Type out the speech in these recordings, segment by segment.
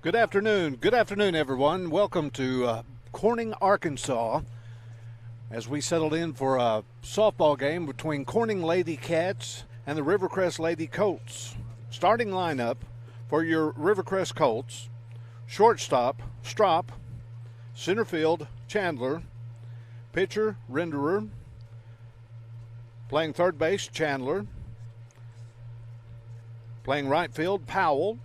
Good afternoon. Good afternoon, everyone. Welcome to Corning, Arkansas, as we settled in for a softball game between Corning Lady Cats and the Rivercrest Lady Colts. Starting lineup for your Rivercrest Colts: shortstop, Strop; center field, Chandler; pitcher, Renderer; playing third base, Chandler; playing right field, Powell;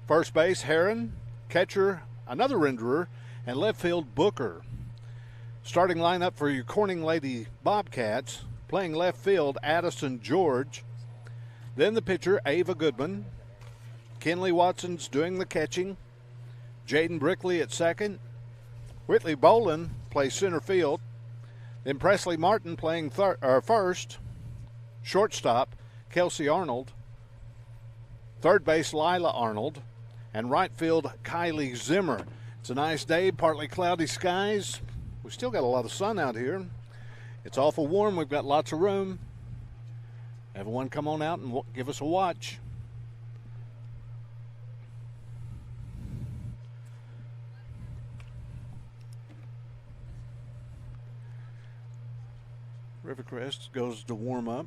first base, Heron; catcher, another Renderer; and left field, Booker. Starting lineup for your Corning Lady Bobcats: playing left field, Addison George; then the pitcher, Ava Goodman; Kenley Watson's doing the catching; Jaden Brickley at second; Whitley Bolin plays center field; then Presley Martin playing first; shortstop, Kelsey Arnold; third base, Lila Arnold; and right field, Kylie Zimmer. It's a nice day, partly cloudy skies. We still got a lot of sun out here. It's awful warm. We've got lots of room. Everyone come on out and give us a watch. Rivercrest goes to warm up.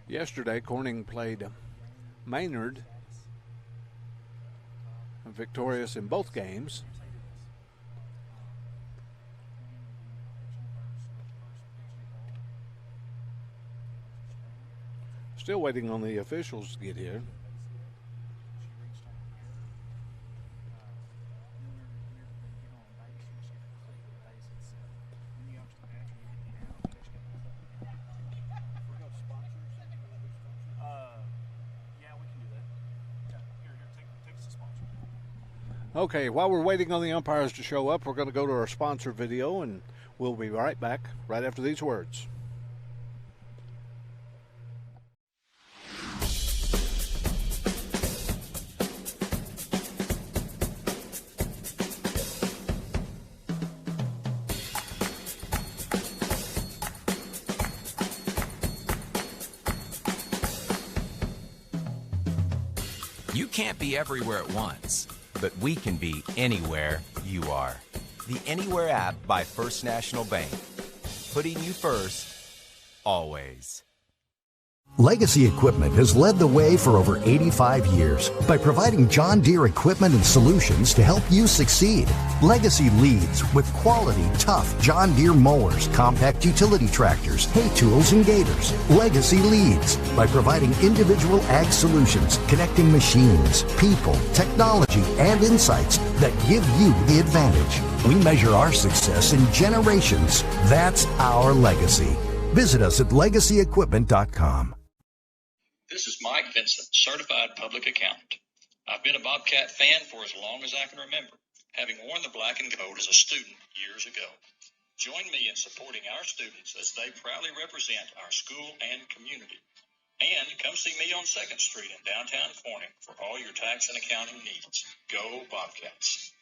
Yesterday, Corning played Maynard, victorious in both games. Still waiting on the officials to get here. Okay, while we're waiting on the umpires to show up, we're going to go to our sponsor video, and we'll be right back right after these words. You can't be everywhere at once, but we can be anywhere you are. The Anywhere app by First National Bank. Putting you first, always. Legacy Equipment has led the way for over 85 years by providing John Deere equipment and solutions to help you succeed. Legacy leads with quality, tough John Deere mowers, compact utility tractors, hay tools, and gators. Legacy leads by providing individual ag solutions, connecting machines, people, technology, and insights that give you the advantage. We measure our success in generations. That's our legacy. Visit us at legacyequipment.com. This is Mike Vincent, Certified Public Accountant. I've been a Bobcat fan for as long as I can remember, having worn the black and gold as a student years ago. Join me in supporting our students as they proudly represent our school and community. And come see me on 2nd Street in downtown Corning for all your tax and accounting needs. Go Bobcats.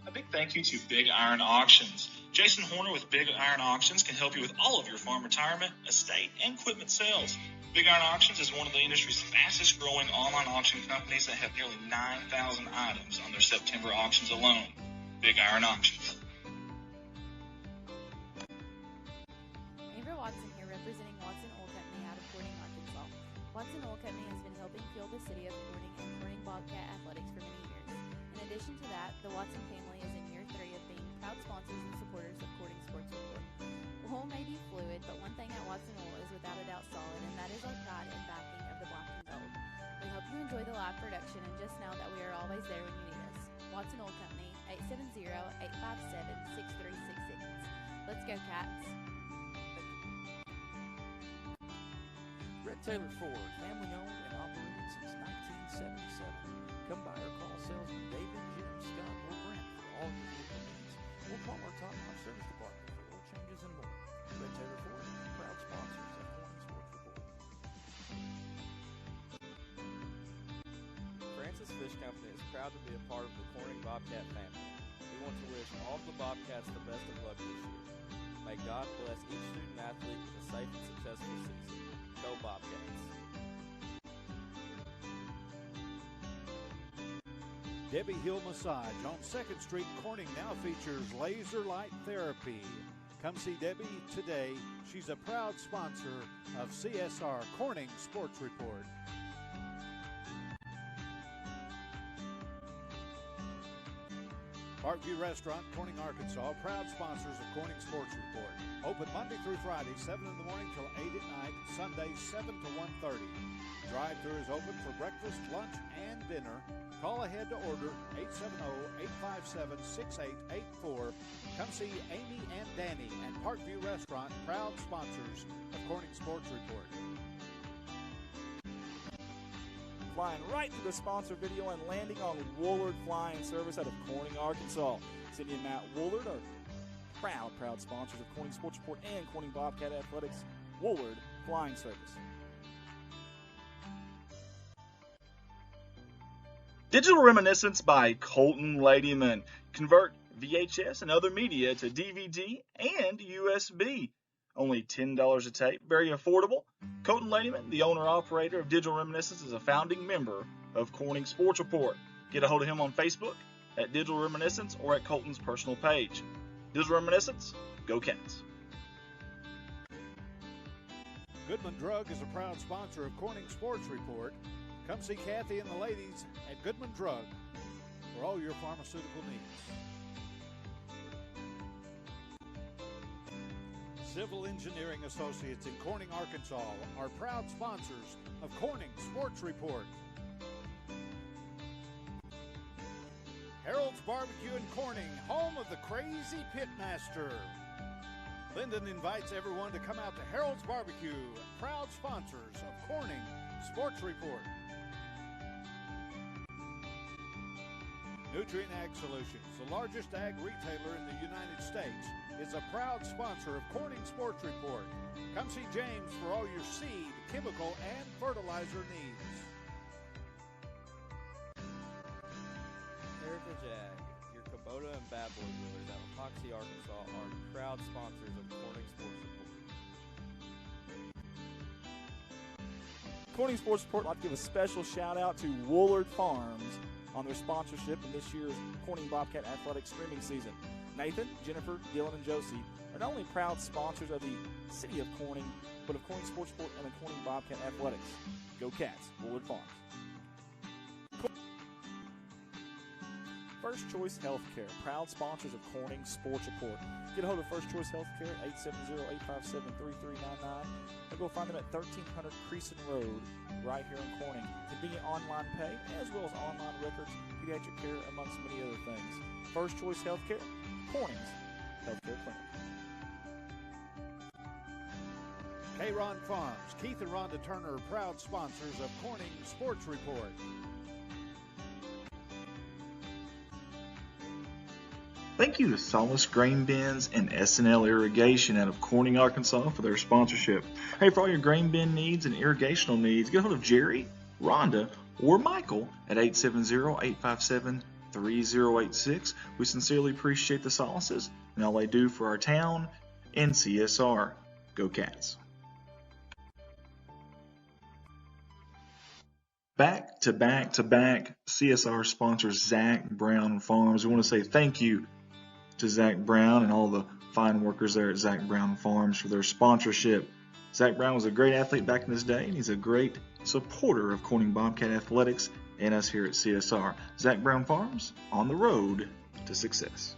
A big thank you to Big Iron Auctions. Jason Horner with Big Iron Auctions can help you with all of your farm retirement, estate, and equipment sales. Big Iron Auctions is one of the industry's fastest growing online auction companies that have nearly 9,000 items on their September auctions alone. Big Iron Auctions. Amber Watson here, representing Watson Oil Company out of Corning, Arkansas. Watson Oil Company has been helping fuel the city of Corning and Corning Bobcat athletics for many years. In addition to that, the Watson family is in year 3 of being proud sponsors and supporters of Corning Sports Report. Oil may be fluid, but one thing at Watson Oil is without a doubt solid, and that is our pride and backing of the black and gold. We hope you enjoy the live production and just know that we are always there when you need us. Watson Oil Company, 870-857-6366. Let's go, Cats. Red Taylor Ford, family owned and operated since 1977. Come by or call salesman David, Jim, Scott, or Brent Fish Company is proud to be a part of the Corning Bobcat family. We want to wish all of the Bobcats the best of luck this year. May God bless each student athlete with a safe and successful season. Go Bobcats! Debbie Hill Massage on 2nd Street, Corning now features laser light therapy. Come see Debbie today. She's a proud sponsor of CSR Corning Sports Report. Parkview Restaurant, Corning, Arkansas, proud sponsors of Corning Sports Report. Open Monday through Friday, 7 in the morning till 8 at night, Sunday 7 to 1:30. Drive-thru is open for breakfast, lunch, and dinner. Call ahead to order 870-857-6884. Come see Amy and Danny at Parkview Restaurant, proud sponsors of Corning Sports Report. Flying right to the sponsor video and landing on Woolard Flying Service out of Corning, Arkansas. Cindy and Matt Woolard are proud sponsors of Corning Sports Report and Corning Bobcat Athletics. Woolard Flying Service. Digital Reminiscence by Colton Ladyman. Convert VHS and other media to DVD and USB. Only $10 a tape, very affordable. Colton Ladyman, the owner-operator of Digital Reminiscence, is a founding member of Corning Sports Report. Get a hold of him on Facebook at Digital Reminiscence or at Colton's personal page. Digital Reminiscence, go Cats. Goodman Drug is a proud sponsor of Corning Sports Report. Come see Kathy and the ladies at Goodman Drug for all your pharmaceutical needs. Civil Engineering Associates in Corning, Arkansas are proud sponsors of Corning Sports Report. Harold's Barbecue in Corning, home of the Crazy Pitmaster. Linden invites everyone to come out to Harold's Barbecue, proud sponsors of Corning Sports Report. Nutrient Ag Solutions, the largest ag retailer in the United States, is a proud sponsor of Corning Sports Report. Come see James for all your seed, chemical, and fertilizer needs. Heritage Ag, your Kubota and Bad Boy dealers out of Hoxie, Arkansas, are proud sponsors of Corning Sports Report. Corning Sports Report would like to give a special shout out to Woolard Farms on their sponsorship in this year's Corning Bobcat Athletics streaming season. Nathan, Jennifer, Dylan, and Josie are not only proud sponsors of the city of Corning, but of Corning Sports Report and the Corning Bobcat Athletics. Go Cats, Woolard Farms. First Choice Healthcare, proud sponsors of Corning Sports Report. Get a hold of First Choice Healthcare at 870-857-3399. Or go find them at 1300 Creason Road, right here in Corning. Convenient online pay, as well as online records, pediatric care, amongst many other things. First Choice Healthcare, Corning's Healthcare Clinic. K-Ron Farms, Keith and Rhonda Turner are proud sponsors of Corning Sports Report. Thank you to Solace Grain Bins and S&L Irrigation out of Corning, Arkansas for their sponsorship. Hey, for all your grain bin needs and irrigational needs, get a hold of Jerry, Rhonda, or Michael at 870-857-3086. We sincerely appreciate the Solaces and all they do for our town and CSR. Go Cats. Back to back CSR sponsors Zach Brown Farms. We want to say thank you to Zach Brown and all the fine workers there at Zach Brown Farms for their sponsorship. Zach Brown was a great athlete back in his day, and he's a great supporter of Corning Bobcat Athletics and us here at CSR. Zach Brown Farms, on the road to success.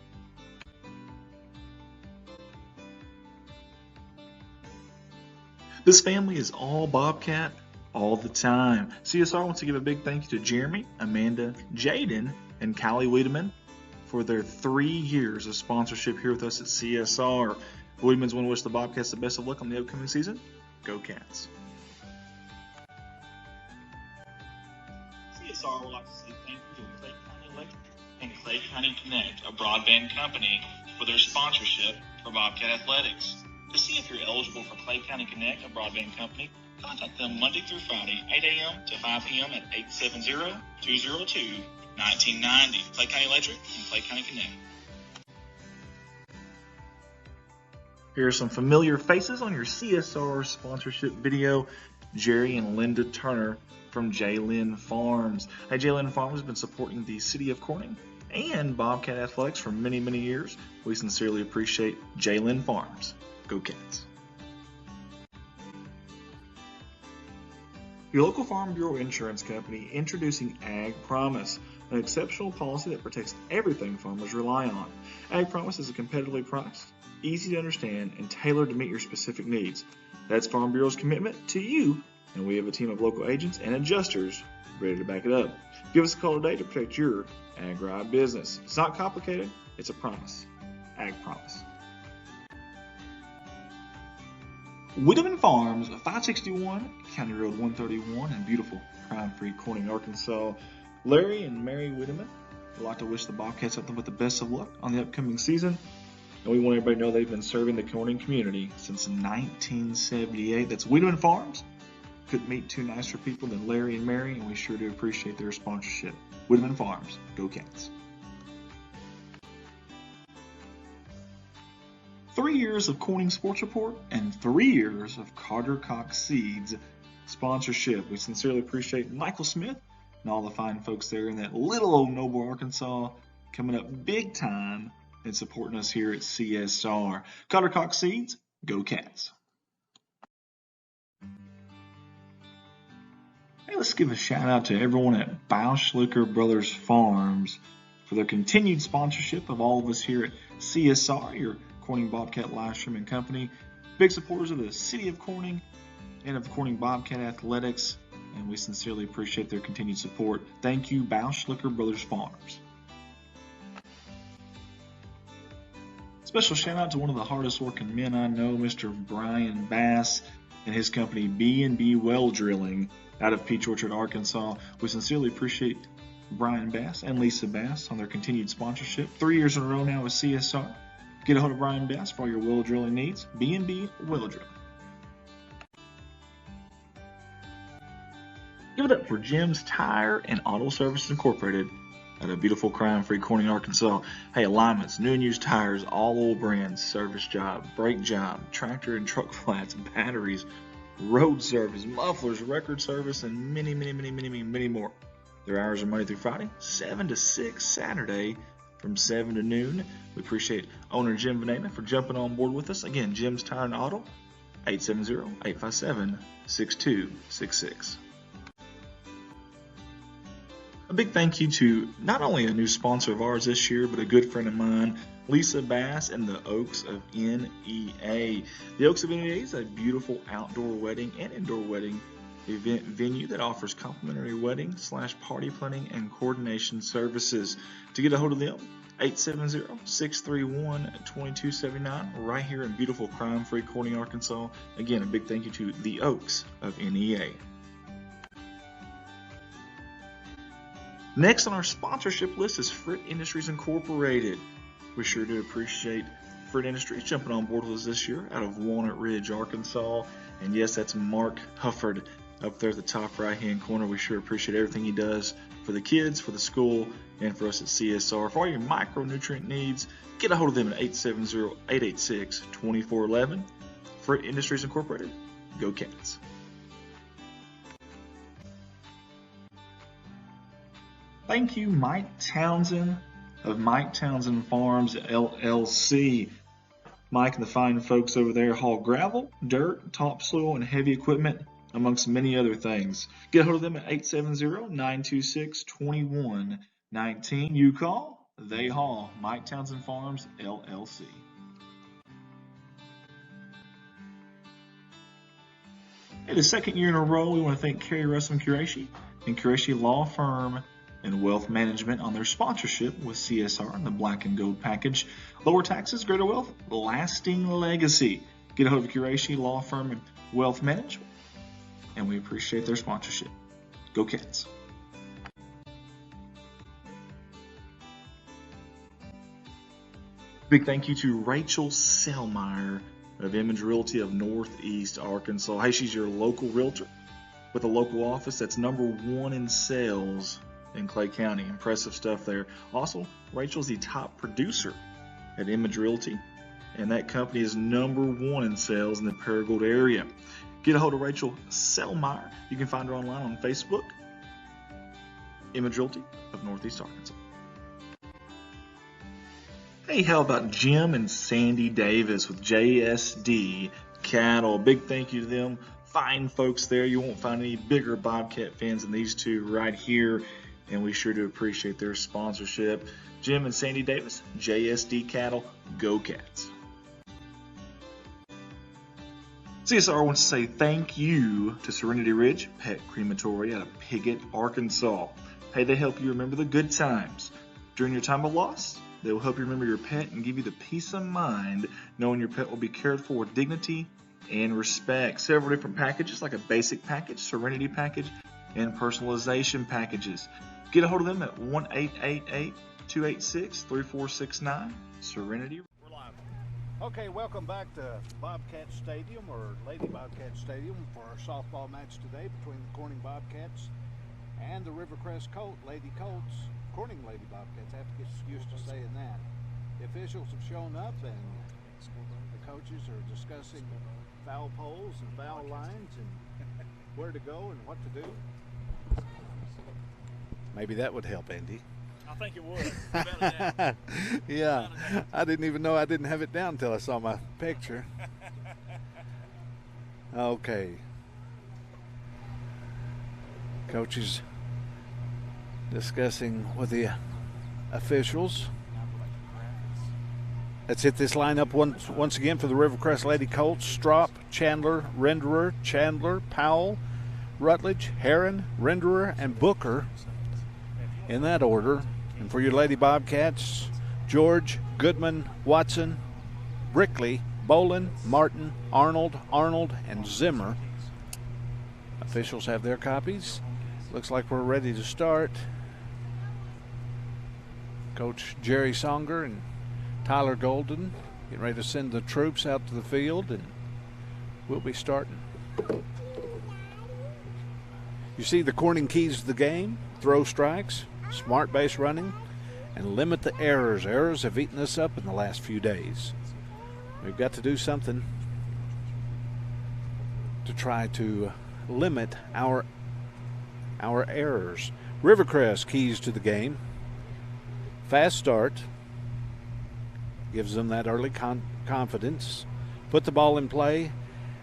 This family is all Bobcat all the time. CSR wants to give a big thank you to Jeremy, Amanda, Jaden, and Callie Wiedemann for their 3 years of sponsorship here with us at CSR. Wiedemann's want to wish the Bobcats the best of luck on the upcoming season. Go Cats. CSR would like to say thank you to Clay County Electric and Clay County Connect, a broadband company, for their sponsorship for Bobcat Athletics. To see if you're eligible for Clay County Connect, a broadband company, Contact them Monday through Friday, 8 a.m. to 5 p.m. at 870-202-1990. Clay County Electric and Clay County Connect. Here are some familiar faces on your CSR sponsorship video. Jerry and Linda Turner from Jaden Farms. Hey, Jaden Farms has been supporting the City of Corning and Bobcat Athletics for many, many years. We sincerely appreciate Jaden Farms. Go Cats. Your local Farm Bureau insurance company introducing Ag Promise, an exceptional policy that protects everything farmers rely on. Ag Promise is a competitively priced, easy to understand, and tailored to meet your specific needs. That's Farm Bureau's commitment to you, and we have a team of local agents and adjusters ready to back it up. Give us a call today to protect your agri business. It's not complicated, it's a promise. Ag Promise. Widowman Farms, 561 County Road 131 in beautiful crime-free Corning, Arkansas. Larry and Mary Widowman would like to wish the Bobcats nothing but the best of luck on the upcoming season. And we want everybody to know they've been serving the Corning community since 1978. That's Widowman Farms. Couldn't meet two nicer people than Larry and Mary, and we sure do appreciate their sponsorship. Widowman Farms, go Cats. 3 years of Corning Sports Report and 3 years of Carter Cox Seeds sponsorship. We sincerely appreciate Michael Smith and all the fine folks there in that little old Noble, Arkansas, coming up big time and supporting us here at CSR. Carter Cox Seeds, go Cats. Hey, let's give a shout out to everyone at Bauschlicker Brothers Farms for their continued sponsorship of all of us here at CSR, your Corning Bobcat live streaming company. Big supporters of the City of Corning and of Corning Bobcat Athletics, and we sincerely appreciate their continued support. Thank you, Bauschlicker Brothers Farms. Special shout out to one of the hardest working men I know, Mr. Brian Bass and his company B&B Well Drilling out of Peach Orchard, Arkansas. We sincerely appreciate Brian Bass and Lisa Bass on their continued sponsorship. 3 years in a row now with CSR. Get a hold of Brian Bass for all your well drilling needs. B&B Well Drilling. Give it up for Jim's Tire and Auto Services Incorporated at a beautiful crime-free Corning, Arkansas. Hey, alignments, new and used tires, all oil brands, service job, brake job, tractor and truck flats, batteries, road service, mufflers, record service, and many, many, many, many, many, many more. Their hours are Monday through Friday, 7 to 6, Saturday from 7 to noon. We appreciate owner Jim Venena for jumping on board with us. Again, Jim's Tire and Auto, 870-857-6266. A big thank you to not only a new sponsor of ours this year, but a good friend of mine, Lisa Bass and the Oaks of NEA. The Oaks of NEA is a beautiful outdoor wedding and indoor wedding event venue that offers complimentary wedding / party planning and coordination services. To get a hold of them, 870-631-2279, right here in beautiful crime-free Corning, Arkansas. Again, a big thank you to the Oaks of NEA. Next on our sponsorship list is Fritt Industries Incorporated. We sure do appreciate Fritt Industries jumping on board with us this year out of Walnut Ridge, Arkansas. And yes, that's Mark Hufford up there at the top right-hand corner. We sure appreciate everything he does for the kids, for the school, and for us at CSR. For all your micronutrient needs, get a hold of them at 870-886-2411. Fritt Industries Incorporated. Go Cats. Thank you, Mike Townsend of Mike Townsend Farms, LLC. Mike and the fine folks over there haul gravel, dirt, topsoil, and heavy equipment, amongst many other things. Get a hold of them at 870-926-2119. You call, they haul. Mike Townsend Farms, LLC. In the second year in a row, we want to thank Kerry Russell Qureshi and Qureshi Law Firm and Wealth Management on their sponsorship with CSR and the Black and Gold package. Lower taxes, greater wealth, lasting legacy. Get a hold of Qureshi Law Firm and Wealth Management, and we appreciate their sponsorship. Go Cats. Big thank you to Rachel Selmeyer of Image Realty of Northeast Arkansas. Hey, she's your local realtor with a local office that's #1 in sales in Clay County. Impressive stuff there. Also, Rachel's the top producer at Image Realty, and that company is #1 in sales in the Paragould area. Get a hold of Rachel Selmeyer. You can find her online on Facebook, Image Realty of Northeast Arkansas. Hey, how about Jim and Sandy Davis with JSD Cattle? Big thank you to them. Fine folks there. You won't find any bigger Bobcat fans than these two right here, and we sure do appreciate their sponsorship. Jim and Sandy Davis, JSD Cattle, go Cats. CSR wants to say thank you to Serenity Ridge Pet Crematory out of Piggott, Arkansas. Hey, they help you remember the good times. During your time of loss, they will help you remember your pet and give you the peace of mind knowing your pet will be cared for with dignity and respect. Several different packages, like a basic package, Serenity package, and personalization packages. Get a hold of them at 1-888-286-3469. Serenity. We're live. Okay, welcome back to Bobcat Stadium, or Lady Bobcat Stadium, for our softball match today between the Corning Bobcats and the Rivercrest Lady Colts. Corning Lady Bobcats, I have to get used to saying that. The officials have shown up, and the coaches are discussing foul poles and foul lines and where to go and what to do. Maybe that would help, Andy. I think it would. Without a doubt. Yeah, I didn't even know I didn't have it down until I saw my picture. Okay. Coaches discussing with the officials. Let's hit this lineup once again for the Rivercrest Lady Colts. Strop, Chandler, Renderer, Chandler, Powell, Rutledge, Heron, Renderer, and Booker, in that order. And for your Lady Bobcats, George, Goodman, Watson, Brickley, Bolin, Martin, Arnold, and Zimmer. Officials have their copies. Looks like we're ready to start. Coach Jerry Songer and Tyler Golden getting ready to send the troops out to the field, and we'll be starting. You see the Corning keys to the game: throw strikes, smart base running, and limit the errors. Errors have eaten us up in the last few days. We've got to do something to try to limit our errors. Rivercrest keys to the game: fast start, gives them that early confidence, put the ball in play,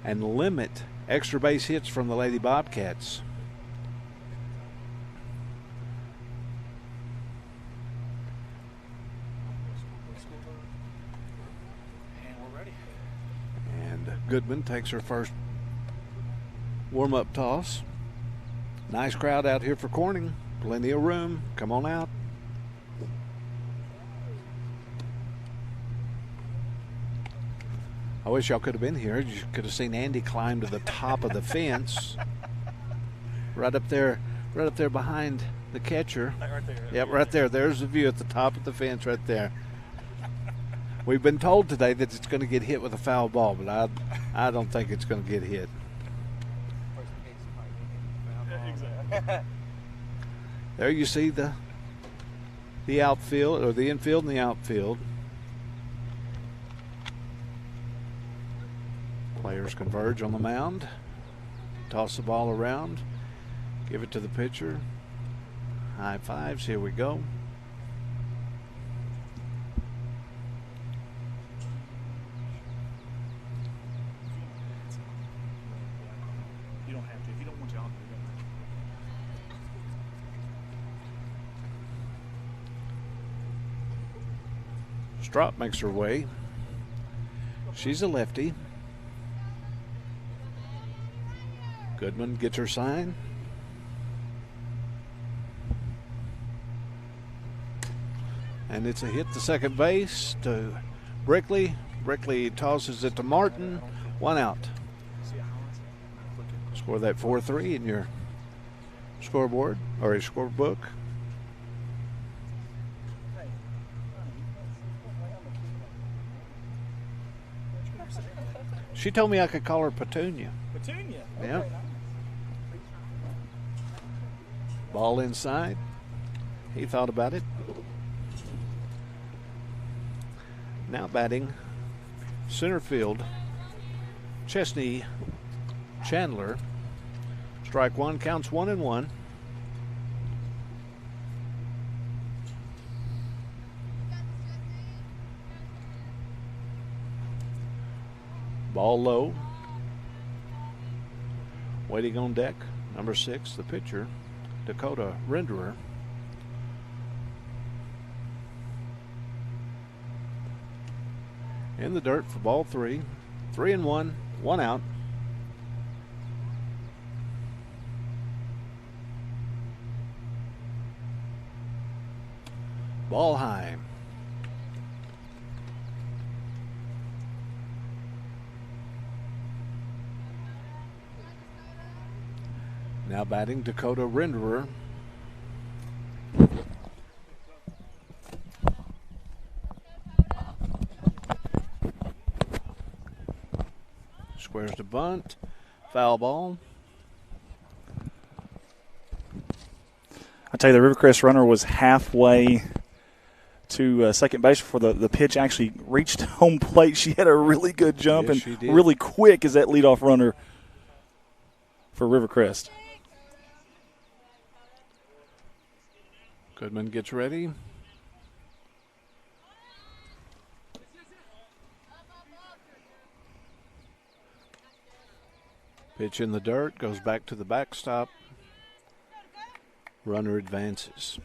and limit extra base hits from the Lady Bobcats. And we're ready. And Goodman takes her first warm-up toss. Nice crowd out here for Corning. Plenty of room. Come on out. I wish y'all could have been here. You could have seen Andy climb to the top of the fence. Right up there behind the catcher. Right there. Yep, right there. There's the view at the top of the fence right there. We've been told today that it's going to get hit with a foul ball, but I don't think it's going to get hit. Exactly. There you see the outfield, or the infield and the outfield. Players converge on the mound, toss the ball around, give it to the pitcher. High fives, here we go. You don't have to. If you don't want to, I'll do it. Strop makes her way. She's a lefty. Goodman gets her sign. And it's a hit to second base to Brickley. Brickley tosses it to Martin. One out. Score that 4-3 in your scoreboard, or your scorebook. She told me I could call her Petunia. Petunia. Okay, Yep. nice. Ball inside. He thought about it. Now batting center field, Chesney Chandler. Strike one, counts 1-1. Ball low. Waiting on deck, number 6, the pitcher, Dakota Renderer. In the dirt for ball 3. 3-1, 1 out. Ball high. Now batting Dakota Renderer. Squares to bunt. Foul ball. I tell you, the Rivercrest runner was halfway to second base before the pitch actually reached home plate. She had a really good jump Yes, she and did. really quick as that leadoff runner for Rivercrest. Goodman gets ready. Pitch in the dirt, goes back to the backstop. Runner advances.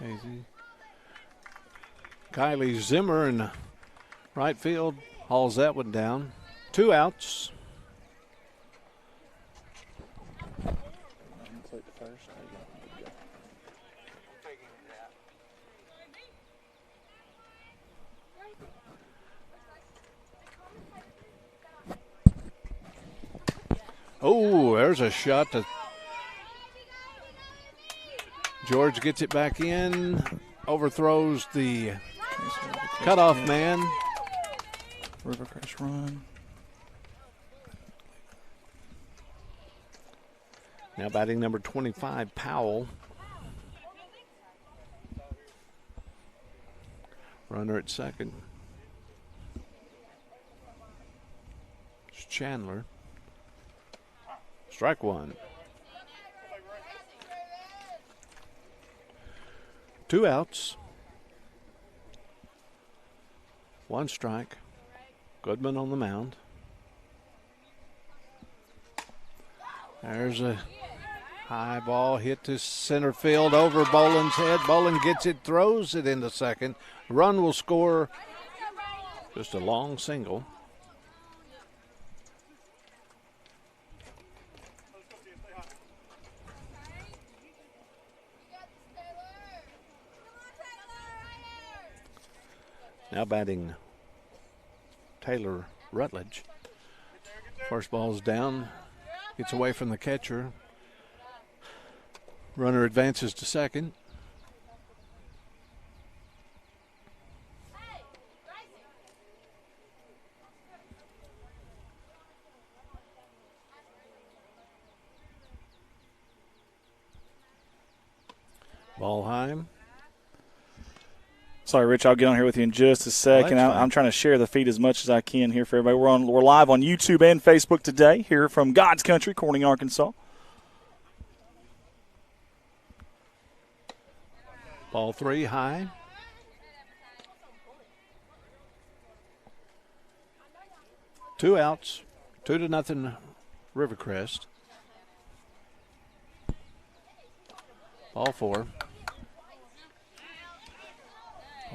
Easy. Kylie Zimmer in right field hauls that one down. 2 outs. Oh, there's a shot to George, gets it back in, overthrows the cutoff man. Rivercrest run. Now batting number 25, Powell. Runner at second. It's Chandler. Strike one. 2 outs. 1 strike. Goodman on the mound. There's a high ball hit to center field over Boland's head. Boland gets it, throws it into second. Run will score. Just a long single. Now batting Taylor Rutledge. First ball's down. Gets away from the catcher. Runner advances to second. Ball high. Sorry, Rich, I'll get on here with you in just a second. Well, that's fine. I'm trying to share the feed as much as I can here for everybody. We're live on YouTube and Facebook today here from God's Country, Corning, Arkansas. Ball 3 high. Two outs. 2-0 Rivercrest. Ball 4.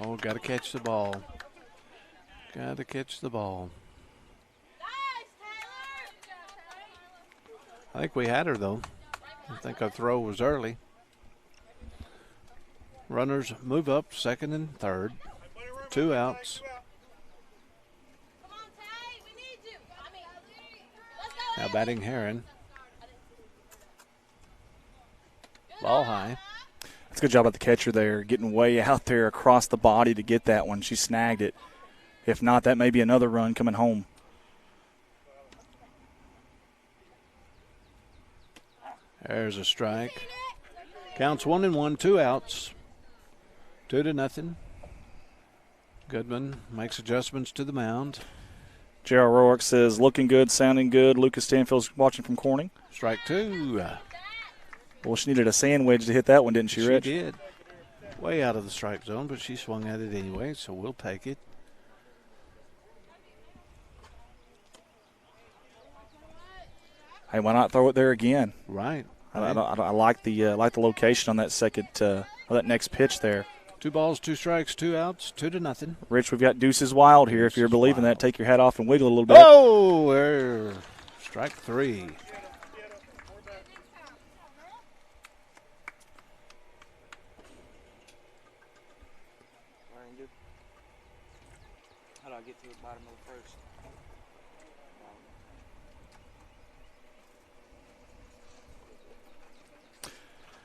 Oh, got to catch the ball. Got to catch the ball. I think we had her, though. I think our throw was early. Runners move up, second and third. 2 outs. Now batting Heron. Ball high. That's a good job by the catcher there, getting way out there across the body to get that one. She snagged it. If not, that may be another run coming home. There's a strike. Counts 1-1, 2 outs. 2-0. Goodman makes adjustments to the mound. J.R. Rourke says, looking good, sounding good. Lucas Stanfield's watching from Corning. Strike 2. Well, she needed a sandwich to hit that one, didn't she, Rich? She did. Way out of the strike zone, but she swung at it anyway, so we'll take it. Hey, why not throw it there again? Right. I like the location on that that next pitch there. 2 balls, 2 strikes, 2 outs, 2-0. Rich, we've got Deuces Wild here. If you're believing that, take your hat off and wiggle a little bit. Oh, there. Strike 3. How do I get to the bottom of the first?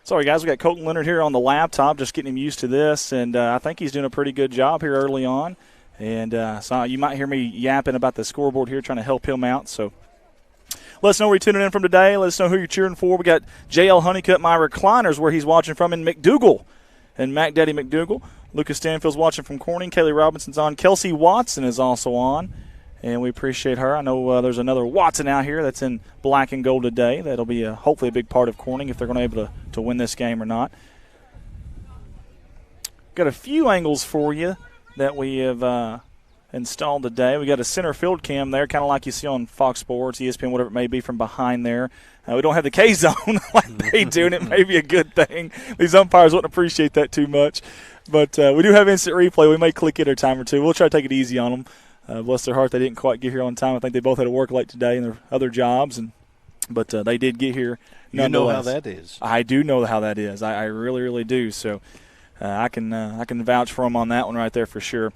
Sorry, guys, we got Colton Leonard here on the laptop, just getting him used to this, and I think he's doing a pretty good job here early on. And so you might hear me yapping about the scoreboard here, trying to help him out. So let us know where you're tuning in from today. Let us know who you're cheering for. We got J.L. Honeycutt, my recliners, where he's watching from in McDougal, and Mac Daddy McDougal. Lucas Stanfield's watching from Corning. Kaylee Robinson's on. Kelsey Watson is also on, and we appreciate her. I know there's another Watson out here that's in black and gold today. That'll be hopefully a big part of Corning if they're going to be able to win this game or not. Got a few angles for you that we have installed today. We got a center field cam there, kind of like you see on Fox Sports, ESPN, whatever it may be, from behind there. We don't have the K-zone like they do, and it may be a good thing. These umpires wouldn't appreciate that too much. But we do have instant replay. We may click it a time or two. We'll try to take it easy on them. Bless their heart, they didn't quite get here on time. I think they both had to work late today in their other jobs, but they did get here. You know how that is. I do know how that is. I really, really do. So I can vouch for them on that one right there for sure.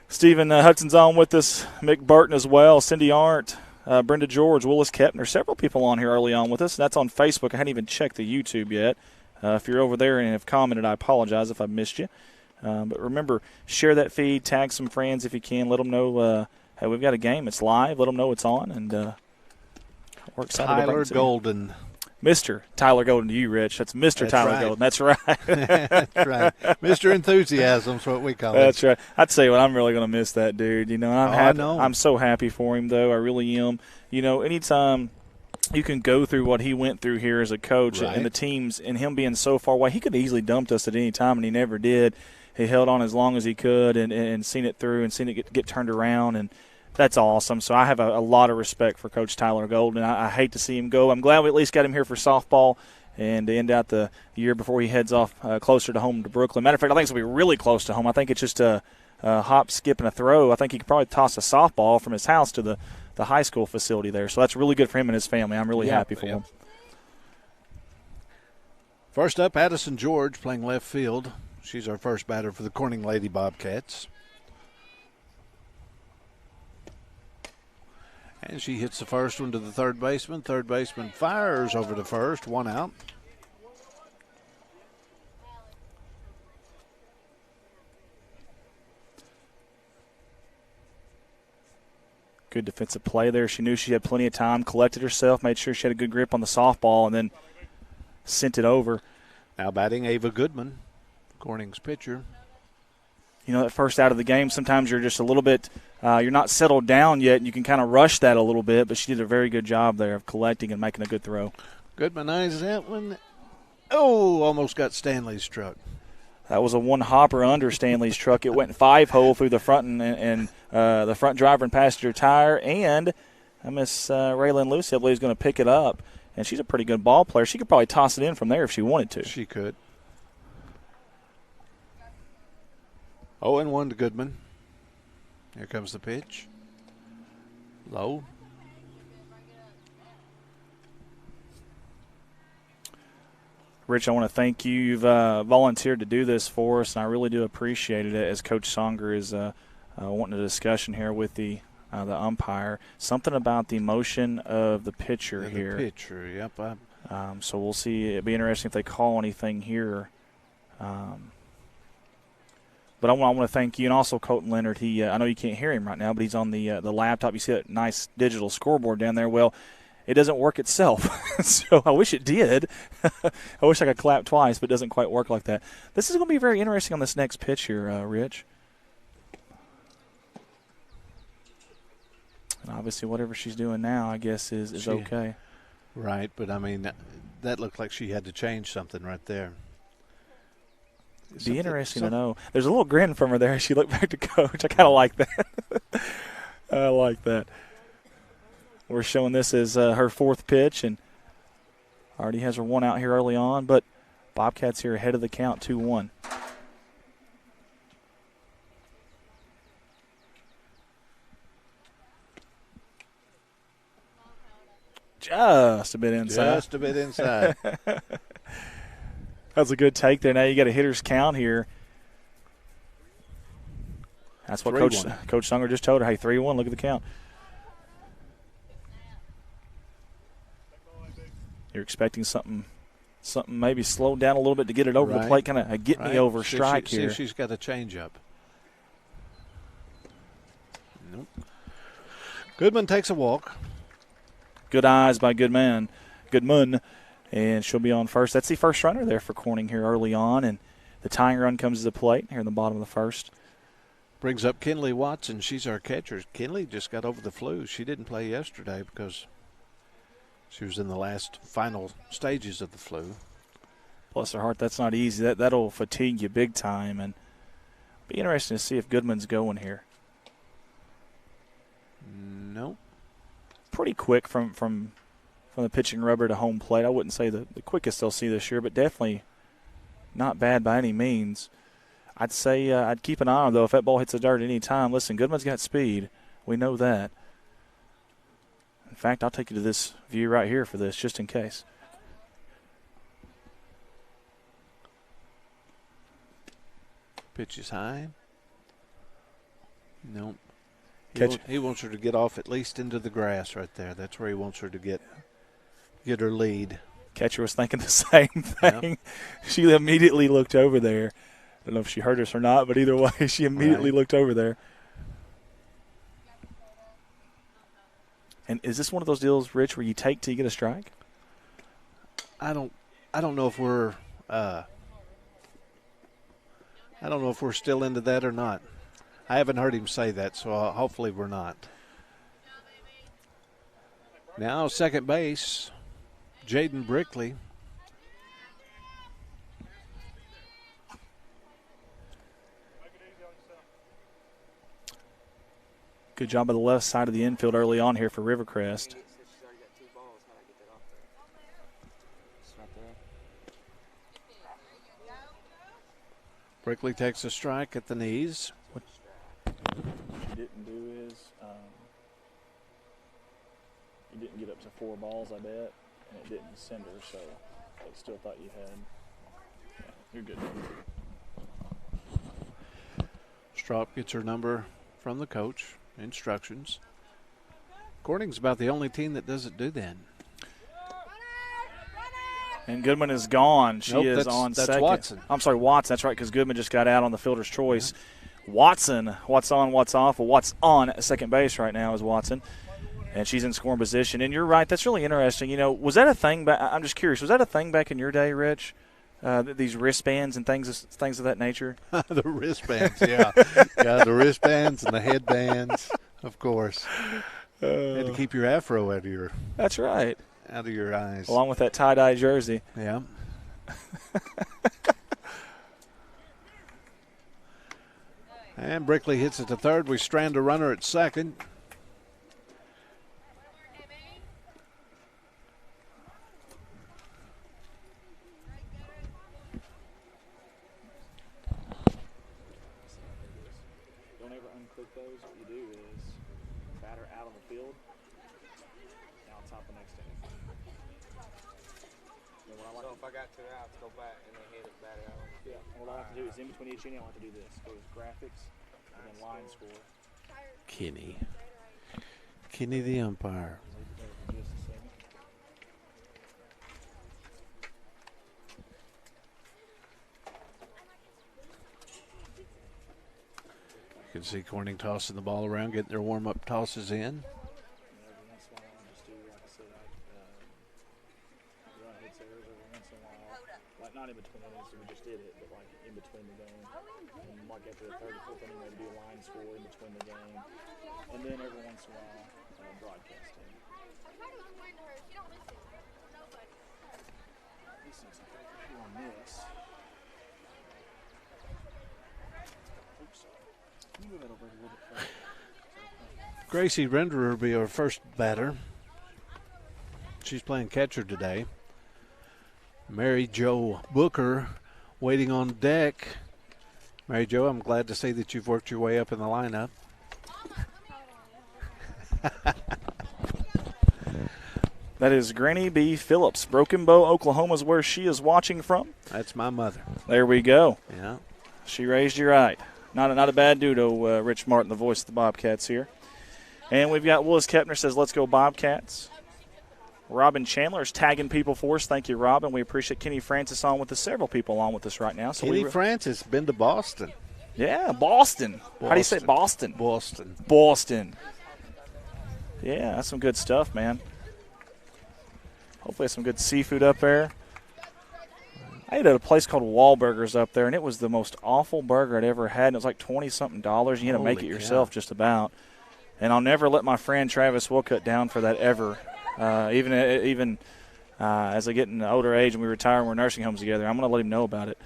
Stephen Hudson's on with us, Mick Burton as well, Cindy Arndt, Brenda George, Willis Kepner, several people on here early on with us. That's on Facebook. I hadn't even checked the YouTube yet. If you're over there and have commented, I apologize if I missed you. But remember, share that feed, tag some friends if you can. Let them know, hey, we've got a game. It's live. Let them know it's on. And we're excited to bring Tyler it to Golden. Mr. Tyler Golden to you, Rich. That's Mr. Tyler Golden. That's right. That's right. Mr. Enthusiasm's what we call it. That's right. I'd say I'm really going to miss that dude. You know, I know. I'm so happy for him, though. I really am. You know, anytime you can go through what he went through here as a coach and the teams and him being so far away, he could have easily dumped us at any time, and he never did. He held on as long as he could and seen it through and seen it get turned around, and that's awesome. So I have a lot of respect for Coach Tyler Golden. I hate to see him go. I'm glad we at least got him here for softball and to end out the year before he heads off closer to home to Brooklyn. Matter of fact, I think it's going to be really close to home. I think it's just a hop, skip, and a throw. I think he could probably toss a softball from his house to the high school facility there. So that's really good for him and his family. I'm really happy for him. First up, Addison George playing left field. She's our first batter for the Corning Lady Bobcats. And she hits the first one to the third baseman. Third baseman fires over to first. 1 out. Good defensive play there. She knew she had plenty of time, collected herself, made sure she had a good grip on the softball, and then sent it over. Now batting Ava Goodman, Corning's pitcher. You know, that first out of the game, sometimes you're just a little bit, you're not settled down yet, and you can kind of rush that a little bit, but she did a very good job there of collecting and making a good throw. Goodman eyes that one. Oh, almost got Stanley's truck. That was a one-hopper under Stanley's truck. It went 5-hole through the front and the front driver and passenger tire, and Miss Raylan Lucy, I believe, is going to pick it up, and she's a pretty good ball player. She could probably toss it in from there if she wanted to. She could. 0-1 to Goodman. Here comes the pitch. Low. Rich, I want to thank you. You've volunteered to do this for us, and I really do appreciate it. As Coach Songer is wanting a discussion here with the umpire, something about the motion of the pitcher here. The pitcher, yep. So we'll see. It'd be interesting if they call anything here. But I want to thank you, and also Colton Leonard. I know you can't hear him right now, but he's on the laptop. You see that nice digital scoreboard down there. Well, it doesn't work itself, so I wish it did. I wish I could clap twice, but it doesn't quite work like that. This is going to be very interesting on this next pitch here, Rich. And obviously whatever she's doing now, I guess, is okay. Right, but, I mean, that looked like she had to change something right there. It'd be interesting to know. There's a little grin from her there as she looked back to coach. I kind of like that. I like that. We're showing this as her fourth pitch, and already has her one out here early on, but Bobcats here ahead of the count, 2-1. Just a bit inside. Just a bit inside. That's a good take there. Now you got a hitter's count here. That's what Coach Sunger just told her. Hey, 3-1, look at the count. You're expecting something maybe slowed down a little bit to get it over the plate, kind of a get-me-over strike here. See if she's got a change-up. Nope. Goodman takes a walk. Good eyes by Goodman, and she'll be on first. That's the first runner there for Corning here early on, and the tying run comes to the plate here in the bottom of the first. Brings up Kinley Watson. She's our catcher. Kinley just got over the flu. She didn't play yesterday because she was in the final stages of the flu. Bless her heart, that's not easy. That'll fatigue you big time, and be interesting to see if Goodman's going here. Nope. Pretty quick from the pitching rubber to home plate. I wouldn't say the quickest they'll see this year, but definitely not bad by any means. I'd say I'd keep an eye on her, though, if that ball hits the dirt at any time. Listen, Goodman's got speed. We know that. In fact, I'll take you to this view right here for this, just in case. Pitch is high. Nope. Catch. He wants her to get off at least into the grass right there. That's where he wants her to get her lead. Catcher was thinking the same thing. Yep. She immediately looked over there. I don't know if she heard us or not, but either way, she immediately looked over there. And is this one of those deals, Rich, where you take till you get a strike? I don't know if we're still into that or not. I haven't heard him say that, so hopefully we're not. Now second base, Jaden Brickley. Good job by the left side of the infield early on here for Rivercrest. Brickley takes a strike at the knees. What she didn't do is you didn't get up to 4 balls, I bet, and it didn't send her, so they still thought you had. Yeah, you're good. Straub gets her number from the coach. Instructions. Corning's about the only team that doesn't do that. And Goodman is gone. She is on that's second. Watson. I'm sorry, Watson. That's right, because Goodman just got out on the fielder's choice. Yeah. Watson, what's on, what's off? Well, what's on at second base right now is Watson. And she's in scoring position. And you're right, that's really interesting. You know, was that a thing back? I'm just curious. Was that a thing back in your day, Rich? These wristbands and things of that nature? The wristbands, yeah. Yeah, the wristbands and the headbands, of course. You had to keep your afro out of your. That's right. Out of your eyes. Along with that tie-dye jersey. Yeah. And Brickley hits it to third. We strand a runner at second. Don't ever unclick those. What you do is batter out on the field. Now on top of next inning. So if I got 2 outs, go back and then hit it batter out. Yeah. What I have to do is in between each inning, I have to do this. Go with graphics and then line score. Kenny the umpire. You can see Corning tossing the ball around, getting their warm-up tosses in. Not in between innings, so we just did it, but like in between the game. And like after the 34th inning, maybe do a line score in between the game. And then every once in a while, broadcasting. On this. Can you move that over a little bit further? Gracie Renderer will be our first batter. She's playing catcher today. Mary Jo Booker waiting on deck. Mary Jo, I'm glad to see that you've worked your way up in the lineup. That is Granny B. Phillips. Broken Bow, Oklahoma is where she is watching from. That's my mother. There we go. Yeah. She raised you right. Not a bad dude, Rich Martin, the voice of the Bobcats here. And we've got Willis Kepner says, let's go Bobcats. Robin Chandler is tagging people for us. Thank you, Robin. We appreciate Kenny Francis on with us. Several people on with us right now. So Kenny Francis been to Boston. Yeah, Boston. How do you say Boston? Boston. Boston. Yeah, that's some good stuff, man. Hopefully some good seafood up there. I ate at a place called Wahlburgers up there, and it was the most awful burger I'd ever had. And it was like $20-something. You had to make it yourself just about. And I'll never let my friend Travis Wilcutt down for that ever. Even as I get in the older age and we retire and we're nursing homes together, I'm going to let him know about it.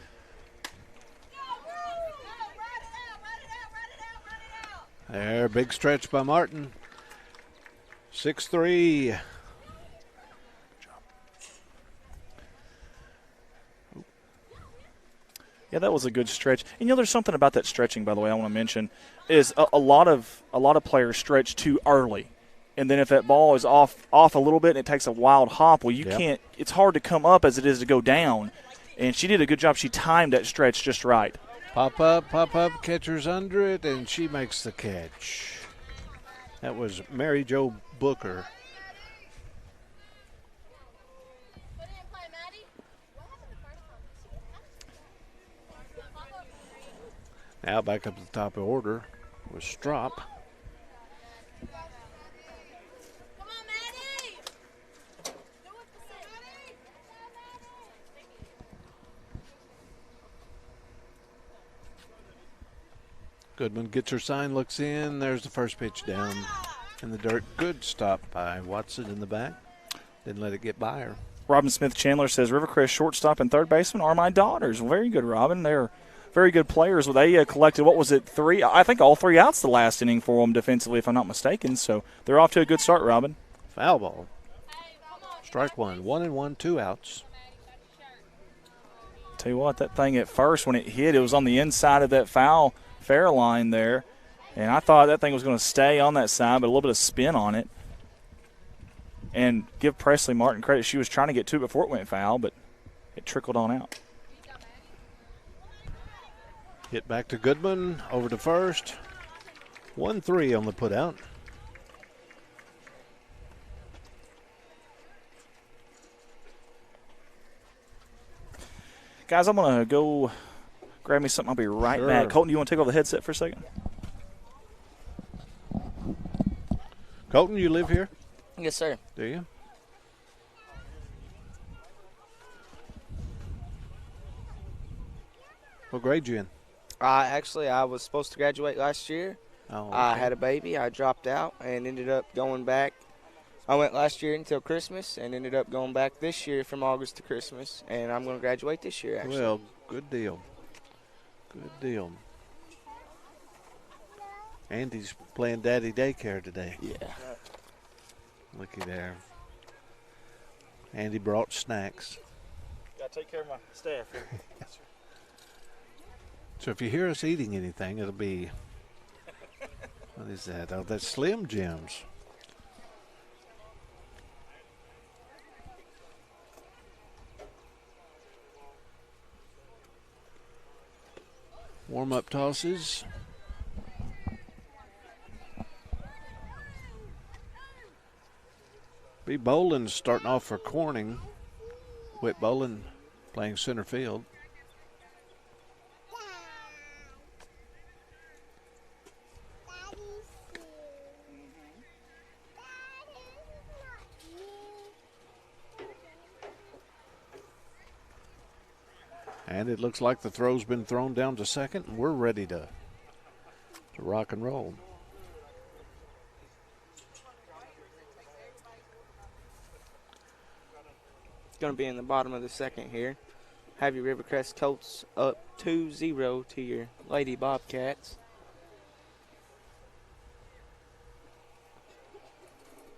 There, big stretch by Martin. 6-3. Yeah, that was a good stretch. And, there's something about that stretching, by the way, I want to mention, is a lot of players stretch too early. And then if that ball is off a little bit and it takes a wild hop, well, you can't – it's hard to come up as it is to go down. And she did a good job. She timed that stretch just right. Pop up, catcher's under it, and she makes the catch. That was Mary Jo Booker. Now back up to the top of the order with Strop. Goodman gets her sign, looks in. There's the first pitch down in the dirt. Good stop by Watson in the back. Didn't let it get by her. Robin Smith Chandler says, Rivercrest shortstop and third baseman are my daughters. Well, very good, Robin. They're very good players. Well, they collected, what was it, 3? I think all 3 outs the last inning for them defensively, if I'm not mistaken. So they're off to a good start, Robin. Foul ball. Strike one. 1-1, 2 outs. Tell you what, that thing at first when it hit, it was on the inside of that foul fair line there. And I thought that thing was going to stay on that side, but a little bit of spin on it. And give Presley Martin credit. She was trying to get to it before it went foul, but it trickled on out. Hit back to Goodman, over to first. 1-3 on the putout. Guys, I'm going to go grab me something. I'll be right back. Colton, do you want to take off the headset for a second? Colton, you live here? Yes, sir. Do you? What grade you in? Actually, I was supposed to graduate last year. Oh, okay. I had a baby. I dropped out and ended up going back. I went last year until Christmas and ended up going back this year from August to Christmas. And I'm going to graduate this year, actually. Well, good deal. Good deal. Andy's playing daddy daycare today. Yeah. Looky there. Andy brought snacks. Got to take care of my staff here. So if you hear us eating anything, it'll be, what is that? Oh, that's Slim Jims. Warm-up tosses. B. Boland starting off for Corning. Whit Boland playing center field. And it looks like the throw's been thrown down to second, and we're ready to rock and roll. It's going to be in the bottom of the second here. Have your Rivercrest Colts up 2-0 to your Lady Bobcats.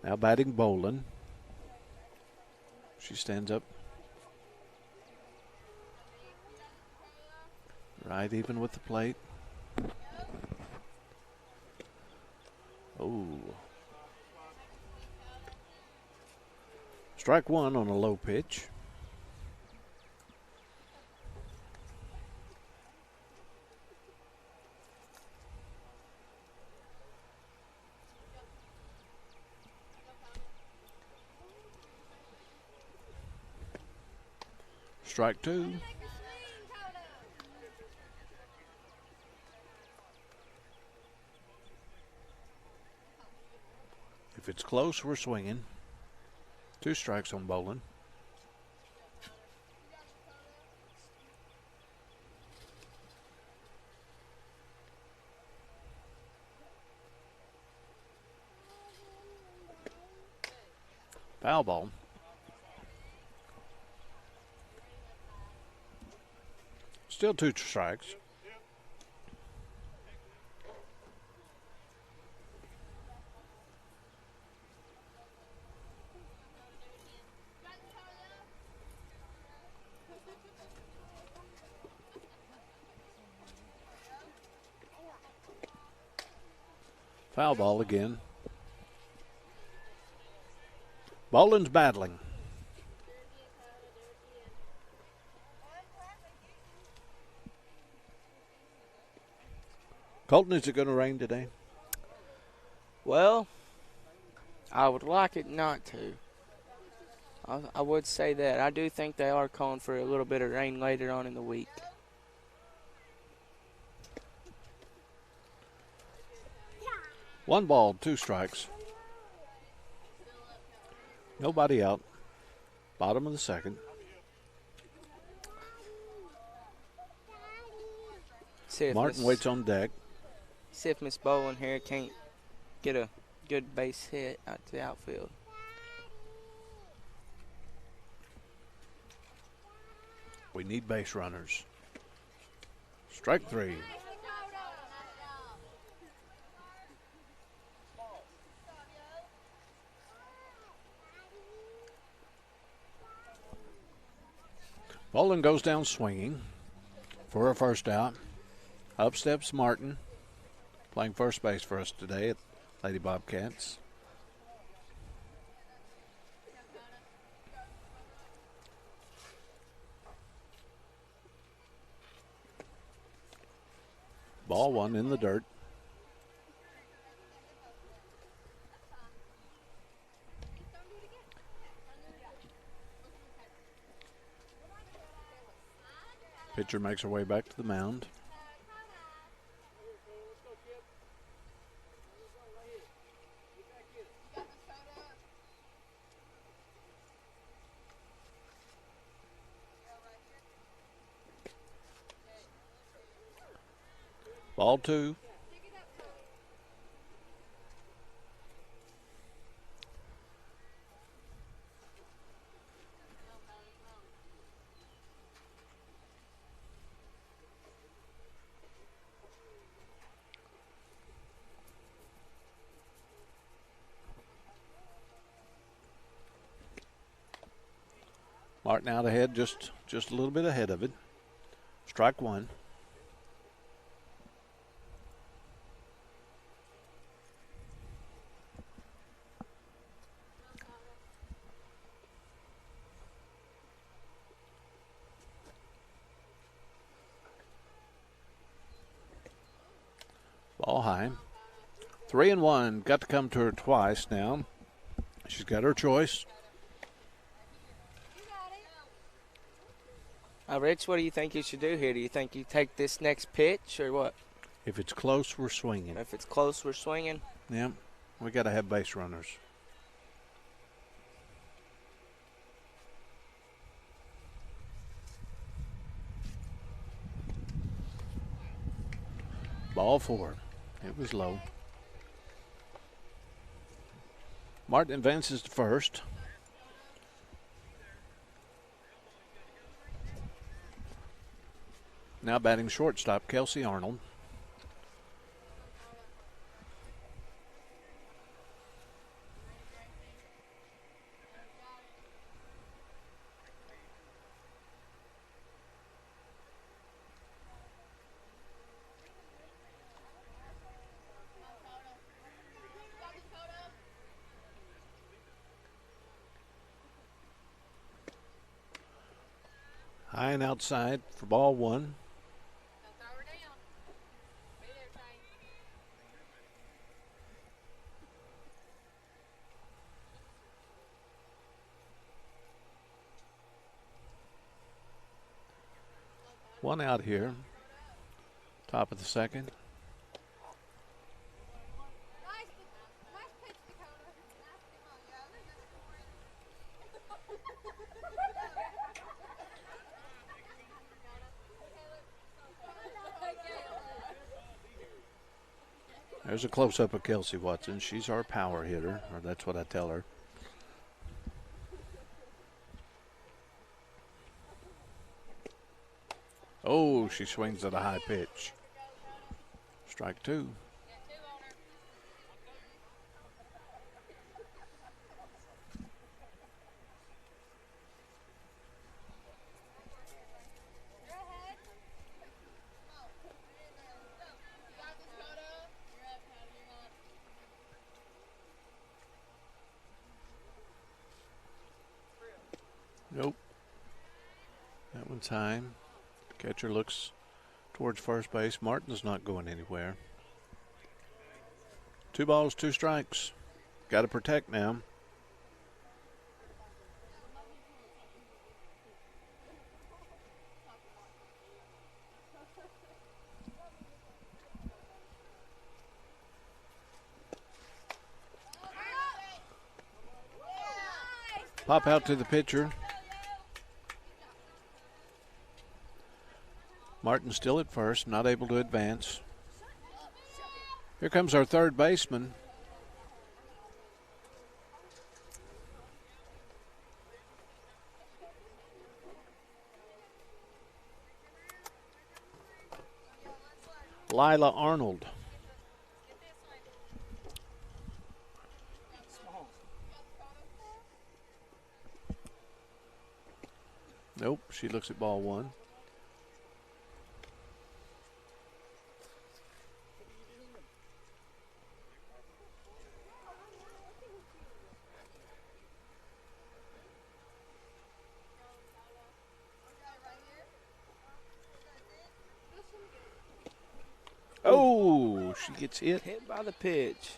Now batting Bolin. She stands up. Right even with the plate. Oh. Strike one on a low pitch. Strike two. If it's close, we're swinging. 2 strikes on Bolin. Foul ball. Still 2 strikes. Foul ball again. Bolin's battling. Colton, is it going to rain today? Well, I would like it not to. I would say that. I do think they are calling for a little bit of rain later on in the week. One ball, 2 strikes. Nobody out. Bottom of the second. Martin waits on deck. See if Miss Bolin here can't get a good base hit out to the outfield. We need base runners. Strike 3. Bolin goes down swinging for a first out. Up steps Martin, playing first base for us today at Lady Bobcats. Ball 1 in the dirt. Pitcher makes her way back to the mound. Ball 2. Martin out ahead, just a little bit ahead of it. Strike 1. Ball high. 3-1. Got to come to her twice now. She's got her choice. Rich, what do you think you should do here? Do you think you take this next pitch or what? If it's close, we're swinging. If it's close, we're swinging? Yeah, we got to have base runners. Ball 4. It was low. Martin advances to first. Now batting shortstop, Kelsey Arnold. High and outside for ball 1. One out here. Top of the second. There's a close-up of Kelsey Watson. She's our power hitter, or that's what I tell her. Oh, she swings at a high pitch. Strike 2. Nope. That one's high. Catcher looks towards first base. Martin's not going anywhere. 2 balls, 2 strikes. Got to protect now. Pop out to the pitcher. Martin still at first, not able to advance. Here comes our third baseman. Lila Arnold. Nope, she looks at ball 1. Oh, she gets hit. Hit by the pitch.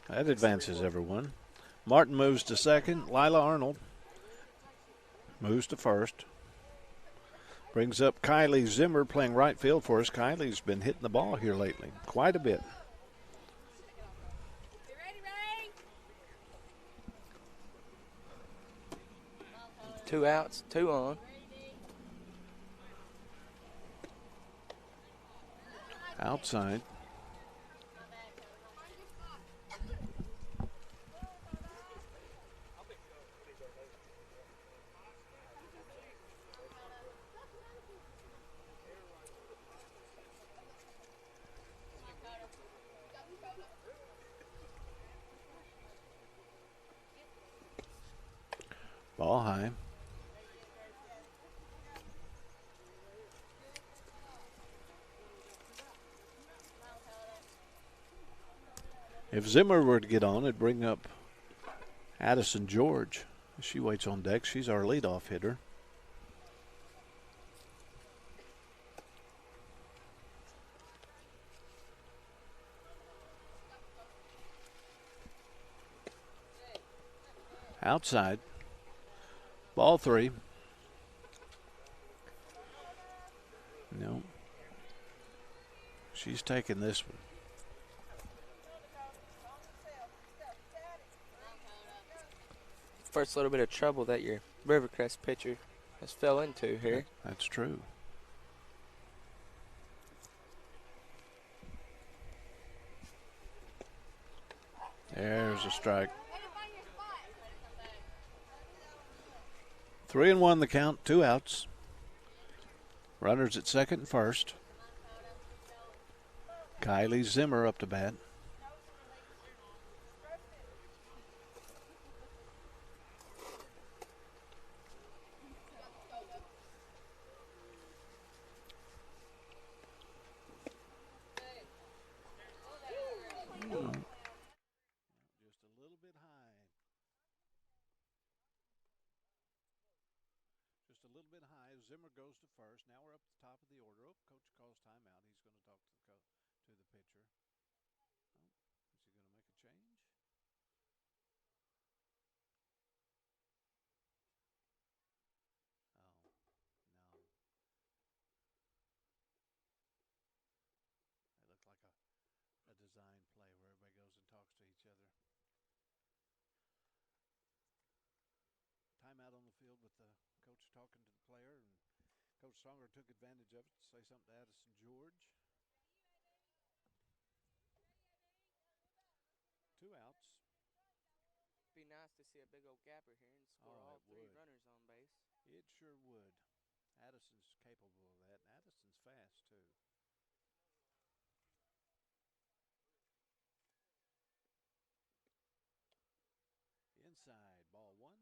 That advances everyone. Martin moves to second. Lila Arnold moves to first. Brings up Kylie Zimmer playing right field for us. Kylie's been hitting the ball here lately quite a bit. Two outs, 2 on. Outside. Ball high. If Zimmer were to get on, it'd bring up Addison George. She waits on deck. She's our leadoff hitter. Outside. Ball 3. No. She's taking this one. First little bit of trouble that your Rivercrest pitcher has fell into here. That's true. There's a strike. 3-1 the count, 2 outs. Runners at second and first. Kylie Zimmer up to bat. Just a little bit high. Just a little bit high. Zimmer goes to first. Now we're up at the top of the order. Oh, coach calls timeout. He's going to talk to the pitcher. Oh, is he going to make a change? Oh, no. It looked like a design play where everybody goes and talks to each other. Timeout on the field with the coach talking to the player, and Coach Songer took advantage of it to say something to Addison George. 2 outs. Be nice to see a big old gapper here and score all 3 runners on base. It sure would. Addison's capable of that, and Addison's fast, too. Inside, ball 1.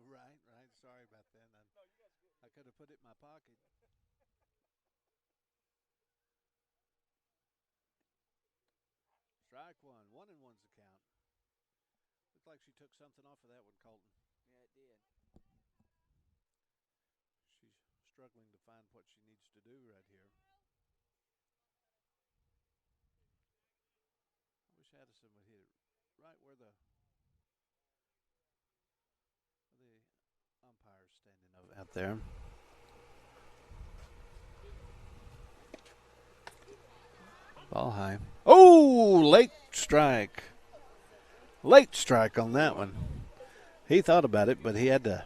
Right. Sorry about that. I could have put it in my pocket. Strike 1. 1-1's the count. Looked like she took something off of that one, Colton. Yeah, it did. She's struggling to find what she needs to do right here. I wish Addison would hit it right where the umpire's standing out there. Ball high. Oh, late strike. Late strike on that one. He thought about it, but he had to.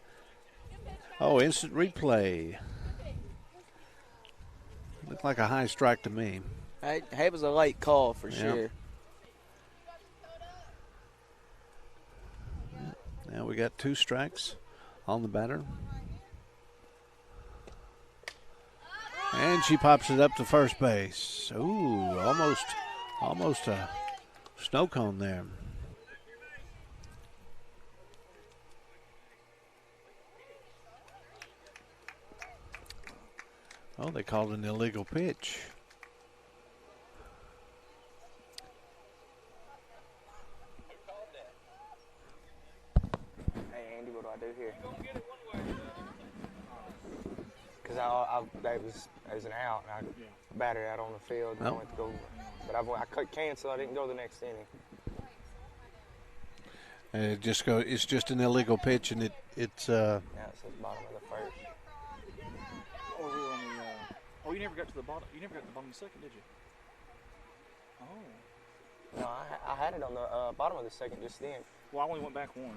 Oh, instant replay. Looked like a high strike to me. It was a late call for sure. Now we got 2 strikes on the batter. And she pops it up to first base. Ooh, almost a snow cone there. Oh, they called an illegal pitch. Hey, Andy, what do I do here? Because it was an out, and I batted out on the field, and I went to go. But I could cancel. I didn't go the next inning. It's just an illegal pitch, and it's. Yeah, it's at the bottom of the first. Oh, you never got to the bottom. You never got to the bottom of the second, did you? Oh. No, I had it on the bottom of the second just then. Well, I only went back 1. All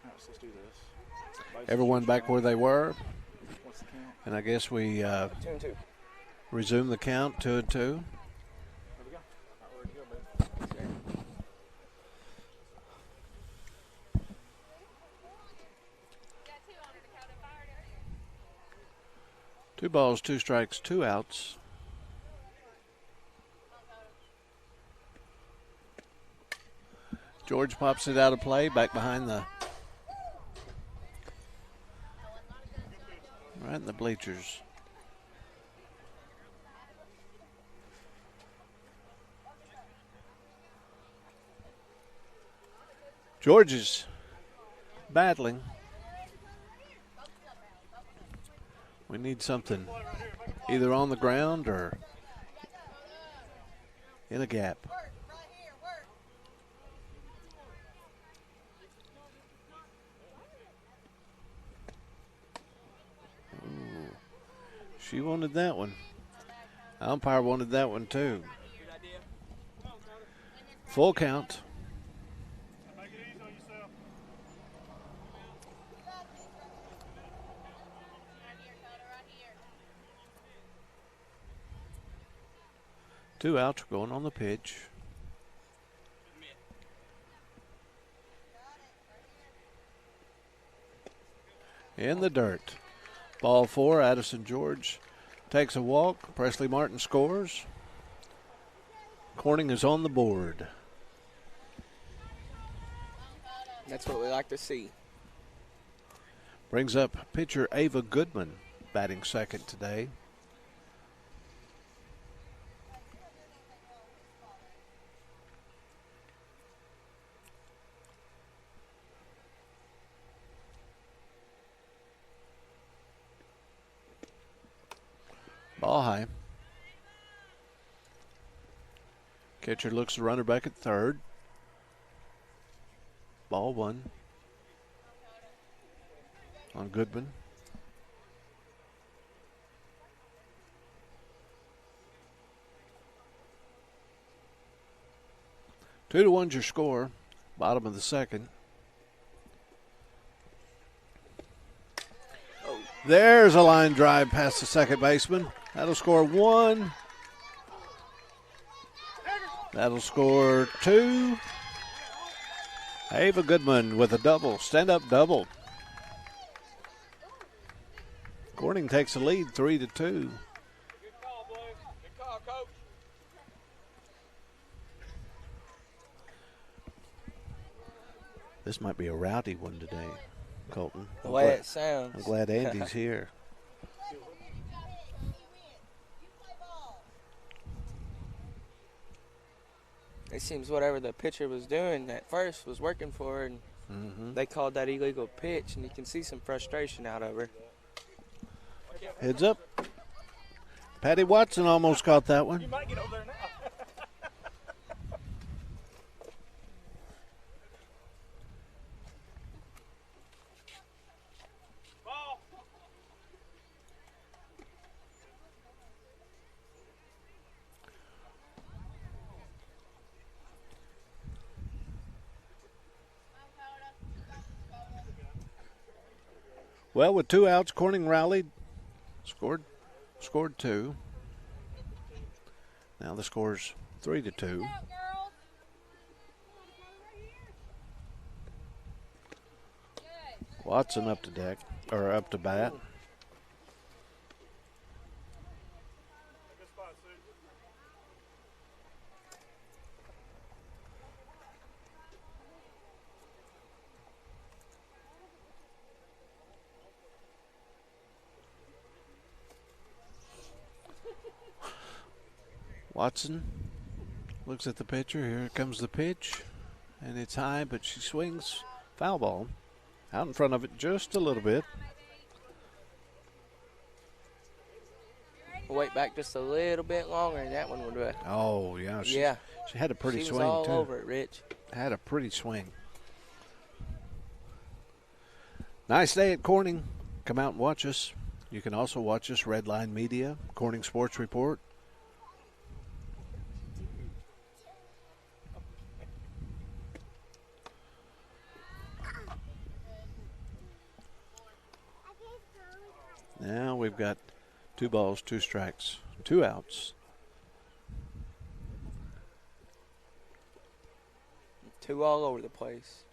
right, so let's do this. Everyone back where they were. What's the count? And I guess we 2-2. resume the count, 2-2. There we go. All right, we're ready to go, babe. Two balls, 2 strikes, 2 outs. George pops it out of play, back behind right in the bleachers. George is battling. We need something either on the ground or in a gap. Ooh, she wanted that one. Umpire wanted that one too. Full count. Two outs going on the pitch. In the dirt. Ball 4, Addison George takes a walk. Presley Martin scores. Corning is on the board. That's what we like to see. Brings up pitcher Ava Goodman, batting second today. Ball high. Catcher looks the runner back at third. Ball 1 on Goodman. Two to 1's your score. Bottom of the second. There's a line drive past the second baseman. That'll score 1. That'll score 2. Ava Goodman with a double. Stand-up double. Corning takes the lead 3-2. Good call, Blue. Good call, Coach. This might be a rowdy one today, Colton. The way it sounds. I'm glad Andy's here. It seems whatever the pitcher was doing at first was working for her, and they called that illegal pitch, and you can see some frustration out of her. Heads up. Patty Watson almost caught that one. You might get over there now. Ball. Well, with 2 outs, Corning rallied, scored 2. Now the score's 3-2. Watson up to deck, or up to bat. Watson looks at the pitcher. Here comes the pitch. And it's high, but she swings. Foul ball. Out in front of it just a little bit. Wait back just a little bit longer, and that one would be. Oh, yeah. She had a pretty she swing, was all too. over it, Rich. Had a pretty swing. Nice day at Corning. Come out and watch us. You can also watch us, Redline Media, Corning Sports Report. Now we've got 2 balls, 2 strikes, 2 outs. 2 all over the place.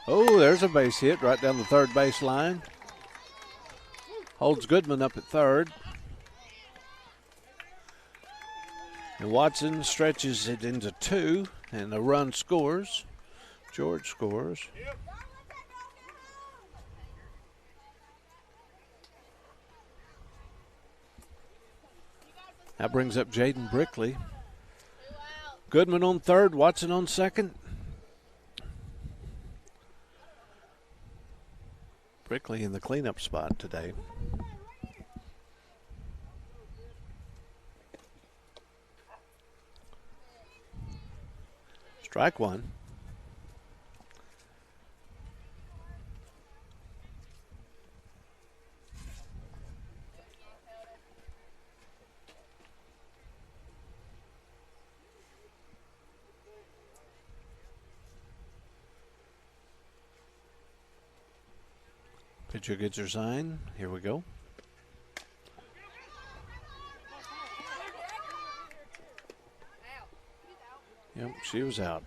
Oh, there's a base hit right down the third base line. Holds Goodman up at third. And Watson stretches it into 2, and the run scores. George scores. That brings up Jaden Brickley. Goodman on third, Watson on second. Brickley in the cleanup spot today. Strike one. Pitcher gets her sign. Here we go. Yep, she was out.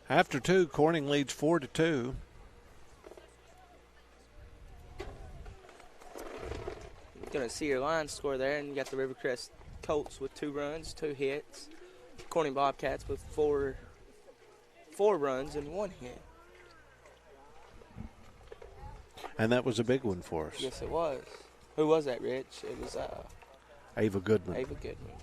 After two, Corning leads 4-2. Going to see your line score there, and you got the Rivercrest Colts with 2 runs, 2 hits. Corning Bobcats with four runs and 1 hit. And that was a big one for us. Yes, it was. Who was that, Rich? It was Ava Goodman. Ava Goodman.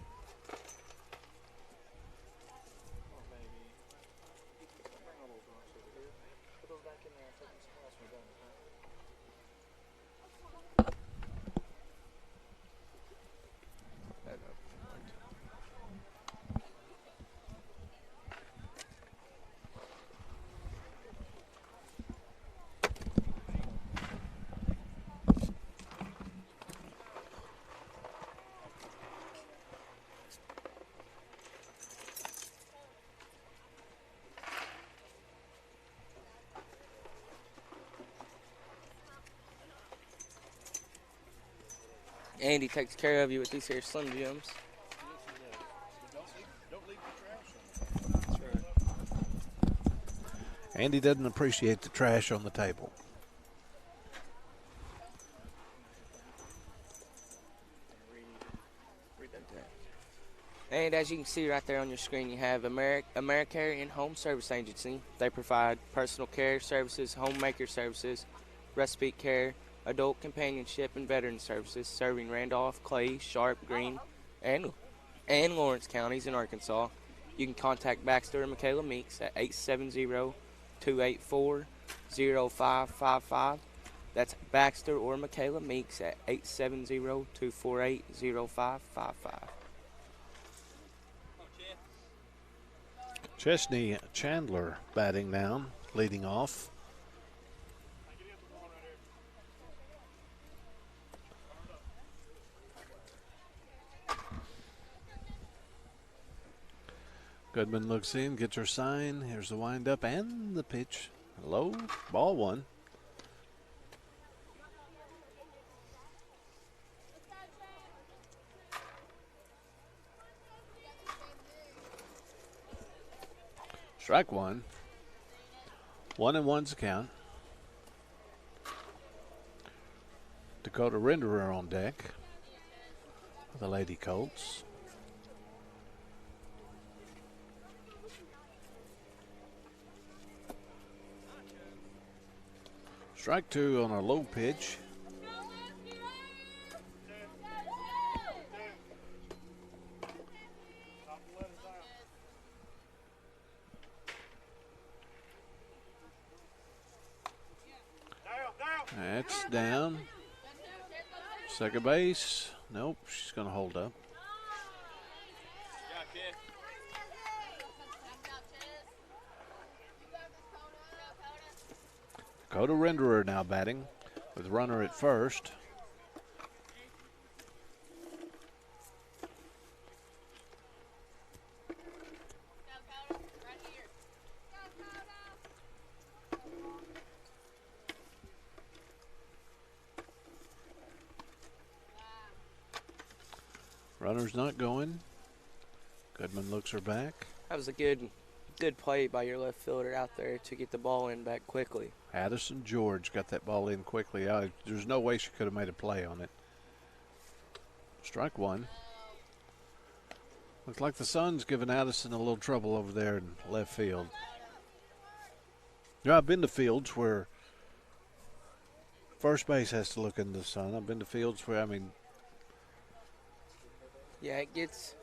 Andy takes care of you with these here Slim Jims. Andy doesn't appreciate the trash on the table. And as you can see right there on your screen, you have AmeriCare In-Home Service Agency. They provide personal care services, homemaker services, respite care, adult companionship, and veteran services, serving Randolph, Clay, Sharp, Greene, and Lawrence counties in Arkansas. You can contact Baxter and Michaela Meeks at 870-284-0555. That's Baxter or Michaela Meeks at 870-248-0555. Chesney Chandler batting now, leading off. Goodman looks in, gets her sign. Here's the windup and the pitch. Low, ball one. Strike one. 1-1's the count. Dakota Renderer on deck for the Lady Colts. Strike two on a low pitch. That's down. Second base. Nope, she's going to hold up. Dakota Renderer now batting with runner at first. Runner's not going. Goodman looks her back. That was a good play by your left fielder out there to get the ball in back quickly. Addison George got that ball in quickly. There's no way she could have made a play on it. Strike one. Looks like the sun's giving Addison a little trouble over there in left field. You know, I've been to fields where first base has to look in the sun. I've been to fields where, Yeah, it gets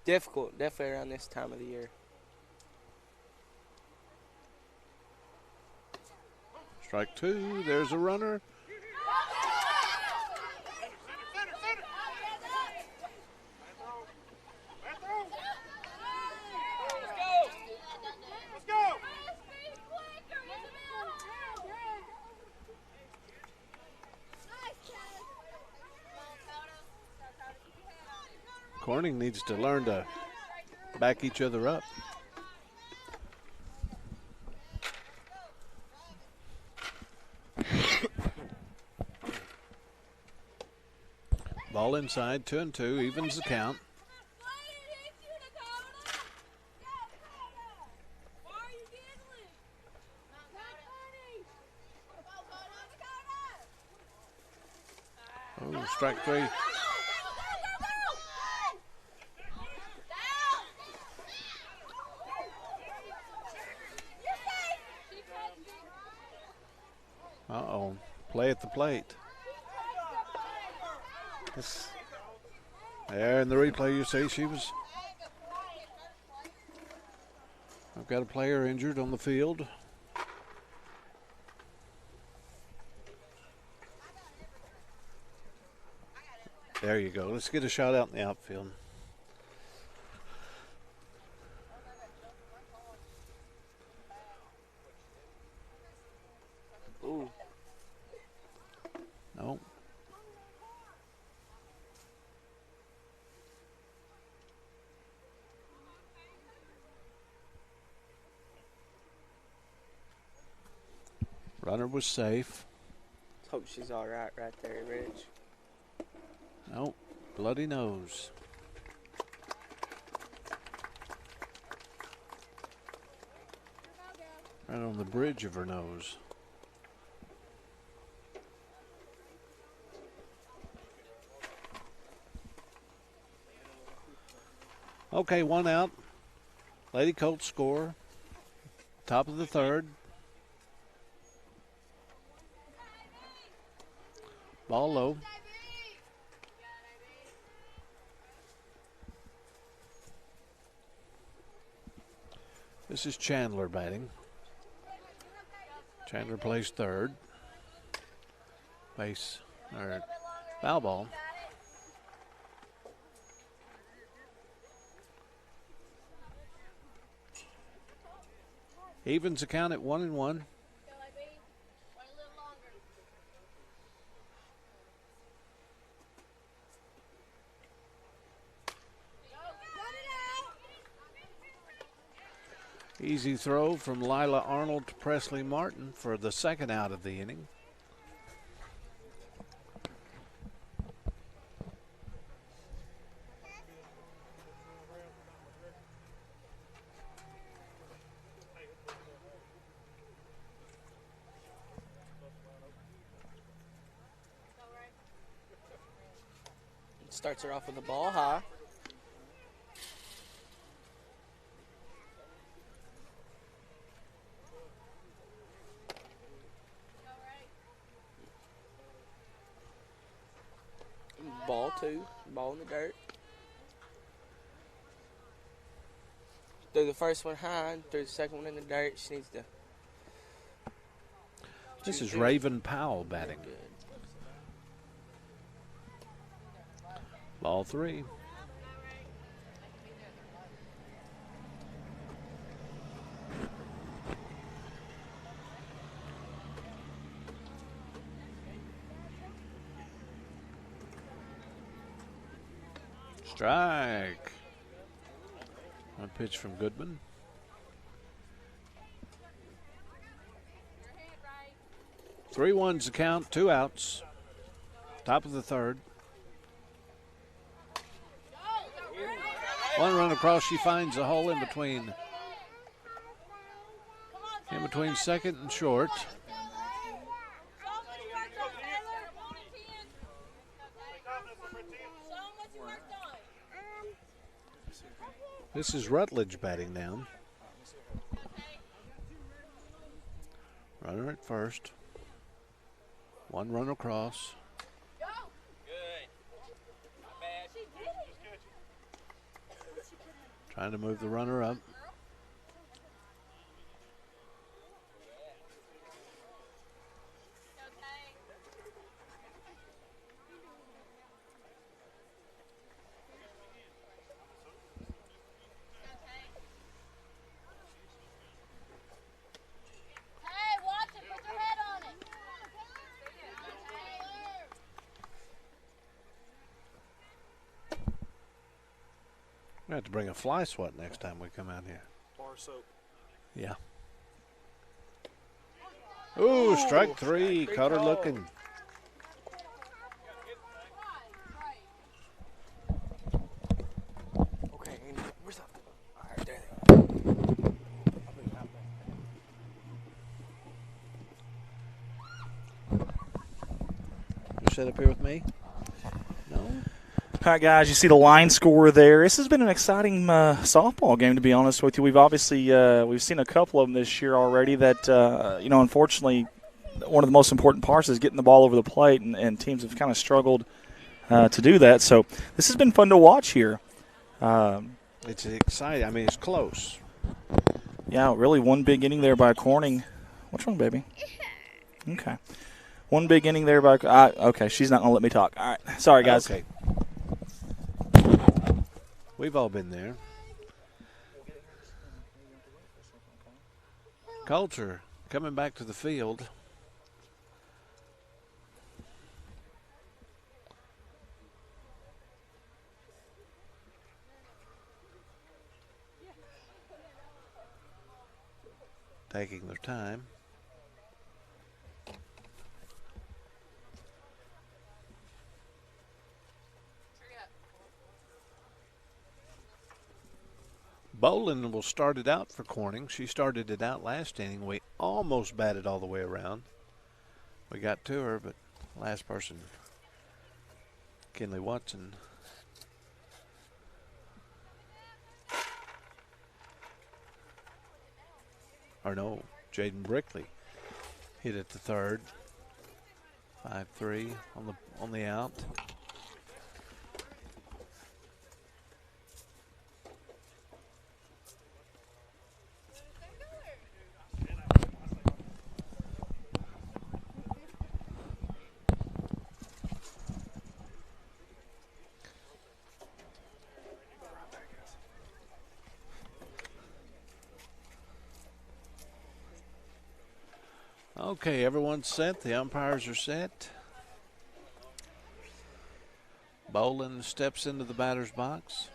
difficult, definitely around this time of the year. Strike two. There's a runner. Corning needs to learn to back each other up. Ball inside, 2-2, evens the count. Oh, strike three. Uh-oh, play at the plate. There in the replay you see she was. I've got a player injured on the field. There you go. Let's get a shot out in the outfield. Ooh. No. Runner was safe. Hope she's all right there, Rich. Nope. Bloody nose. Right on the bridge of her nose. Okay, one out. Lady Colts score. Top of the third. Ball low. This is Chandler batting. Chandler plays third. Base, or foul ball. Evens the count at 1-1. Easy throw from Lila Arnold to Presley Martin for the second out of the inning. Starts her off with the ball high. Ball two, ball in the dirt. Threw the first one high, threw the second one in the dirt. She needs to. This is Raven Powell batting. Ball three. Strike. One pitch from Goodman. Three ones to count, 2 outs. Top of the third. One run across, she finds a hole in between second and short. This is Rutledge batting down. Runner at first. One run across. Trying to move the runner up. have to bring a fly swat next time we come out here. Bar soap. Yeah. Ooh, strike three. Caught her call. looking. Okay, Andy, where's that? All right, there they are. I'll bring it out there. You sit up here with me? No? All right, guys, you see the line score there. This has been an exciting softball game, to be honest with you. We've obviously we've seen a couple of them this year already that, unfortunately, one of the most important parts is getting the ball over the plate, and teams have kind of struggled to do that. So this has been fun to watch here. It's exciting. I mean, it's close. Yeah, really one big inning there by Corning. What's wrong, baby? Okay. One big inning there by okay, she's not going to let me talk. All right. Sorry, guys. Okay. We've all been there. Coulter coming back to the field. Taking their time. Bolin will start it out for Corning. She started it out last inning. We almost batted all the way around. We got to her, but last person, Kinley Watson. Or no, Jaden Brickley hit at the third. 5-3 on the out. Okay, everyone's set. The umpires are set. Bolin steps into the batter's box.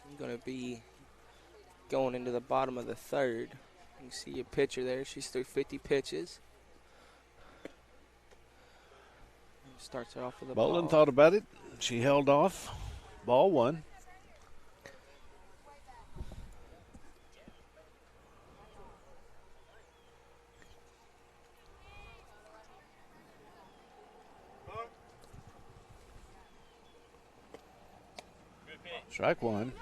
I'm going to be going into the bottom of the third. You see your pitcher there. She's through 50 pitches. Starts it off with a ball. Bolin thought about it. She held off. Ball one. Strike one.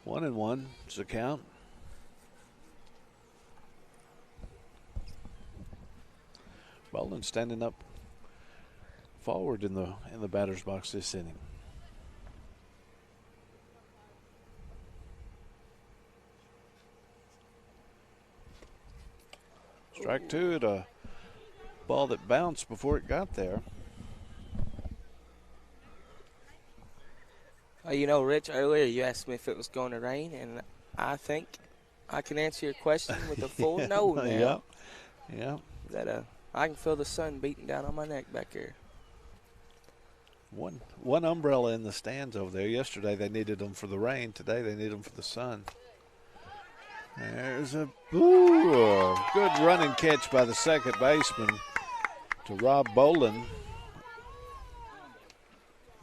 1-1 is the count. Bolin standing up forward in the batter's box this inning. Strike two at a ball that bounced before it got there. Rich, earlier you asked me if it was going to rain, and I think I can answer your question with a full no now. Yeah. That I can feel the sun beating down on my neck back here. One umbrella in the stands over there. Yesterday they needed them for the rain. Today they need them for the sun. There's a good running catch by the second baseman to Rob Bolin.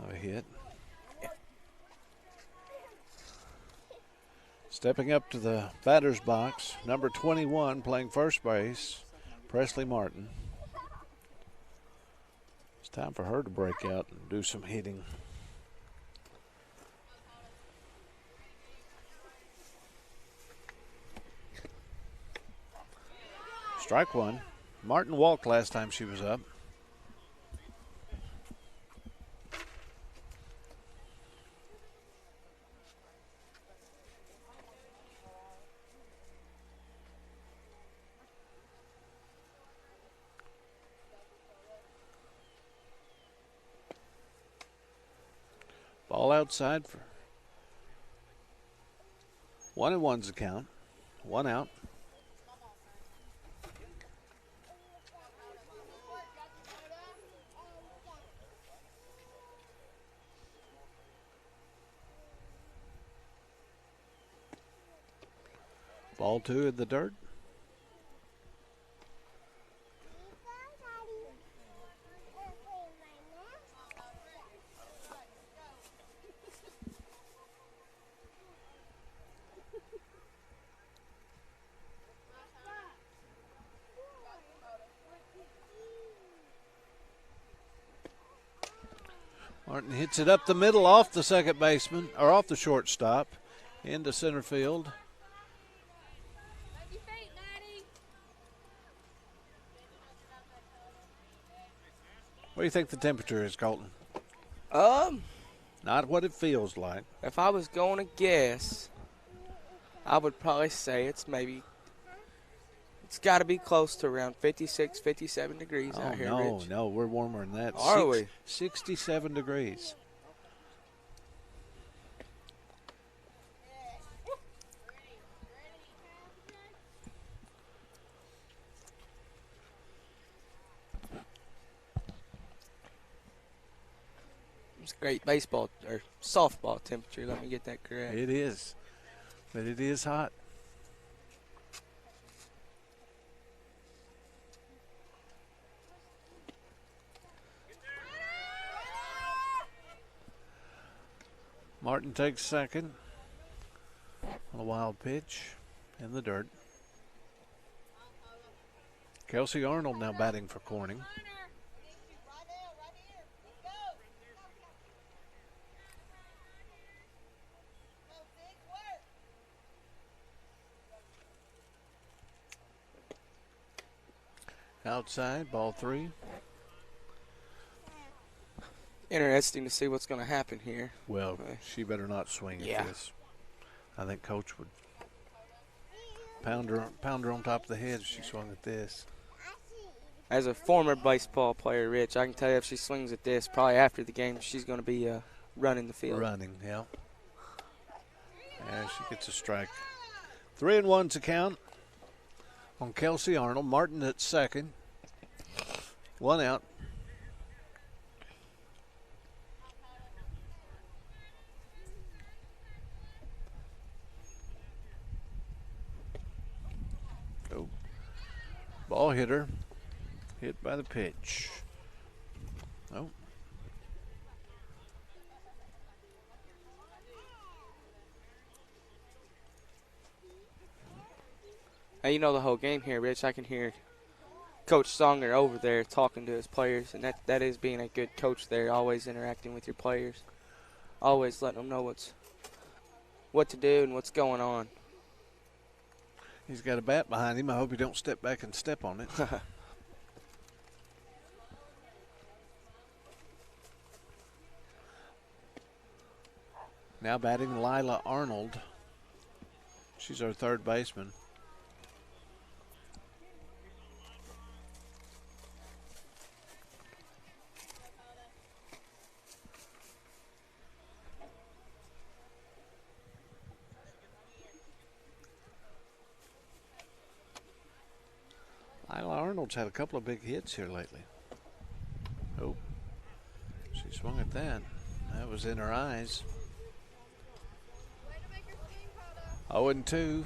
A hit. Stepping up to the batter's box, number 21 playing first base, Presley Martin. It's time for her to break out and do some hitting. Strike one. Martin walked last time she was up. Ball outside for 1-1's the count. One out. Ball 2 in the dirt. Martin hits it up the middle off the second baseman, or off the shortstop, into center field. What do you think the temperature is, Colton? Not what it feels like. If I was going to guess, I would probably say it's got to be close to around 56, 57 degrees out here, Rich. No, we're warmer than that. Are we? 67 degrees. It's great baseball or softball temperature. Let me get that correct. It is, but it is hot. Martin takes second on a wild pitch in the dirt. Kelsey Arnold now batting for Corning. Outside, ball 3. Interesting to see what's going to happen here. Well, she better not swing at this. I think Coach would pound her on top of the head if she swung at this. As a former baseball player, Rich, I can tell you if she swings at this, probably after the game, she's going to be running the field. Running, yeah. Yeah, she gets a strike. 3-1 to count on Kelsey Arnold. Martin at second. 1 out. Oh. Ball hitter. Hit by the pitch. Oh. Hey, you know the whole game here, Rich. I can hear Coach Songer over there talking to his players, and that is being a good coach there, always interacting with your players, always letting them know what to do and what's going on. He's got a bat behind him. I hope he don't step back and step on it. Now batting Lila Arnold. She's our third baseman. Lila Arnold's had a couple of big hits here lately. Oh, she swung at that. That was in her eyes. 0-2.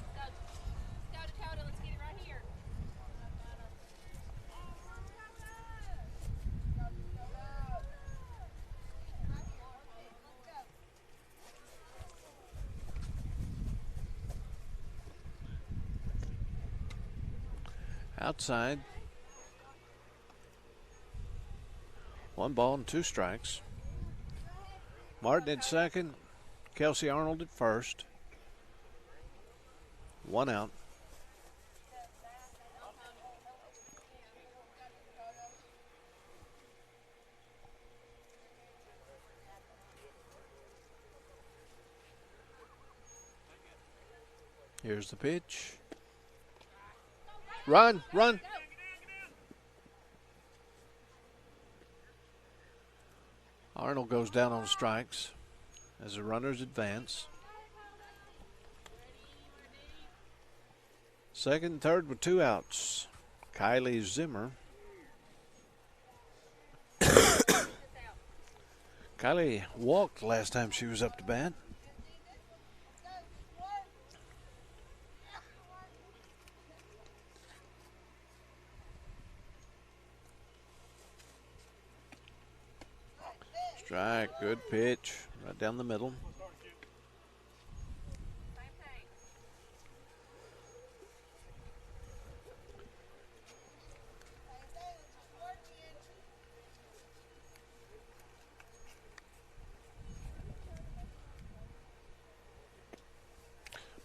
Outside. 1 ball and 2 strikes. Martin at second. Kelsey Arnold at first. 1 out. Here's the pitch. Run, run. Arnold goes down on strikes as the runners advance. Second and third with 2 outs. Kylie Zimmer. Kylie walked last time she was up to bat. Strike, good pitch, right down the middle.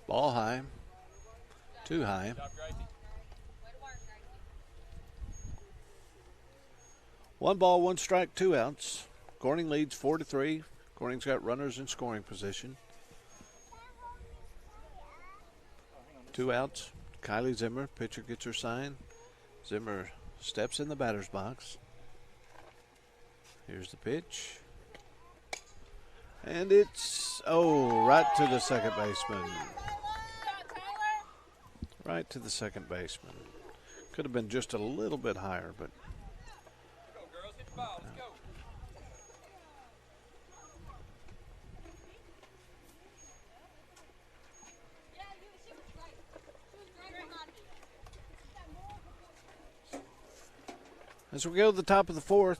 Ball high, too high. One ball, one strike, 2 outs. Corning leads 4-3. Corning's got runners in scoring position. 2 outs. Kylie Zimmer, pitcher gets her sign. Zimmer steps in the batter's box. Here's the pitch. And it's, right to the second baseman. Right to the second baseman. Could have been just a little bit higher, but. Go, girls, hit the ball. Let's go. As we go to the top of the 4th.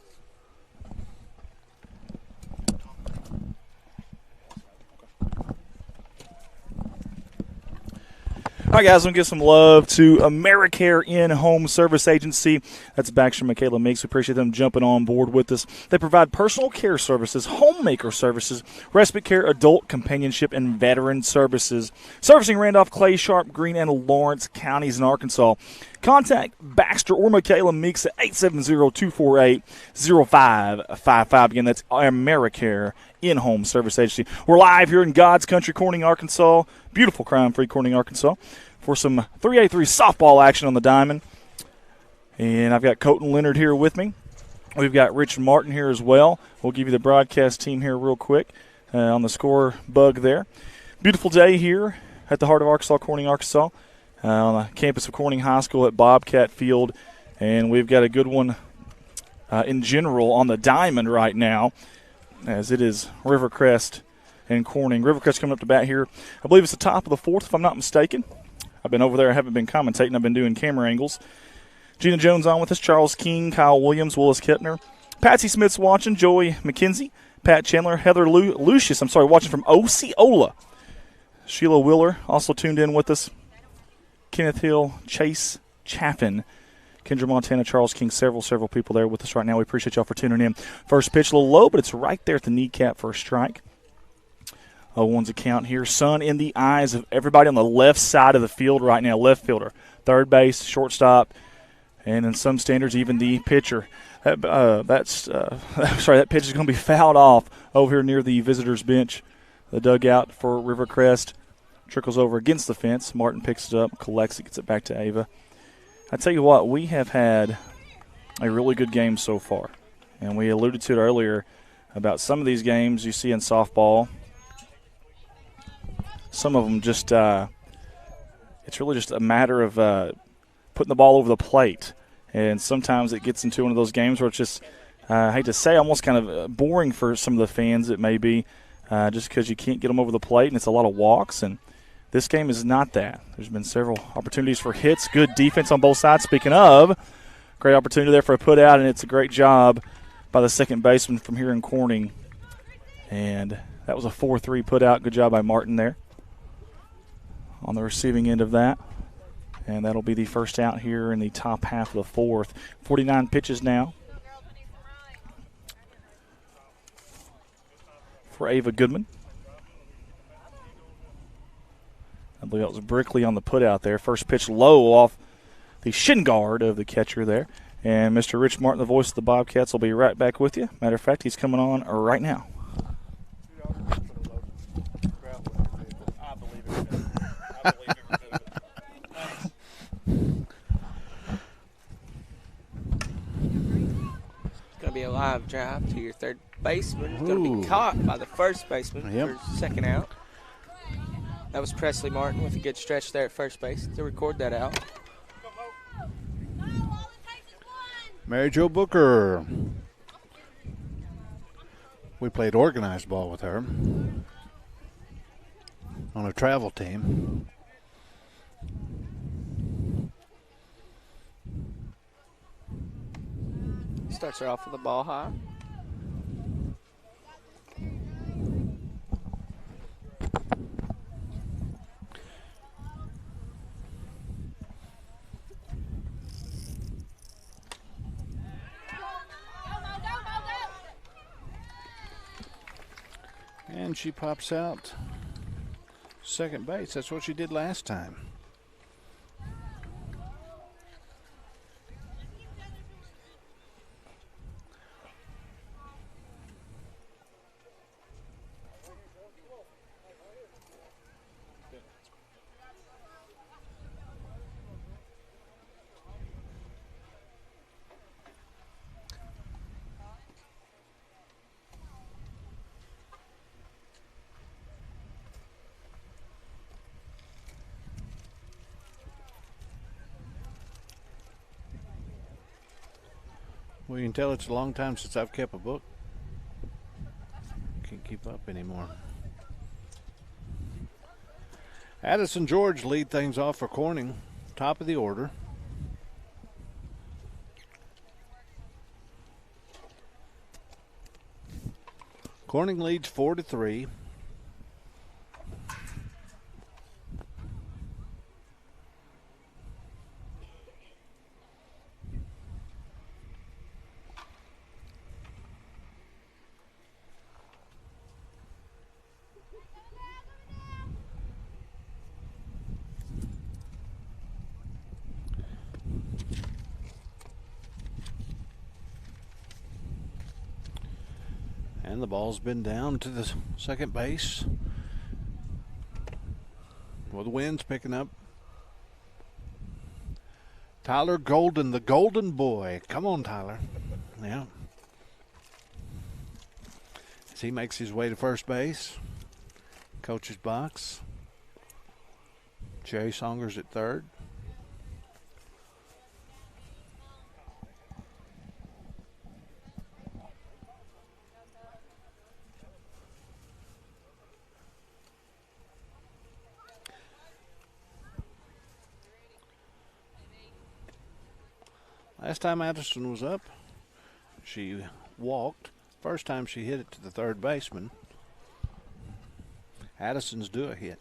All right, guys, I'm going to give some love to AmeriCare In-Home Service Agency. That's Baxter, Michaela Meeks. We appreciate them jumping on board with us. They provide personal care services, homemaker services, respite care, adult companionship, and veteran services. Servicing Randolph, Clay, Sharp, Greene, and Lawrence counties in Arkansas. Contact Baxter or Michaela Meeks at 870-248-0555. Again, that's AmeriCare In-Home Service Agency. We're live here in God's Country, Corning, Arkansas. Beautiful crime-free Corning, Arkansas, for some 3A3 softball action on the diamond. And I've got Colton Leonard here with me. We've got Rich Martin here as well. We'll give you the broadcast team here real quick on the score bug there. Beautiful day here at the heart of Arkansas, Corning, Arkansas, on the campus of Corning High School at Bobcat Field. And we've got a good one in general on the diamond right now, as it is Rivercrest and Corning. Rivercrest coming up to bat here. I believe it's the top of the 4th, if I'm not mistaken. I've been over there. I haven't been commentating. I've been doing camera angles. Gina Jones on with us. Charles King, Kyle Williams, Willis Kettner. Patsy Smith's watching. Joey McKenzie. Pat Chandler. Heather Lucius, watching from Osceola. Sheila Wheeler also tuned in with us. Kenneth Hill. Chase Chaffin. Kendra Montana, Charles King, several people there with us right now. We appreciate y'all for tuning in. First pitch a little low, but it's right there at the kneecap for a strike. 0-1's account here. Sun in the eyes of everybody on the left side of the field right now. Left fielder, third base, shortstop, and in some standards, even the pitcher. That pitch is going to be fouled off over here near the visitors' bench. The dugout for Rivercrest trickles over against the fence. Martin picks it up, collects it, gets it back to Ava. I tell you what, we have had a really good game so far, and we alluded to it earlier about some of these games you see in softball. Some of them just it's really just a matter of putting the ball over the plate. And sometimes it gets into one of those games where it's just, I hate to say, almost kind of boring for some of the fans it may be, just because you can't get them over the plate and it's a lot of walks. And this game is not that. There's been several opportunities for hits, good defense on both sides. Speaking of, great opportunity there for a put out, and it's a great job by the second baseman from here in Corning. And that was a 4-3 put out. Good job by Martin there on the receiving end of that. And that'll be the first out here in the top half of the 4th. 49 pitches now for Ava Goodman. I believe that was Brickley on the put out there. First pitch low off the shin guard of the catcher there. And Mr. Rich Martin, the voice of the Bobcats, will be right back with you. Matter of fact, he's coming on right now. Be a live drive to your third baseman. It's going to be caught by the first baseman for second out. That was Presley Martin with a good stretch there at first base to record that out. Mary Jo Booker. We played organized ball with her on a travel team. Starts her off with the ball high. and she pops out second base. That's what she did last time. Well, you can tell it's a long time since I've kept a book. Can't keep up anymore. Addison George lead things off for Corning. Top of the order. Corning leads 4-3. And the ball's been down to the second base. Well, the wind's picking up. Tyler Golden, the golden boy. Come on, Tyler. Yeah. As he makes his way to first base. Coach's box. Jerry Songer's at third. Last time Addison was up, she walked. First time she hit it to the third baseman. Addison's due a hit.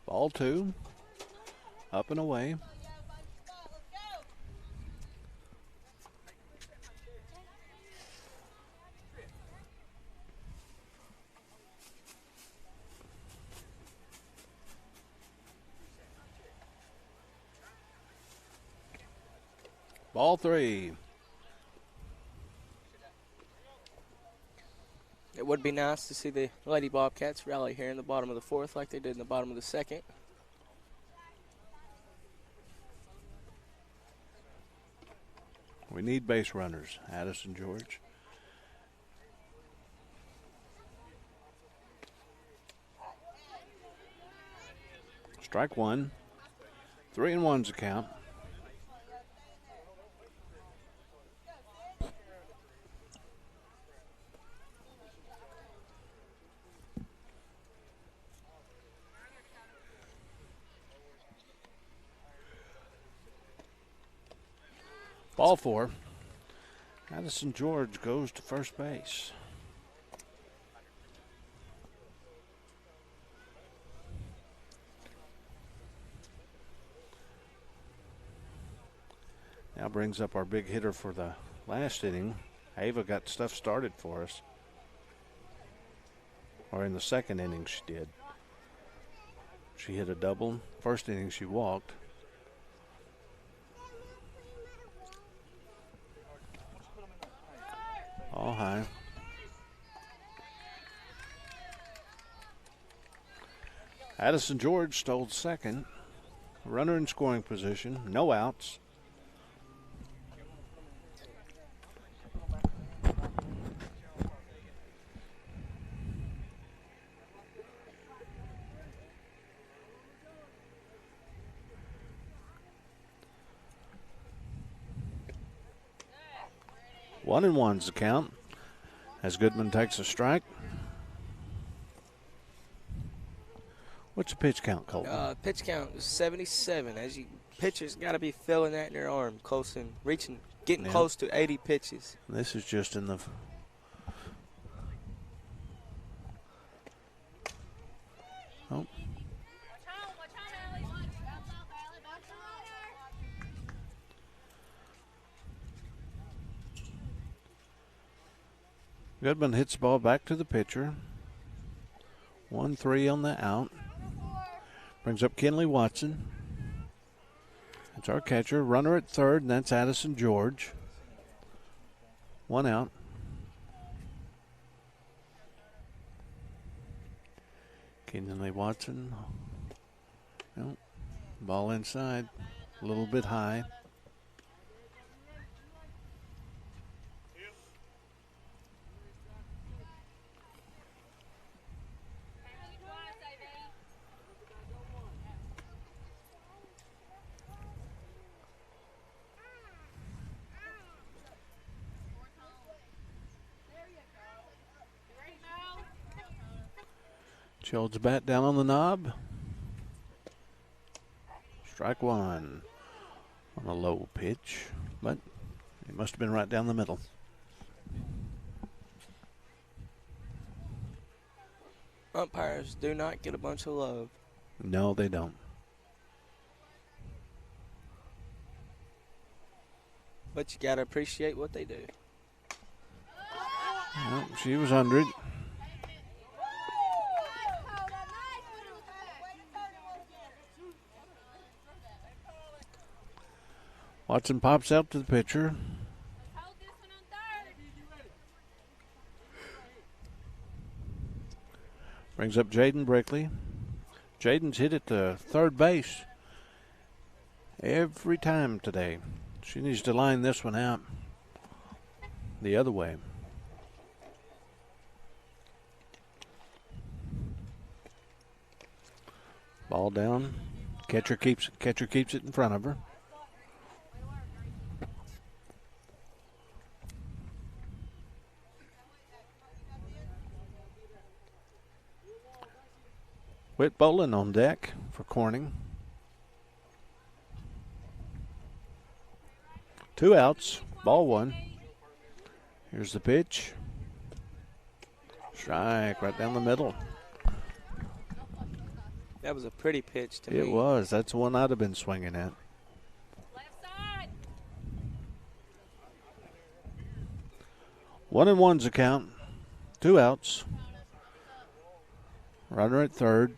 Ball two. Up and away. Ball three. It would be nice to see the Lady Bobcats rally here in the bottom of the fourth like they did in the bottom of the second. We need base runners, Addison George. Strike one. 3-1's the count. Ball four. Addison George goes to first base. Now brings up our big hitter for the last inning. Ava got stuff started for us. Or in the second inning she did. She hit a double. First inning she walked. All high. Addison George stole second. Runner in scoring position. No outs. One and one's the count as Goodman takes a strike. What's the pitch count, Colton? Pitch count is 77. As you pitchers got to be feeling that in their arm, close and reaching getting close to 80 pitches. This is just in the oh. Goodman hits the ball back to the pitcher. 1-3 on the out. Brings up Kenley Watson. That's our catcher. Runner at third, and that's Addison George. 1 out. Kenley Watson. Nope. Ball inside. A little bit high. Holds the bat down on the knob. Strike one on a low pitch, but it must have been right down the middle. Umpires do not get a bunch of love. No, they don't. But you got to appreciate what they do. Well, she was under it. Watson pops out to the pitcher. Brings up Jaden Brickley. Jaden's hit at the third base every time today. She needs to line this one out the other way. Ball down. Catcher keeps it in front of her. Whit Bolin on deck for Corning. 2 outs, ball 1. Here's the pitch. Strike right down the middle. That was a pretty pitch to me. It was. That's the one I'd have been swinging at. Left side. 1-1's the count. 2 outs. Runner at third.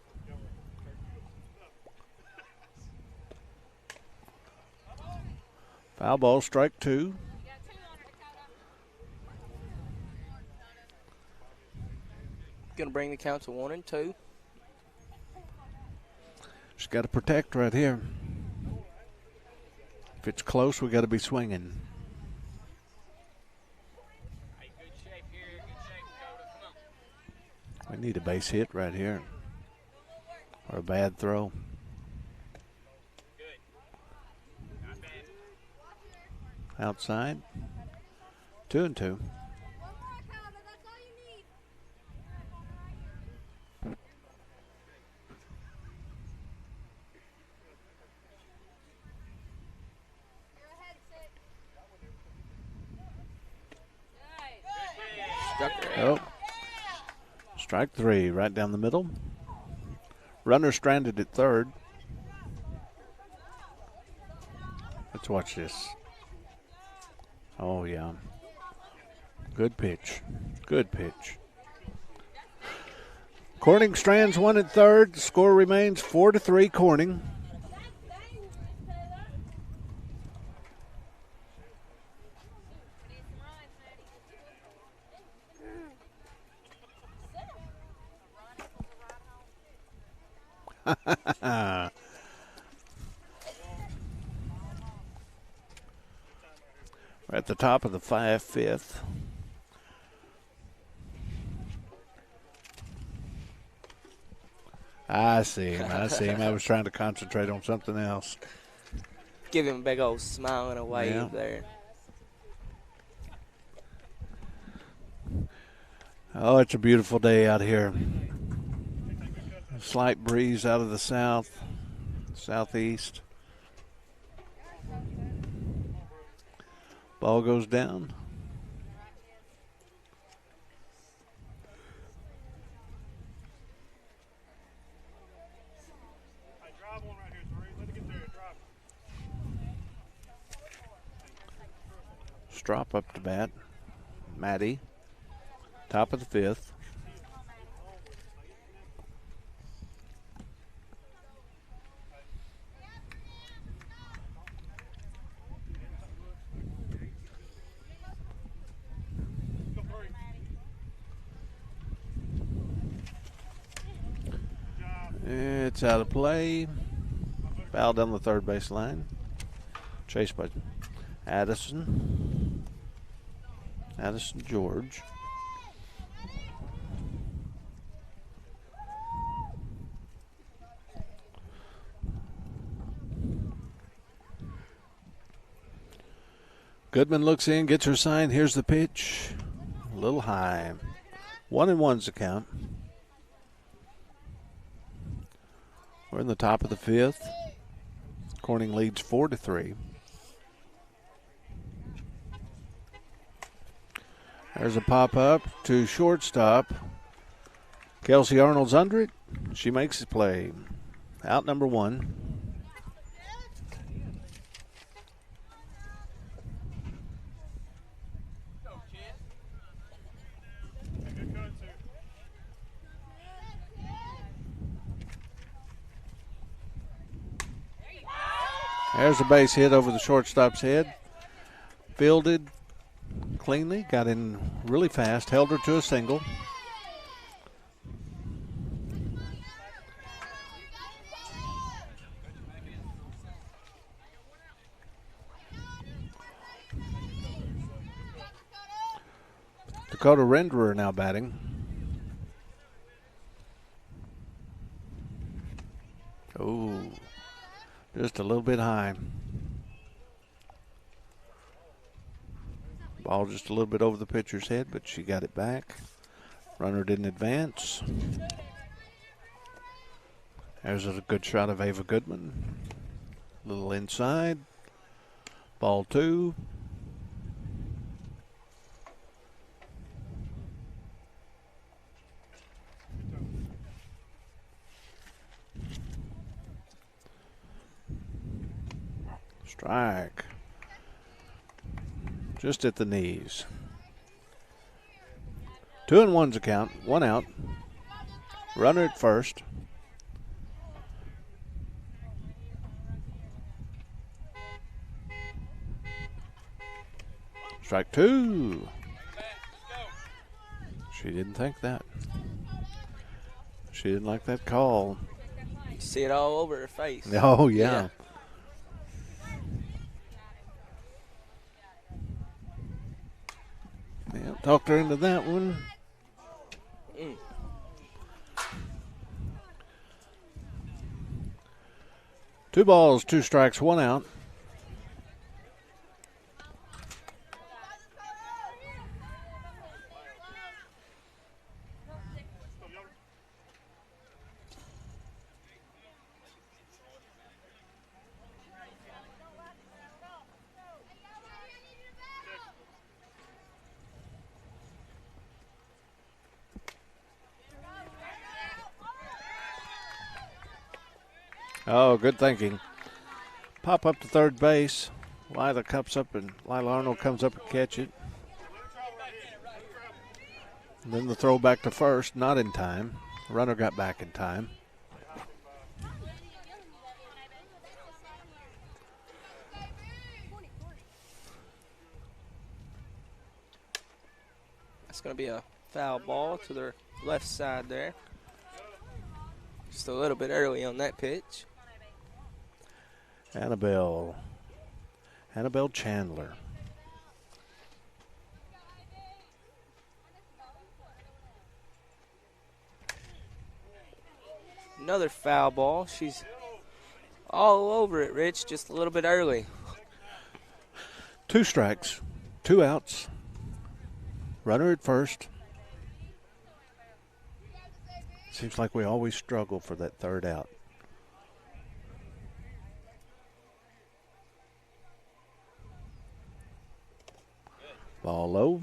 Foul ball, strike 2. Going to bring the count to 1-2. Just got to protect right here. If it's close, we got to be swinging. We need a base hit right here, or a bad throw. Outside, 2-2. Oh, strike 3 right down the middle. Runner stranded at third. Let's watch this. Oh, yeah. Good pitch. Good pitch. Corning strands 1 at third. The score remains 4-3 Corning. We're at the top of the 5/5. I see him. I was trying to concentrate on something else. Give him a big old smile and a wave there. Oh, it's a beautiful day out here. A slight breeze out of the southeast. Ball goes down. Strop up to bat. Maddie. Top of the fifth. It's out of play. Foul down the third base line. Chased by Addison George. Goodman looks in, gets her sign. Here's the pitch. A little high. 1-1's the count. We're in the top of the fifth. Corning leads 4-3. There's a pop-up to shortstop. Kelsey Arnold's under it. She makes the play. Out number one. There's a base hit over the shortstop's head. Fielded cleanly, got in really fast, held her to a single. Dakota Renderer now batting. Oh. Just a little bit high. Ball just a little bit over the pitcher's head, but she got it back. Runner didn't advance. There's a good shot of Ava Goodman. A little inside. Ball two. Strike. Just at the knees. 2-1's a count. One out. Runner at first. Strike two. She didn't think that. She didn't like that call. You see it all over her face. Oh, yeah. Yeah, talked her into that one. Two balls, two strikes, one out. Oh, good thinking. Pop up to third base. Lila Arnold comes up and catch it. And then the throw back to first, not in time. Runner got back in time. That's going to be a foul ball to their left side there. Just a little bit early on that pitch. Annabelle Chandler. Another foul ball. She's all over it, Rich, just a little bit early. Two strikes, two outs. Runner at first. Seems like we always struggle for that third out. Ball low.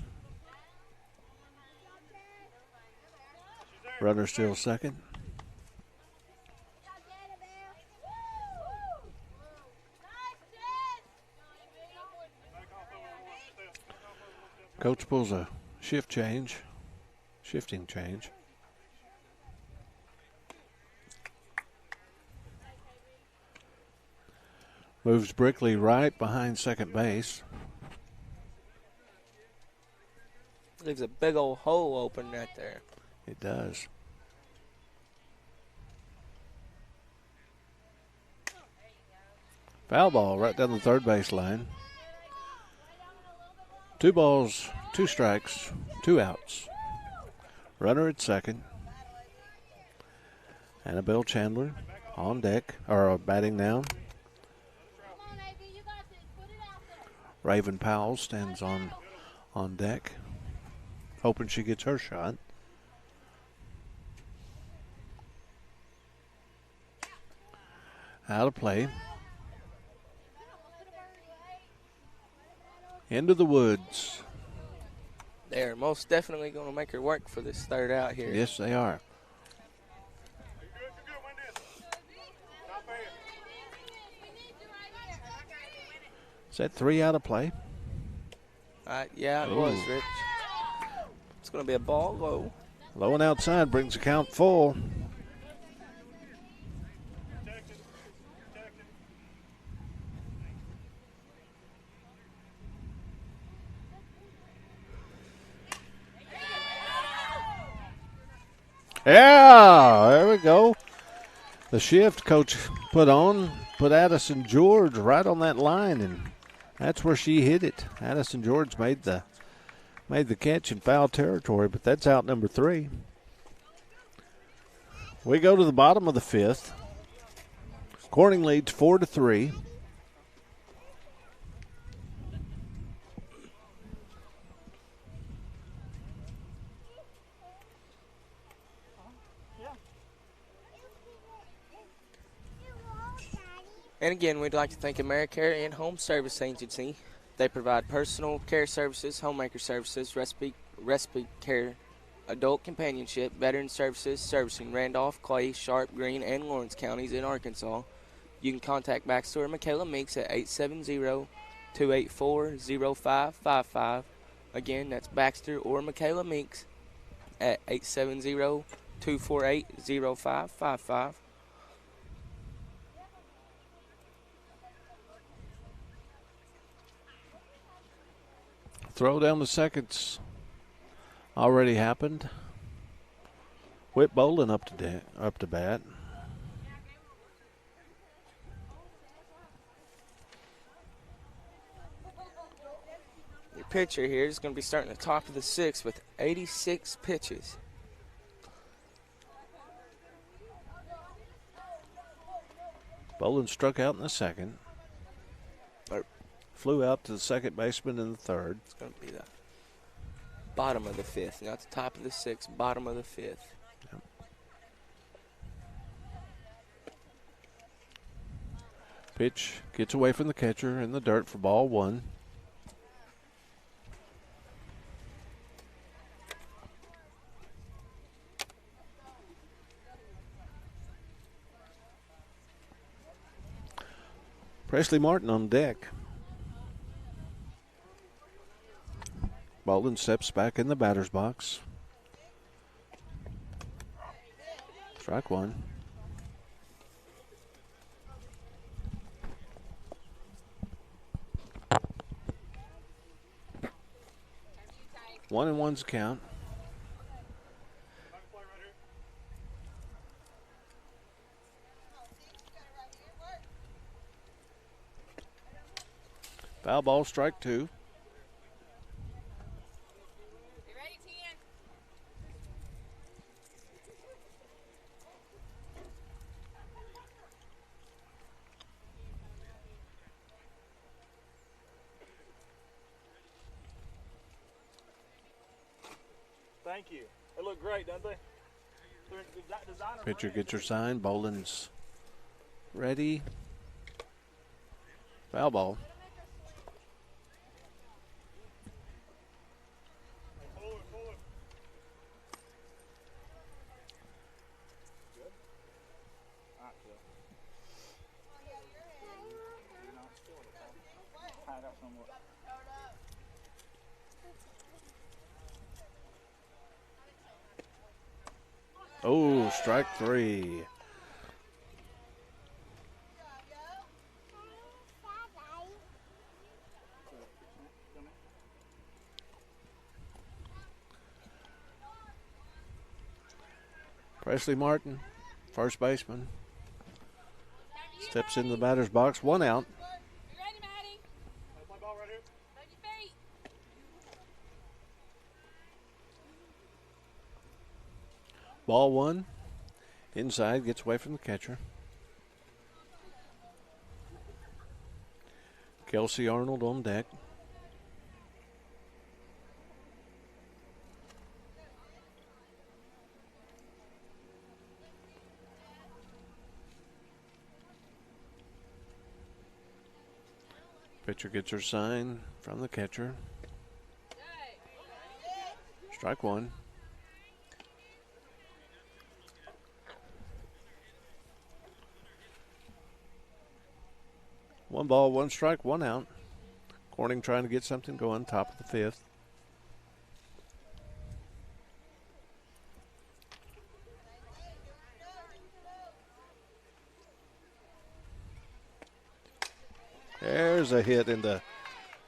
Runner still second. Coach pulls a shifting change. Moves Brickley right behind second base. Leaves a big old hole open right there. It does. Foul ball right down the third base line. 2 balls, 2 strikes, 2 outs. Runner at second. Annabelle Chandler on deck, or batting now. Raven Powell stands on deck, hoping she gets her shot. Out of play. Into the woods. They're most definitely going to make her work for this third out here. Yes, they are. Is that 3 out of play? Yeah, it was, Rich. It's going to be a ball low. Low and outside brings the count full. Yeah, there we go. The shift coach put Addison George right on that line, and that's where she hit it. Addison George made the catch in foul territory, but that's out number 3. We go to the bottom of the 5th. Corning leads 4-3. And again, we'd like to thank AmeriCare and Home Service Agency. They provide personal care services, homemaker services, respite care, adult companionship, veteran services, servicing Randolph, Clay, Sharp, Greene, and Lawrence counties in Arkansas. You can contact Baxter or Michaela Meeks at 870-284-0555. Again, that's Baxter or Michaela Meeks at 870-248-0555. Throw down the seconds already happened. Whit Bolin up to bat. Your pitcher here is going to be starting at the top of the 6th with 86 pitches. Bolin struck out in the second. Flew out to the second baseman in the third. It's going to be the bottom of the 5th, not the top of the 6th, bottom of the 5th. Yep. Pitch gets away from the catcher in the dirt for ball 1. Presley Martin on deck. Bolin steps back in the batter's box. Strike 1. One and one's count. Foul ball, strike 2. Thank you. They look great, don't they? Pitcher gets her sign. Bolin's ready. Foul ball. Oh, strike 3. Presley Martin, first baseman, steps into the batter's box. 1 out. Ball 1. Inside, gets away from the catcher. Kelsey Arnold on deck. Pitcher gets her sign from the catcher. Strike 1. One ball, 1 strike, 1 out. Corning trying to get something going, top of the 5th. There's a hit into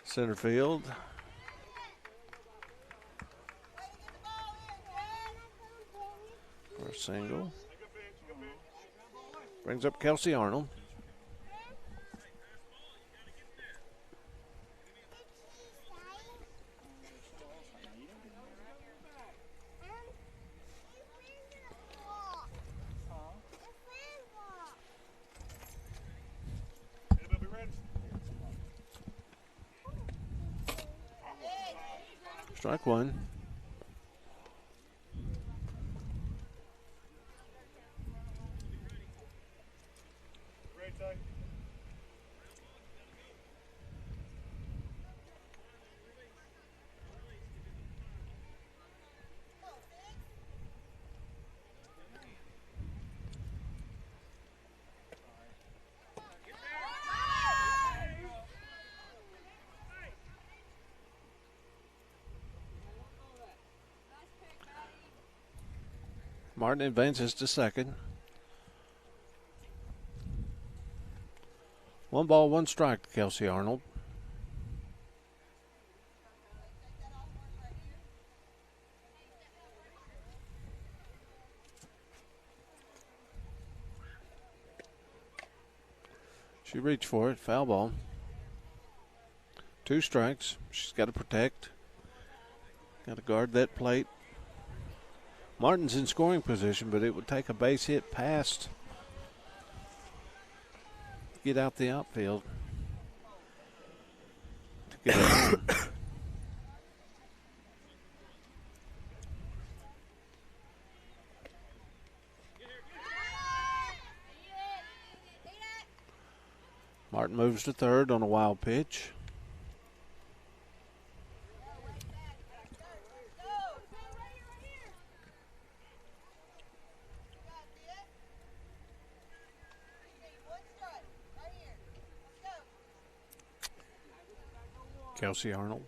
center field. For a single. Brings up Kelsey Arnold. Strike 1. Martin advances to second. 1 ball, 1 strike to Kelsey Arnold. She reached for it, foul ball. 2 strikes. She's got to protect. Got to guard that plate. Martin's in scoring position, but it would take a base hit past to get out the outfield. To get it. Martin moves to third on a wild pitch. Kelsey Arnold.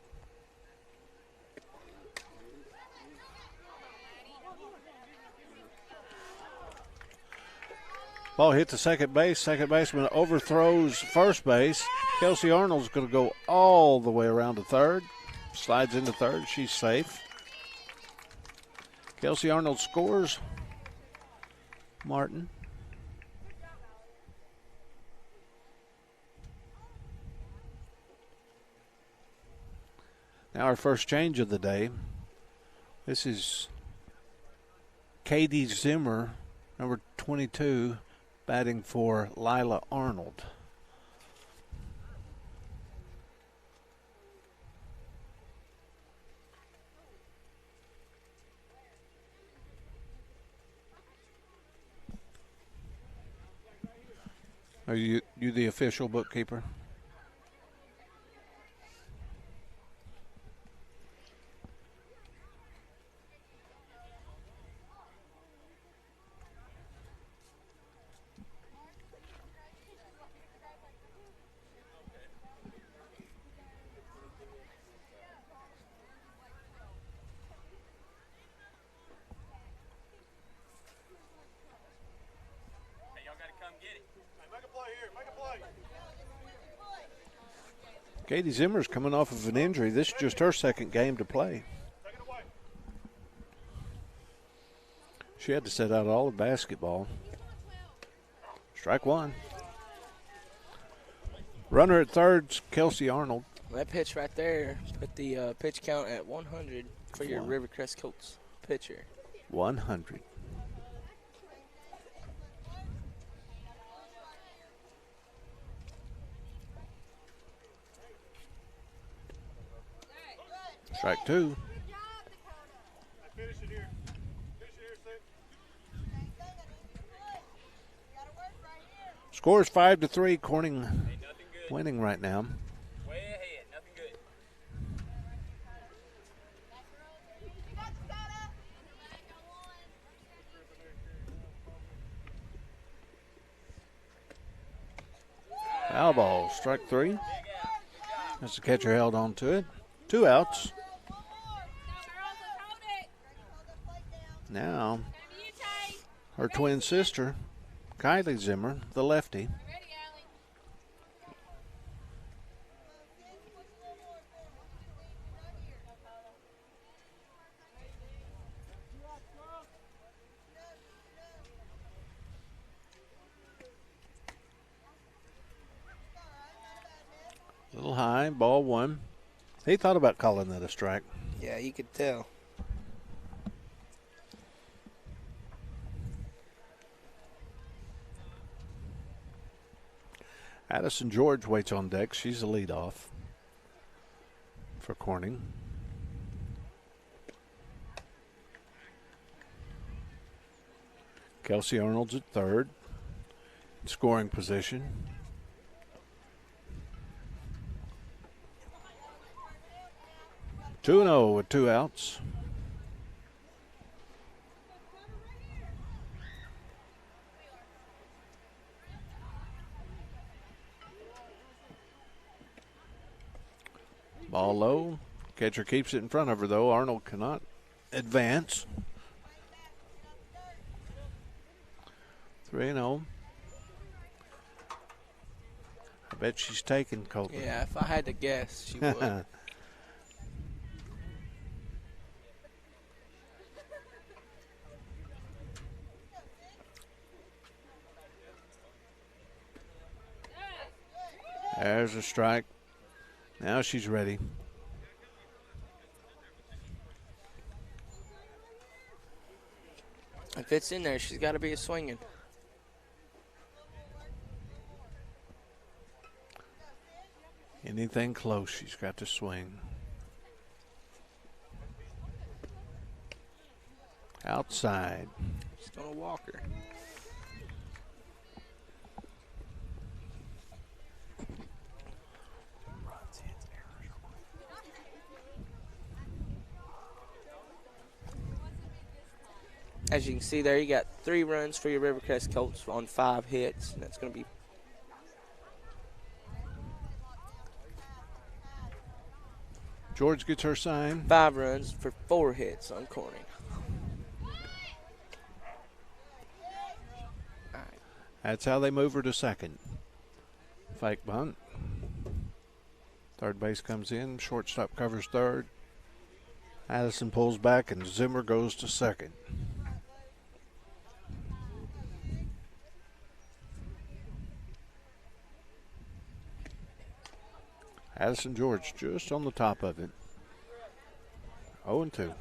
Ball hit to second base. Second baseman overthrows first base. Kelsey Arnold's going to go all the way around to third. Slides into third. She's safe. Kelsey Arnold scores. Martin. Now our first change of the day. This is Katie Zimmer, number 22, batting for Lila Arnold. Are you the official bookkeeper? Katie Zimmer's coming off of an injury. This is just her second game to play. She had to set out all of basketball. Strike one. Runner at third, Kelsey Arnold. That pitch right there put the pitch count at 100 for your Rivercrest Colts pitcher. 100. Strike two. Score is 5-3. Corning winning right now. Way ahead, nothing good. Foul ball, strike three. As the catcher held on to it. 2 outs. Now, her twin sister, Kylie Zimmer, the lefty. A little high, ball one. He thought about calling that a strike. Yeah, you could tell. Addison George waits on deck. She's the leadoff for Corning. Kelsey Arnold's at third. Scoring position. 2-0 with 2 outs. Ball low. Catcher keeps it in front of her, though. Arnold cannot advance. 3-0. I bet she's taking Colton. Yeah, if I had to guess, she would. There's a strike. Now she's ready. If it's in there, she's got to be a swinging. Anything close, she's got to swing. Outside. She's going to walk her. As you can see there, you got 3 runs for your Rivercrest Colts on 5 hits, and that's going to be George gets her sign. 5 runs for 4 hits on Corning. That's how they move her to second. Fake bunt. Third base comes in. Shortstop covers third. Addison pulls back, and Zimmer goes to second. Addison George just on the top of it. 0-2.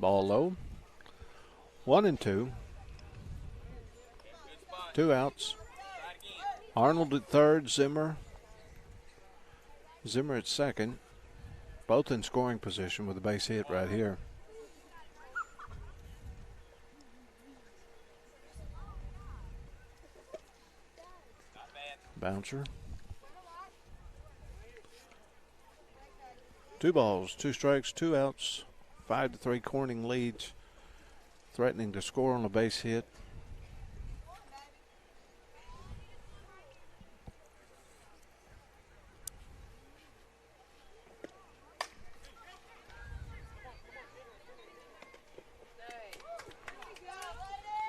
Ball low. 1-2. 2 outs. Arnold at third, Zimmer at second. Both in scoring position with a base hit right here. Bouncer. 2 balls, 2 strikes, 2 outs. 5-3 Corning leads. Threatening to score on a base hit.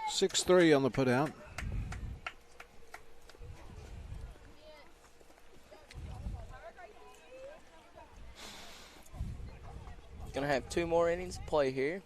Six-3 on the putout. Gonna have 2 more innings to play here.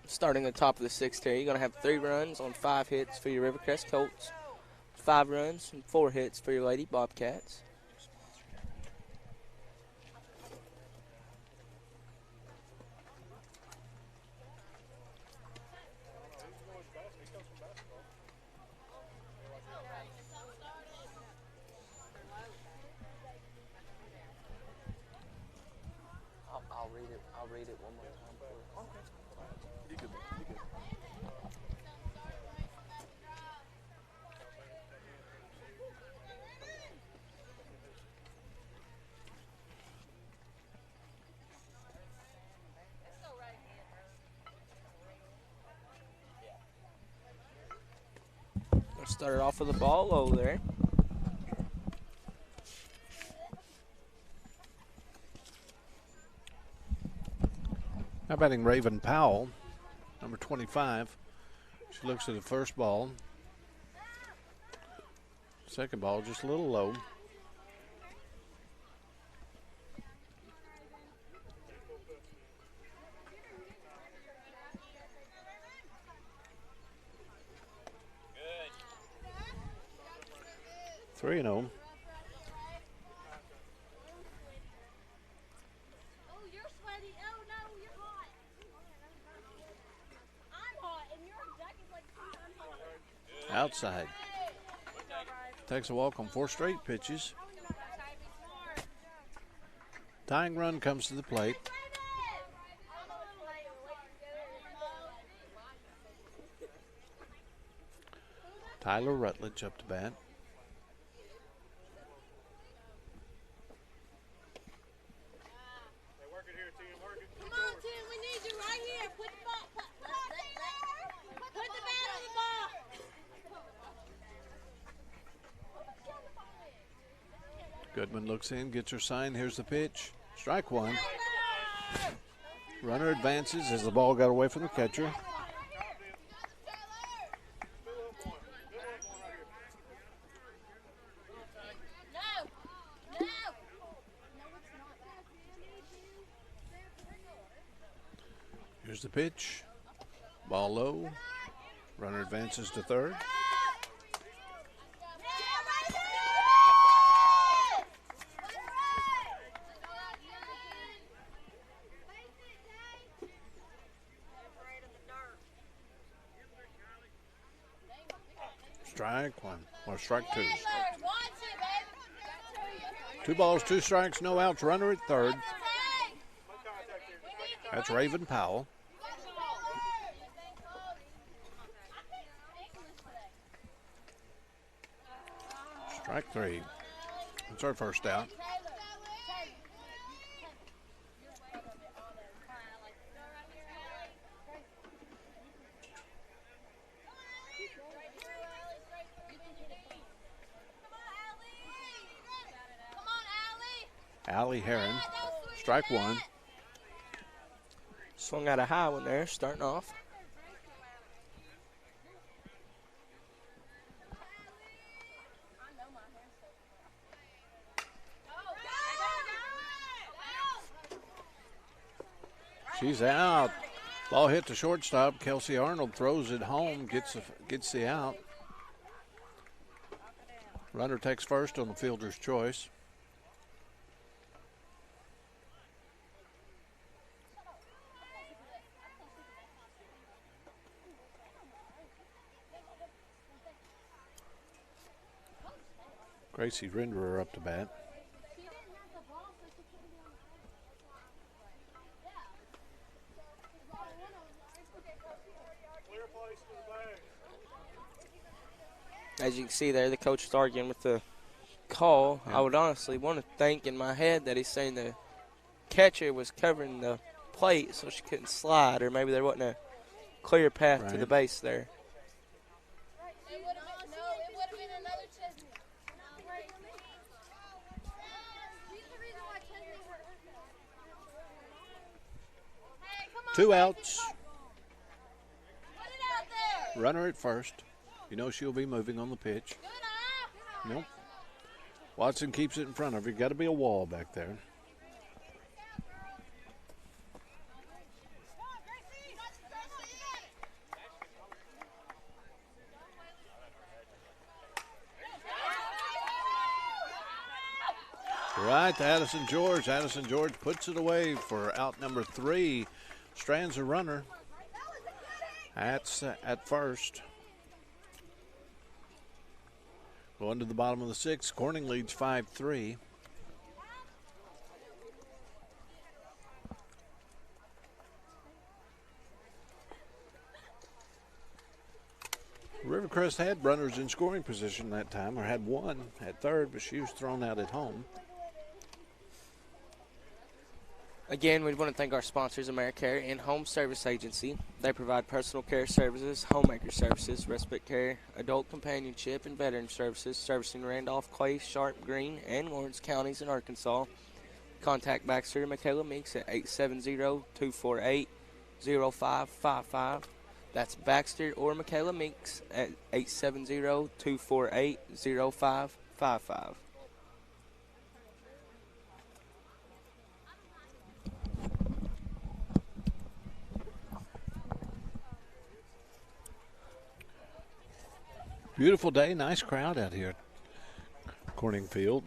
Starting at the top of the 6th here, you're going to have 3 runs on 5 hits for your Rivercrest Colts, 5 runs and 4 hits for your Lady Bobcats. I'll read it one more time. Started off with a ball low there. Now batting Raven Powell, number 25. She looks at the first ball. Second ball just a little low. Good. 3-0. Outside. Takes a walk on 4 straight pitches. Tying run comes to the plate. Tyler Rutledge up to bat. Come on, Tim, we need you right here. Put the bat on the ball. Goodman looks in, gets her sign. Here's the pitch. Strike 1. Runner advances as the ball got away from the catcher. Here's the pitch. Ball low. Runner advances to third. Strike 1, or strike 2. 2 balls, 2 strikes, no outs, runner at third. That's Raven Powell. Strike 3. That's our first out. Allie Heron, strike 1. Swung out a high one there, starting off. She's out. Ball hit the shortstop. Kelsey Arnold throws it home, gets the out. Runner takes first on the fielder's choice. Gracie Renderer up to bat. As you can see there, the coach is arguing with the call. Yeah. I would honestly want to think in my head that he's saying the catcher was covering the plate so she couldn't slide, or maybe there wasn't a clear path to the base there. Two outs. Runner at first. You know she'll be moving on the pitch. Nope. Watson keeps it in front of her. Got to be a wall back there. Right to Addison George. Addison George puts it away for out number 3. Strands a runner at first. Going to the bottom of the 6th. Corning leads 5-3. Rivercrest had runners in scoring position that time, or had one at third, but she was thrown out at home. Again, we want to thank our sponsors, AmeriCare and Home Service Agency. They provide personal care services, homemaker services, respite care, adult companionship, and veteran services, servicing Randolph, Clay, Sharp, Greene, and Lawrence counties in Arkansas. Contact Baxter and Michaela Meeks at 870-248-0555. That's Baxter or Michaela Meeks at 870-248-0555. Beautiful day, nice crowd out here at Corning Field.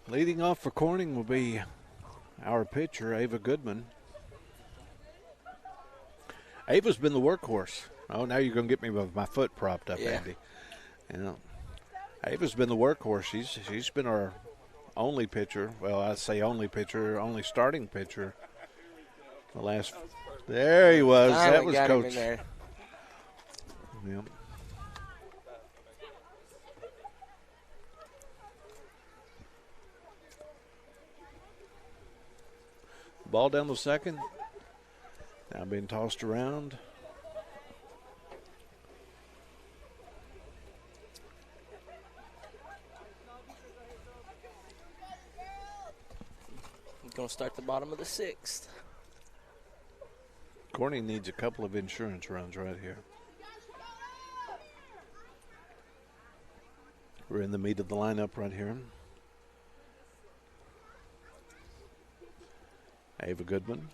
Leading off for Corning will be our pitcher, Ava Goodman. Ava's been the workhorse. Oh, now you're going to get me with my foot propped up, Andy. You know, Ava's been the workhorse. She's been our only pitcher. Well, I say only pitcher, only starting pitcher. The last. There he was. That was Coach. There. Yep. Ball down the second. Now being tossed around. Going to start the bottom of the 6th. Corning needs a couple of insurance runs right here. We're in the meat of the lineup right here. Ava Goodman.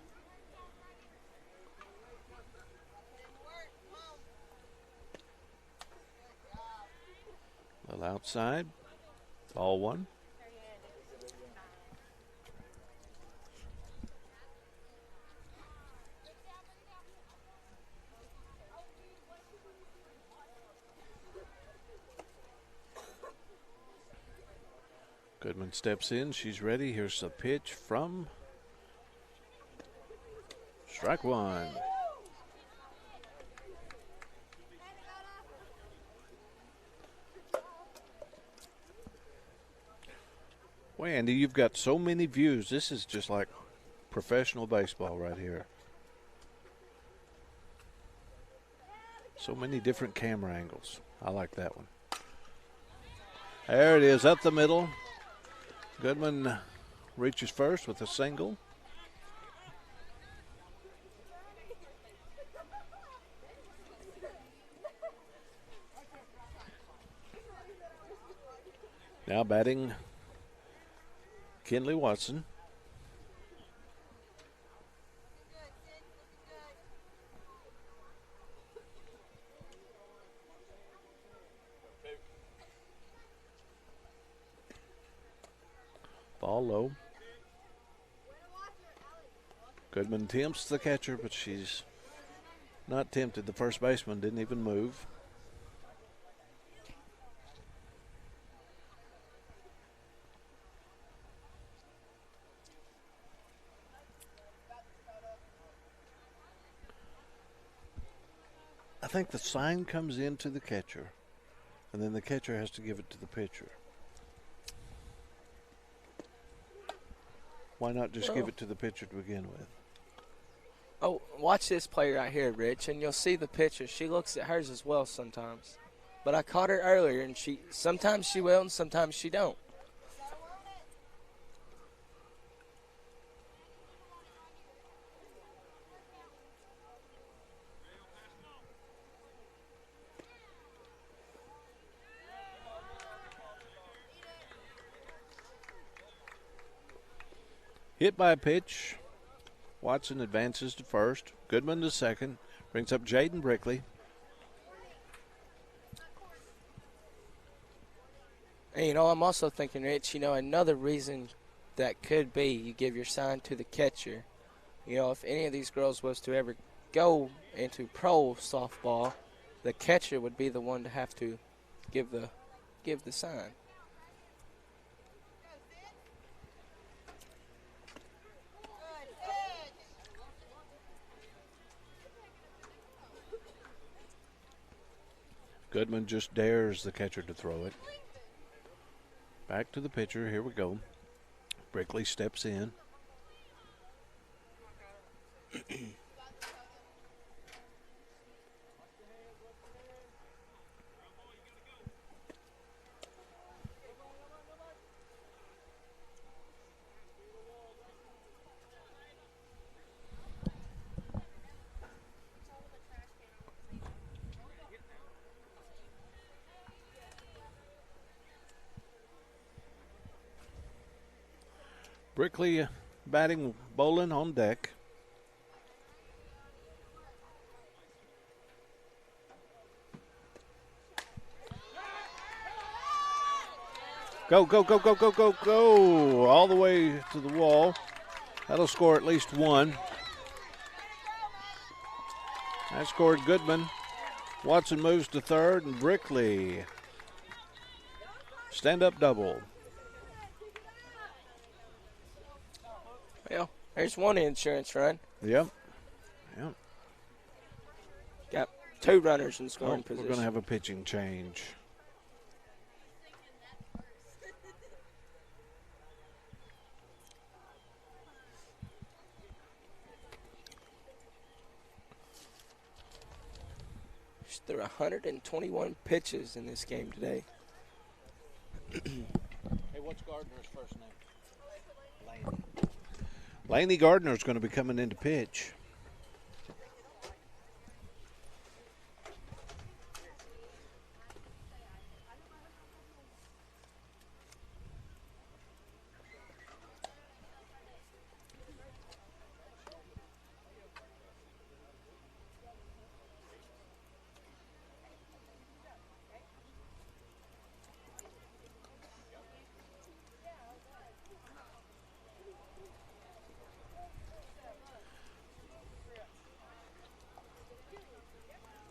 A little outside. Ball 1. Goodman steps in. She's ready. Here's a pitch from strike 1. Well, Andy, you've got so many views. This is just like professional baseball right here. So many different camera angles. I like that one. There it is, up the middle. Goodman reaches first with a single. Now batting Kinley Watson. Ball low. Goodman tempts the catcher, but she's not tempted. The first baseman didn't even move. I think the sign comes into the catcher, and then the catcher has to give it to the pitcher. Why not just give it to the pitcher to begin with? Oh, watch this play right here, Rich, and you'll see the pitcher. She looks at hers as well sometimes. But I caught her earlier, and sometimes she will and sometimes she don't. Hit by a pitch. Watson advances to first. Goodman to second. Brings up Jaden Brickley. And, I'm also thinking, Rich, another reason that could be you give your sign to the catcher. If any of these girls was to ever go into pro softball, the catcher would be the one to have to give the sign. Goodman just dares the catcher to throw it. Back to the pitcher. Here we go. Brickley steps in. Brickley batting Bolin on deck. Go, go, go, go, go, go, go. All the way to the wall. That'll score at least one. That scored Goodman. Watson moves to third, and Brickley. Stand-up double. Well, there's one insurance run. Yep. Got two runners in scoring position. We're going to have a pitching change. There are 121 pitches in this game today. Hey, what's Gardner's first name? Laney. Laney Gardner's going to be coming in to pitch.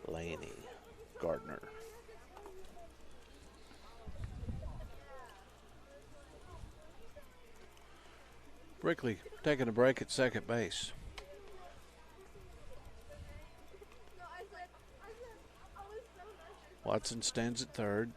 Laney Gardner. Brickley taking a break at second base. Watson stands at third.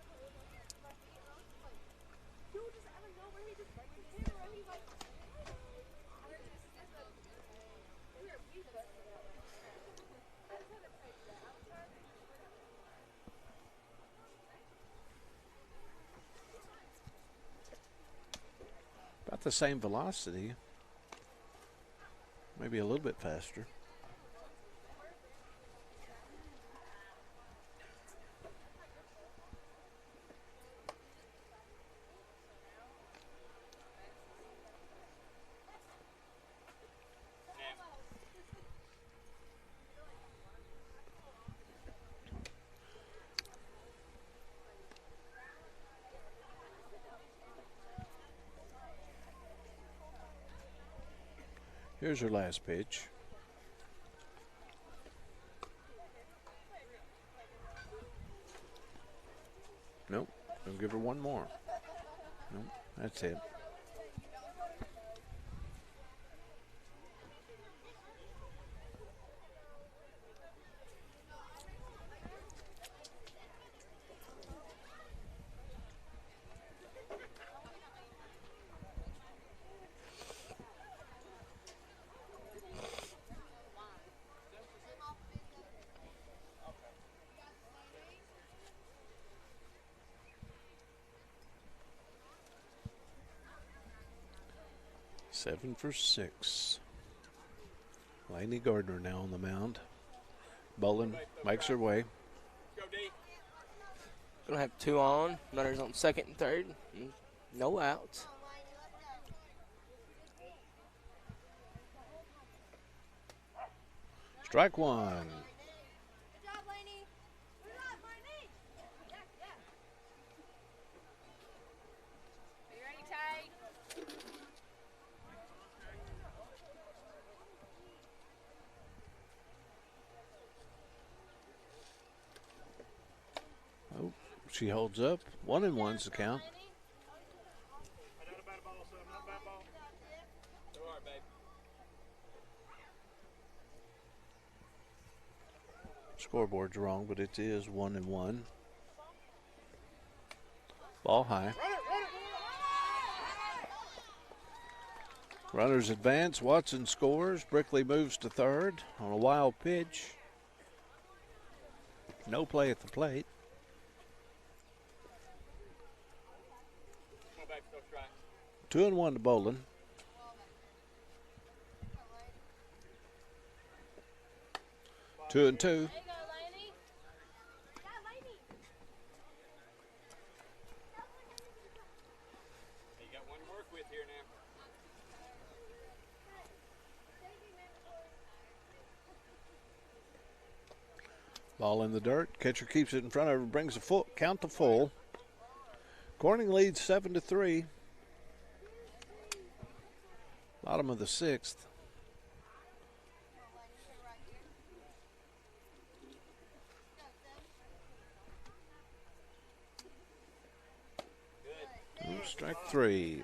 About the same velocity, maybe a little bit faster. Here's her last pitch. Nope. I'll give her one more. Nope. That's it. Seven for 6. Lainey Gardner now on the mound. Bolin makes her way. Gonna have 2 on. Runners on second and third. No outs. Strike one. Oh, she holds up. 1-1's the count. Scoreboard's wrong, but it is 1-1. Ball high. Runners advance. Watson scores. Brickley moves to third on a wild pitch. No play at the plate. Two and one to Bolin. Two and two. Ball in the dirt. Catcher keeps it in front of her. Brings a full count to full. Corning leads 7-3. Bottom of the 6th. Strike 3.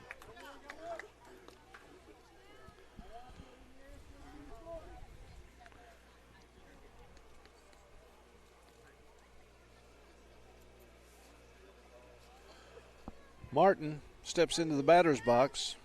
Martin steps into the batter's box.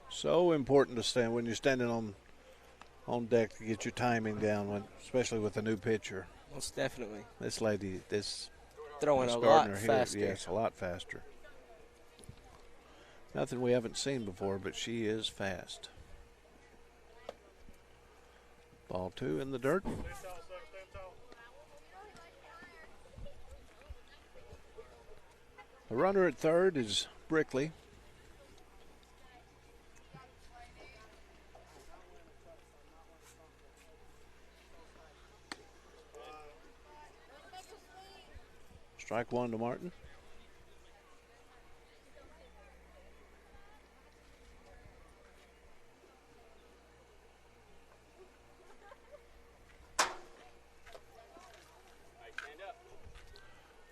So important to stand when you're standing on deck to get your timing down, especially with a new pitcher. Most definitely. This lady, this throwing Miss a Gardner lot here, faster. yes, a lot faster. Nothing we haven't seen before, but she is fast. Ball 2 in the dirt. The runner at third is Brickley. Strike one to Martin.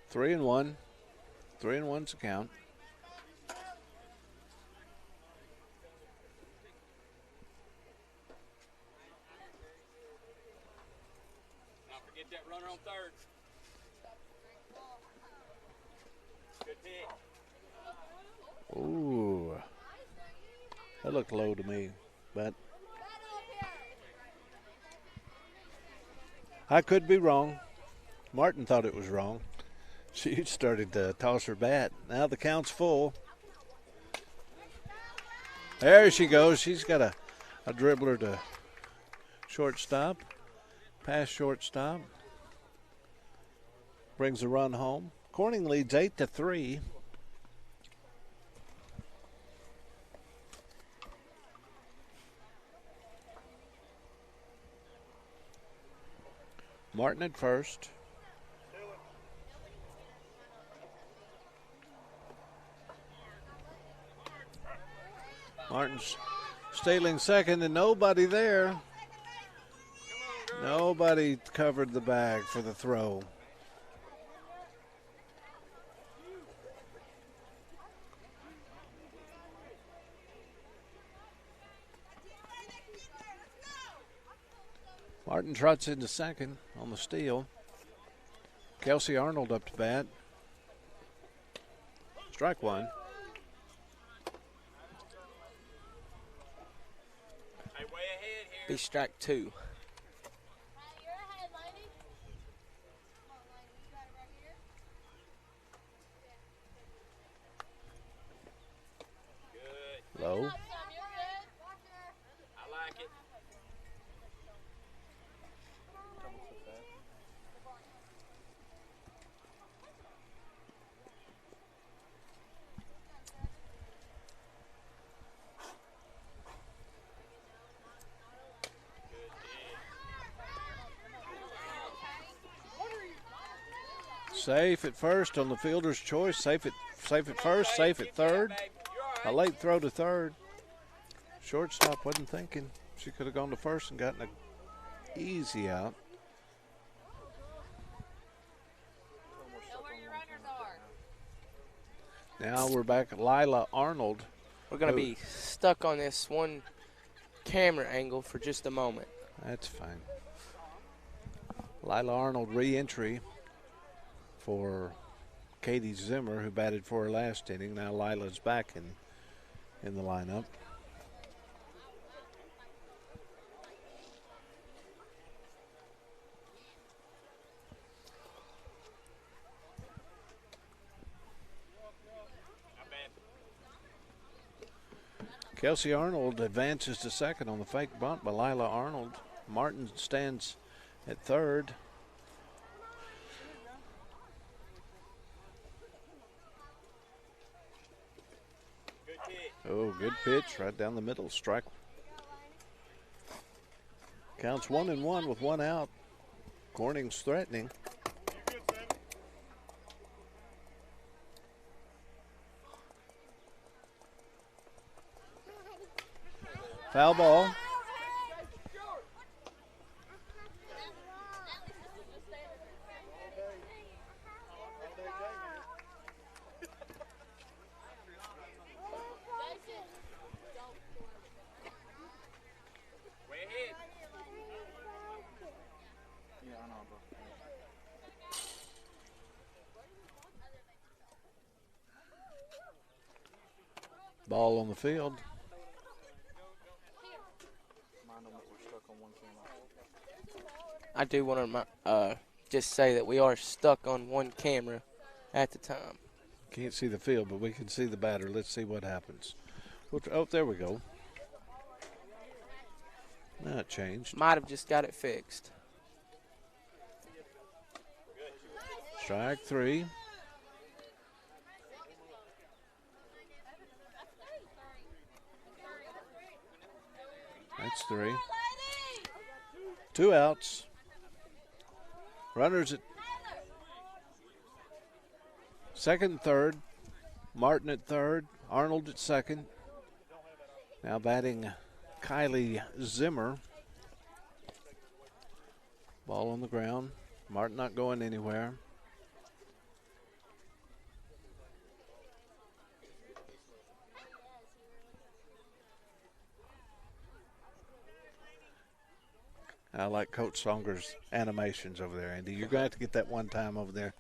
Three and one. 3-1's the count. Don't forget that runner on third. Good pick. Ooh. That looked low to me, but I could be wrong. Martin thought it was wrong. She started to toss her bat. Now the count's full. There she goes. She's got a dribbler to shortstop. Past shortstop. Brings the run home. Corning leads 8-3. Martin at first. Martin's stealing second and nobody there. Nobody covered the bag for the throw. Martin trots into second on the steal. Kelsey Arnold up to bat. Strike one. Be strike two. Low. Safe at first on the fielder's choice. Safe at first, safe at third. A late throw to third. Shortstop wasn't thinking. She could have gone to first and gotten an easy out. Now we're back at Lila Arnold. We're going to be stuck on this one camera angle for just a moment. That's fine. Lila Arnold re-entry for Katie Zimmer, who batted for her last inning. Now Lila's back in the lineup. Kelsey Arnold advances to second on the fake bunt by Lila Arnold. Martin stands at third. Oh, good pitch right down the middle. Strike. Counts 1-1 with one out. Corning's threatening. Foul ball. Ball on the field. I do want to just say that we are stuck on one camera at the time. Can't see the field, but we can see the batter. Let's see what happens. Oh, there we go. Now it changed. Might have just got it fixed. Strike three. That's three. Two outs. Runners at second and third. Martin at third. Arnold at second. Now batting Kylie Zimmer. Ball on the ground. Martin not going anywhere. I like Coach Songer's animations over there, Andy. You're going to have to get that one time over there.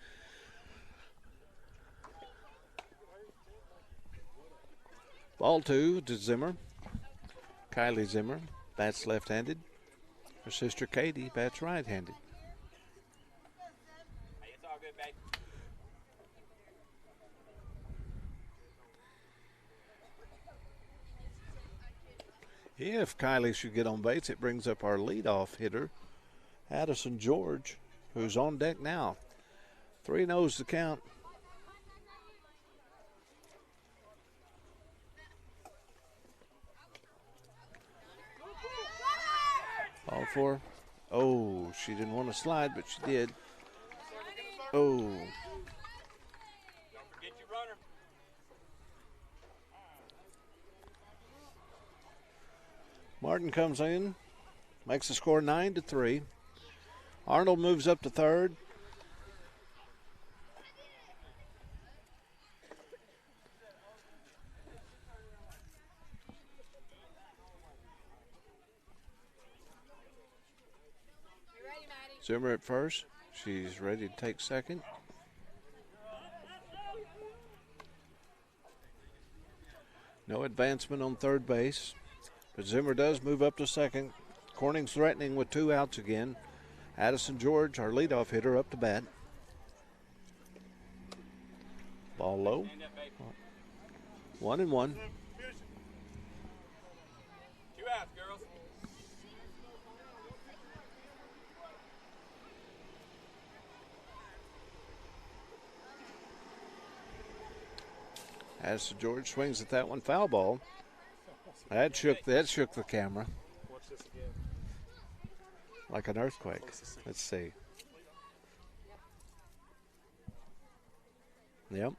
Ball two to Zimmer. Kylie Zimmer bats left-handed. Her sister Katie bats right-handed. Hey, it's all good, babe. If Kylie should get on base, it brings up our leadoff hitter, Addison George, who's on deck now. 3-0's the count. All four. Oh, she didn't want to slide, but she did. Oh. Don't forget your runner. Martin comes in, makes the score 9-3. Arnold moves up to third. Zimmer at first. She's ready to take second. No advancement on third base, but Zimmer does move up to second. Corning's threatening with 2 outs again. Addison George, our leadoff hitter, up to bat. Ball low. 1-1. 2 outs, girls. Addison George swings at that one, foul ball. That shook the camera. Watch this again. Like an earthquake. Let's see. Yep.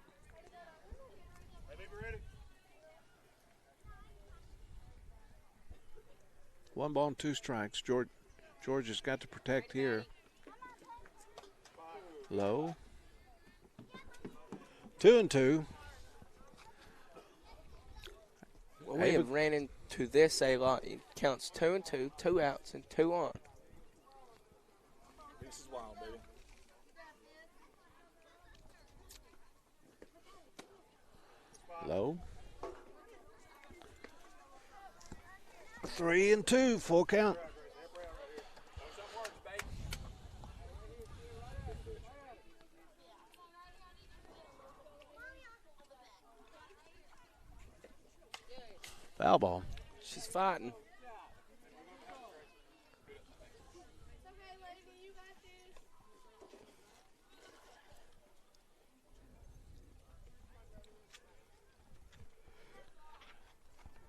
One ball and 2 strikes. George has got to protect here. Low. 2-2. Well, we have ran into this a lot. It counts 2-2, 2 outs, and 2 on. This is wild, baby. Low. 3-2, full count. Foul ball. She's fighting.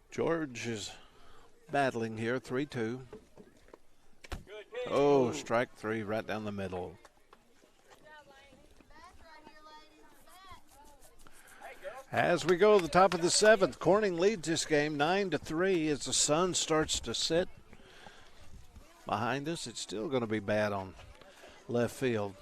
George is battling here, 3-2. Oh, strike 3 right down the middle. As we go to the top of the 7th, Corning leads this game 9-3 as the sun starts to set behind us. It's still going to be bad on left field.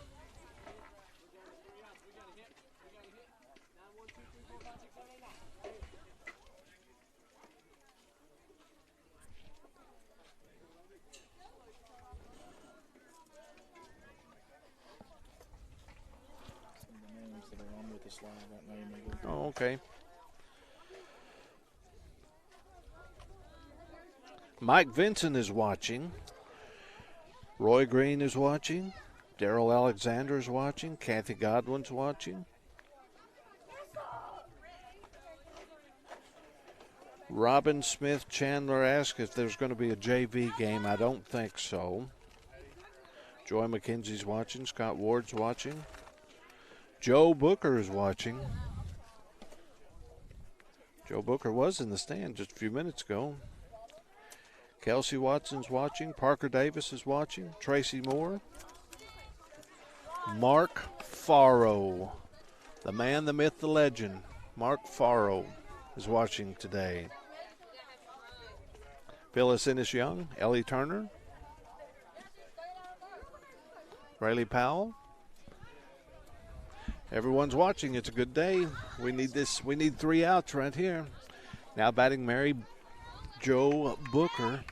Oh, okay. Mike Vinson is watching. Roy Green is watching. Darrell Alexander is watching. Kathy Godwin's watching. Robin Smith Chandler asked if there's going to be a JV game. I don't think so. Joy McKenzie's watching. Scott Ward's watching. Joe Booker is watching. Joe Booker was in the stand just a few minutes ago. Kelsey Watson's watching. Parker Davis is watching. Tracy Moore. Mark Farrow, the man, the myth, the legend. Mark Farrow is watching today. Phyllis Ennis Young, Ellie Turner, Rayleigh Powell. Everyone's watching. It's a good day. We need this. We need 3 outs right here. Now batting Mary Jo Booker.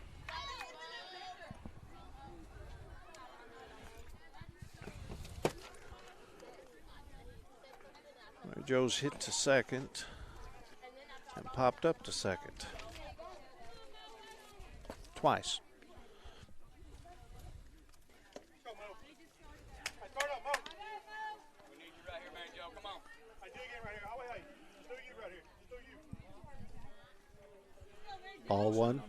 Mary Jo's hit to second and popped up to second. Twice. Ball 1.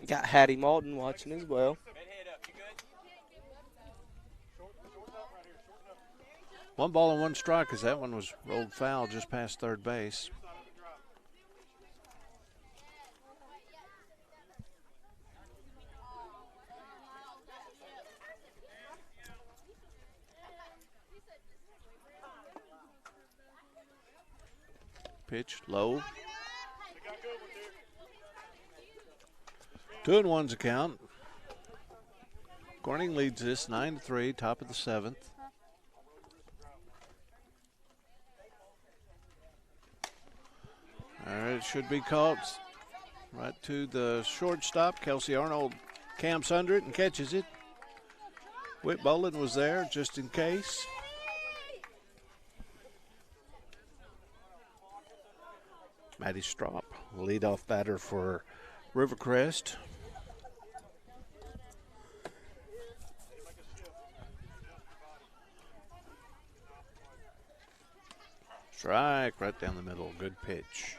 Got Hattie Malton watching as well. 1 ball and 1 strike as that one was rolled foul just past third base. Pitch low. 2-1's account. Corning leads this 9-3, top of the 7th. All right, it should be caught right to the shortstop. Kelsey Arnold camps under it and catches it. Whit Bolin was there just in case. Maddie Strop, leadoff batter for Rivercrest. Strike right down the middle. Good pitch.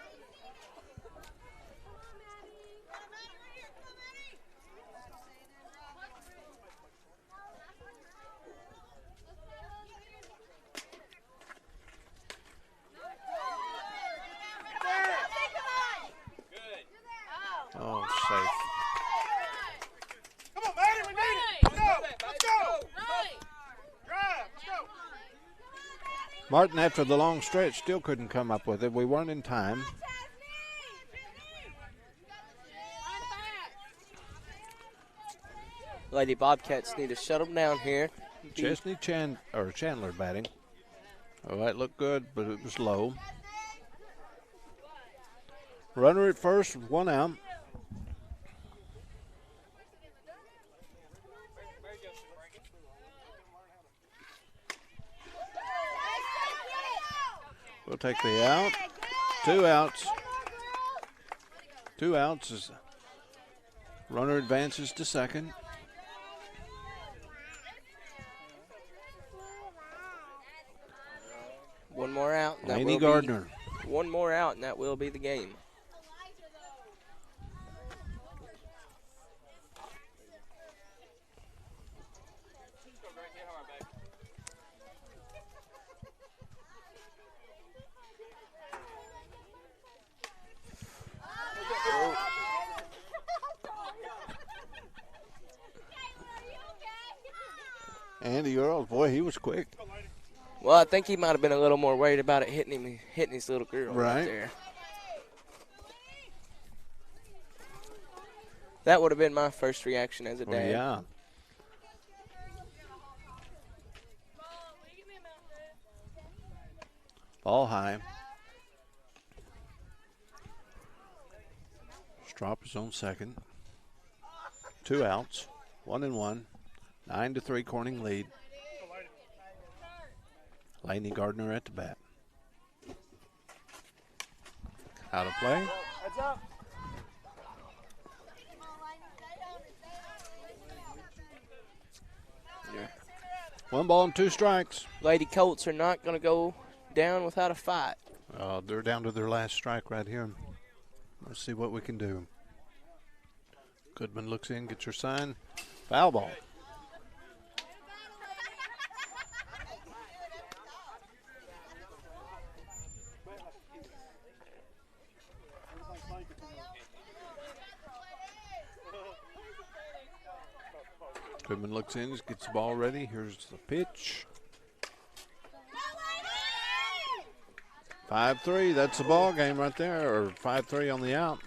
Oh, safe. Come on, Maddie, we need it. Let's go. Let's go. Drive. Let's go. Martin, after the long stretch, still couldn't come up with it. We weren't in time. Lady Bobcats need to shut them down here. Chesney Chandler batting. Oh, that looked good, but it was low. Runner at first with 1 out. We'll take the out. 2 outs. 2 outs as runner advances to second. One more out. and that Laney will Gardner. Be, one more out, and that will be the game. Andy Earl, boy, he was quick. Well, I think he might have been a little more worried about it hitting his little girl right there. That would have been my first reaction as a dad. Yeah. Ball high. Strop is on second. 2 outs. 1-1. 9-3 Corning lead. Laney Gardner at the bat. Out of play. Heads up. Yeah. 1 ball and 2 strikes. Lady Colts are not going to go down without a fight. They're down to their last strike right here. Let's see what we can do. Goodman looks in, gets your sign. Foul ball. Goodman looks in, gets the ball ready. Here's the pitch. 5-3, that's the ball game right there, or 5-3 on the out.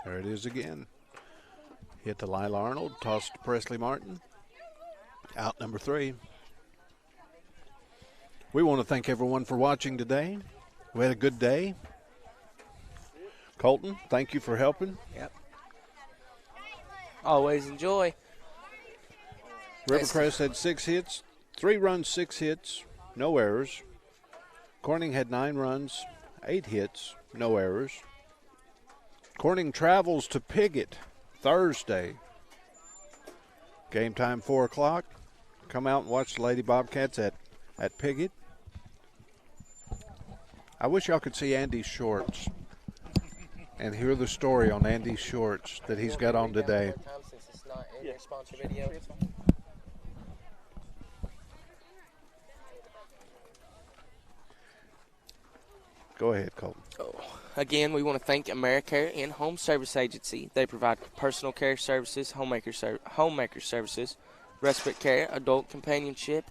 There it is again. Hit to Lila Arnold, tossed to Presley Martin. Out number 3. We want to thank everyone for watching today. We had a good day. Colton, thank you for helping. Yep. Always enjoy. Rivercrest had 6 hits, 3 runs, 6 hits, no errors. Corning had 9 runs, 8 hits, no errors. Corning travels to Piggott Thursday. Game time 4 o'clock. Come out and watch the Lady Bobcats at Piggott. I wish y'all could see Andy's shorts and hear the story on Andy's shorts that he's got on today. Go ahead, Colton. Again, we want to thank AmeriCare and Home Service Agency. They provide personal care services, homemaker services, respite care, adult companionship,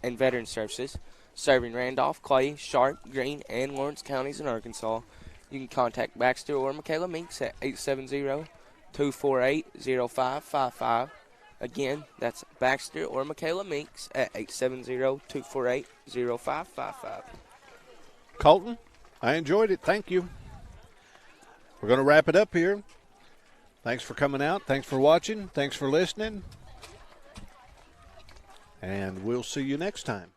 and veteran services, serving Randolph, Clay, Sharp, Greene, and Lawrence counties in Arkansas. You can contact Baxter or Michaela Meeks at 870-248-0555. Again, that's Baxter or Michaela Meeks at 870-248-0555. Colton, I enjoyed it. Thank you. We're going to wrap it up here. Thanks for coming out. Thanks for watching. Thanks for listening. And we'll see you next time.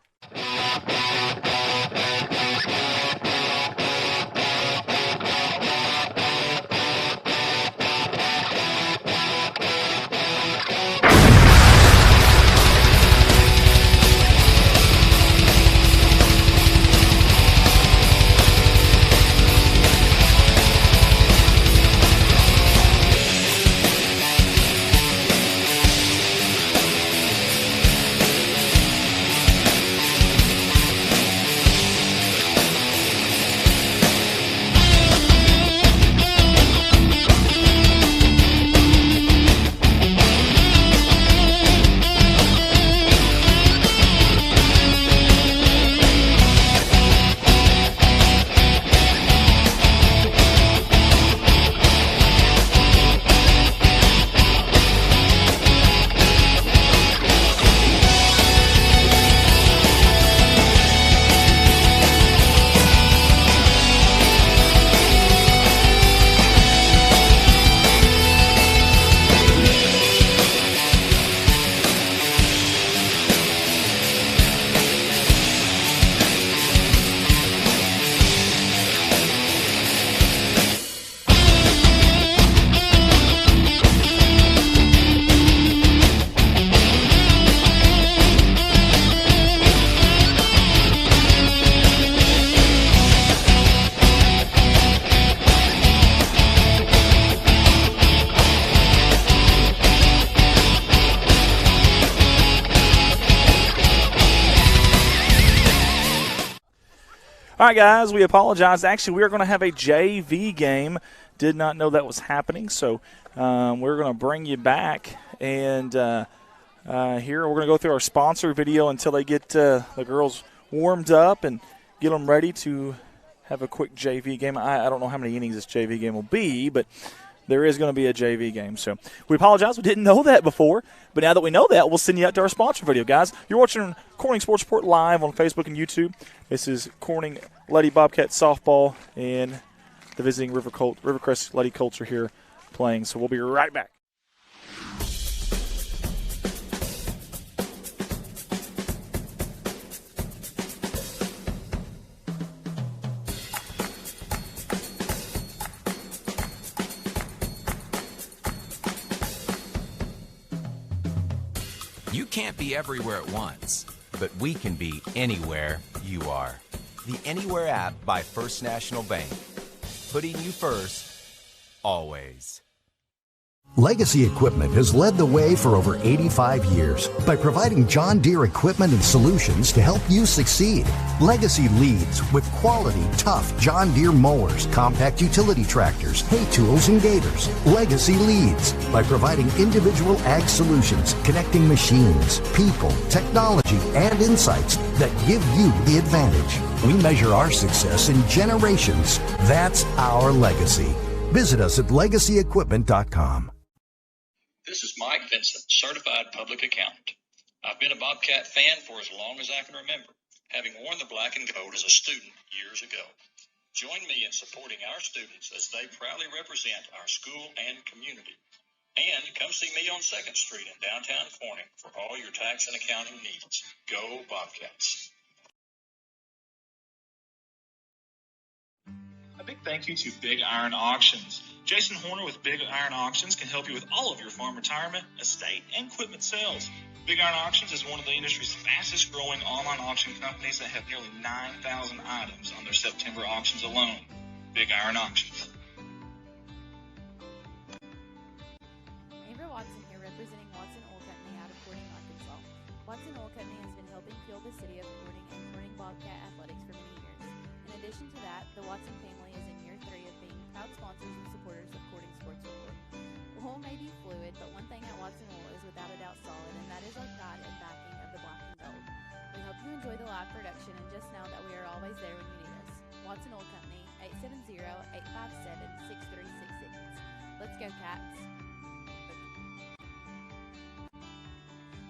All right, guys, we apologize. Actually, we are going to have a JV game. Did not know that was happening, so we're going to bring you back. And here we're going to go through our sponsor video until they get the girls warmed up and get them ready to have a quick JV game. I don't know how many innings this JV game will be, but there is going to be a JV game. So we apologize. We didn't know that before, but now that we know that, we'll send you out to our sponsor video, guys. You're watching Corning Sports Report live on Facebook and YouTube. This is Corning Lady Bobcat Softball and the visiting Rivercrest Lady Colts are here playing. So we'll be right back. You can't be everywhere at once, but we can be anywhere you are. The Anywhere app by First National Bank. Putting you first, always. Legacy Equipment has led the way for over 85 years by providing John Deere equipment and solutions to help you succeed. Legacy leads with quality, tough John Deere mowers, compact utility tractors, hay tools, and gators. Legacy leads by providing individual ag solutions, connecting machines, people, technology, and insights that give you the advantage. We measure our success in generations. That's our legacy. Visit us at legacyequipment.com. This is Mike Vincent, Certified Public Accountant. I've been a Bobcat fan for as long as I can remember, having worn the black and gold as a student years ago. Join me in supporting our students as they proudly represent our school and community. And come see me on 2nd Street in downtown Corning for all your tax and accounting needs. Go Bobcats. A big thank you to Big Iron Auctions. Jason Horner with Big Iron Auctions can help you with all of your farm retirement, estate, and equipment sales. Big Iron Auctions is one of the industry's fastest growing online auction companies that have nearly 9,000 items on their September auctions alone. Big Iron Auctions. Ava Watson here, representing Watson Oil Company out of Corning, Arkansas. Watson Oil Company has been helping fuel the city of Corning and Corning Bobcat athletics for many years. In addition to that, the Watson family is in year 3 of being proud sponsors and supporters of Corning Sports Report. Oil may be fluid, but one thing at Watson Oil is without a doubt solid, and that is our pride and backing of the black and gold. We hope you enjoy the live production and just know that we are always there when you need us. Watson Oil Company, 870-857-6366. Let's go, Cats.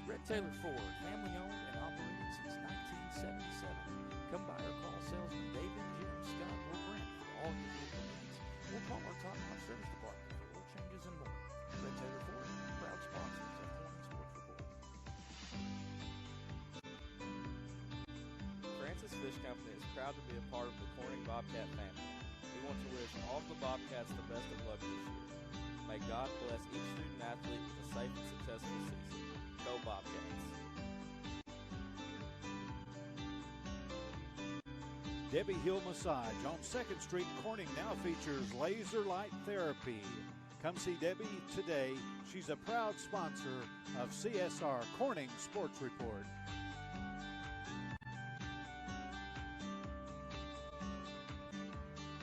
Red Taylor Ford, family owned and operated since 1977. Come by or call salesman David, Jim, Scott, or Brent for all your vehicle needs. Or call our top-notch service department for oil changes and more. Red Taylor Ford, proud sponsors of Corning Sports Report. Francis Fish Company is proud to be a part of the Corning Bobcat family. We want to wish all of the Bobcats the best of luck this year. May God bless each student-athlete with a safe and successful season. Go Bobcats. Debbie Hill Massage on 2nd Street, Corning now features laser light therapy. Come see Debbie today. She's a proud sponsor of CSR Corning Sports Report.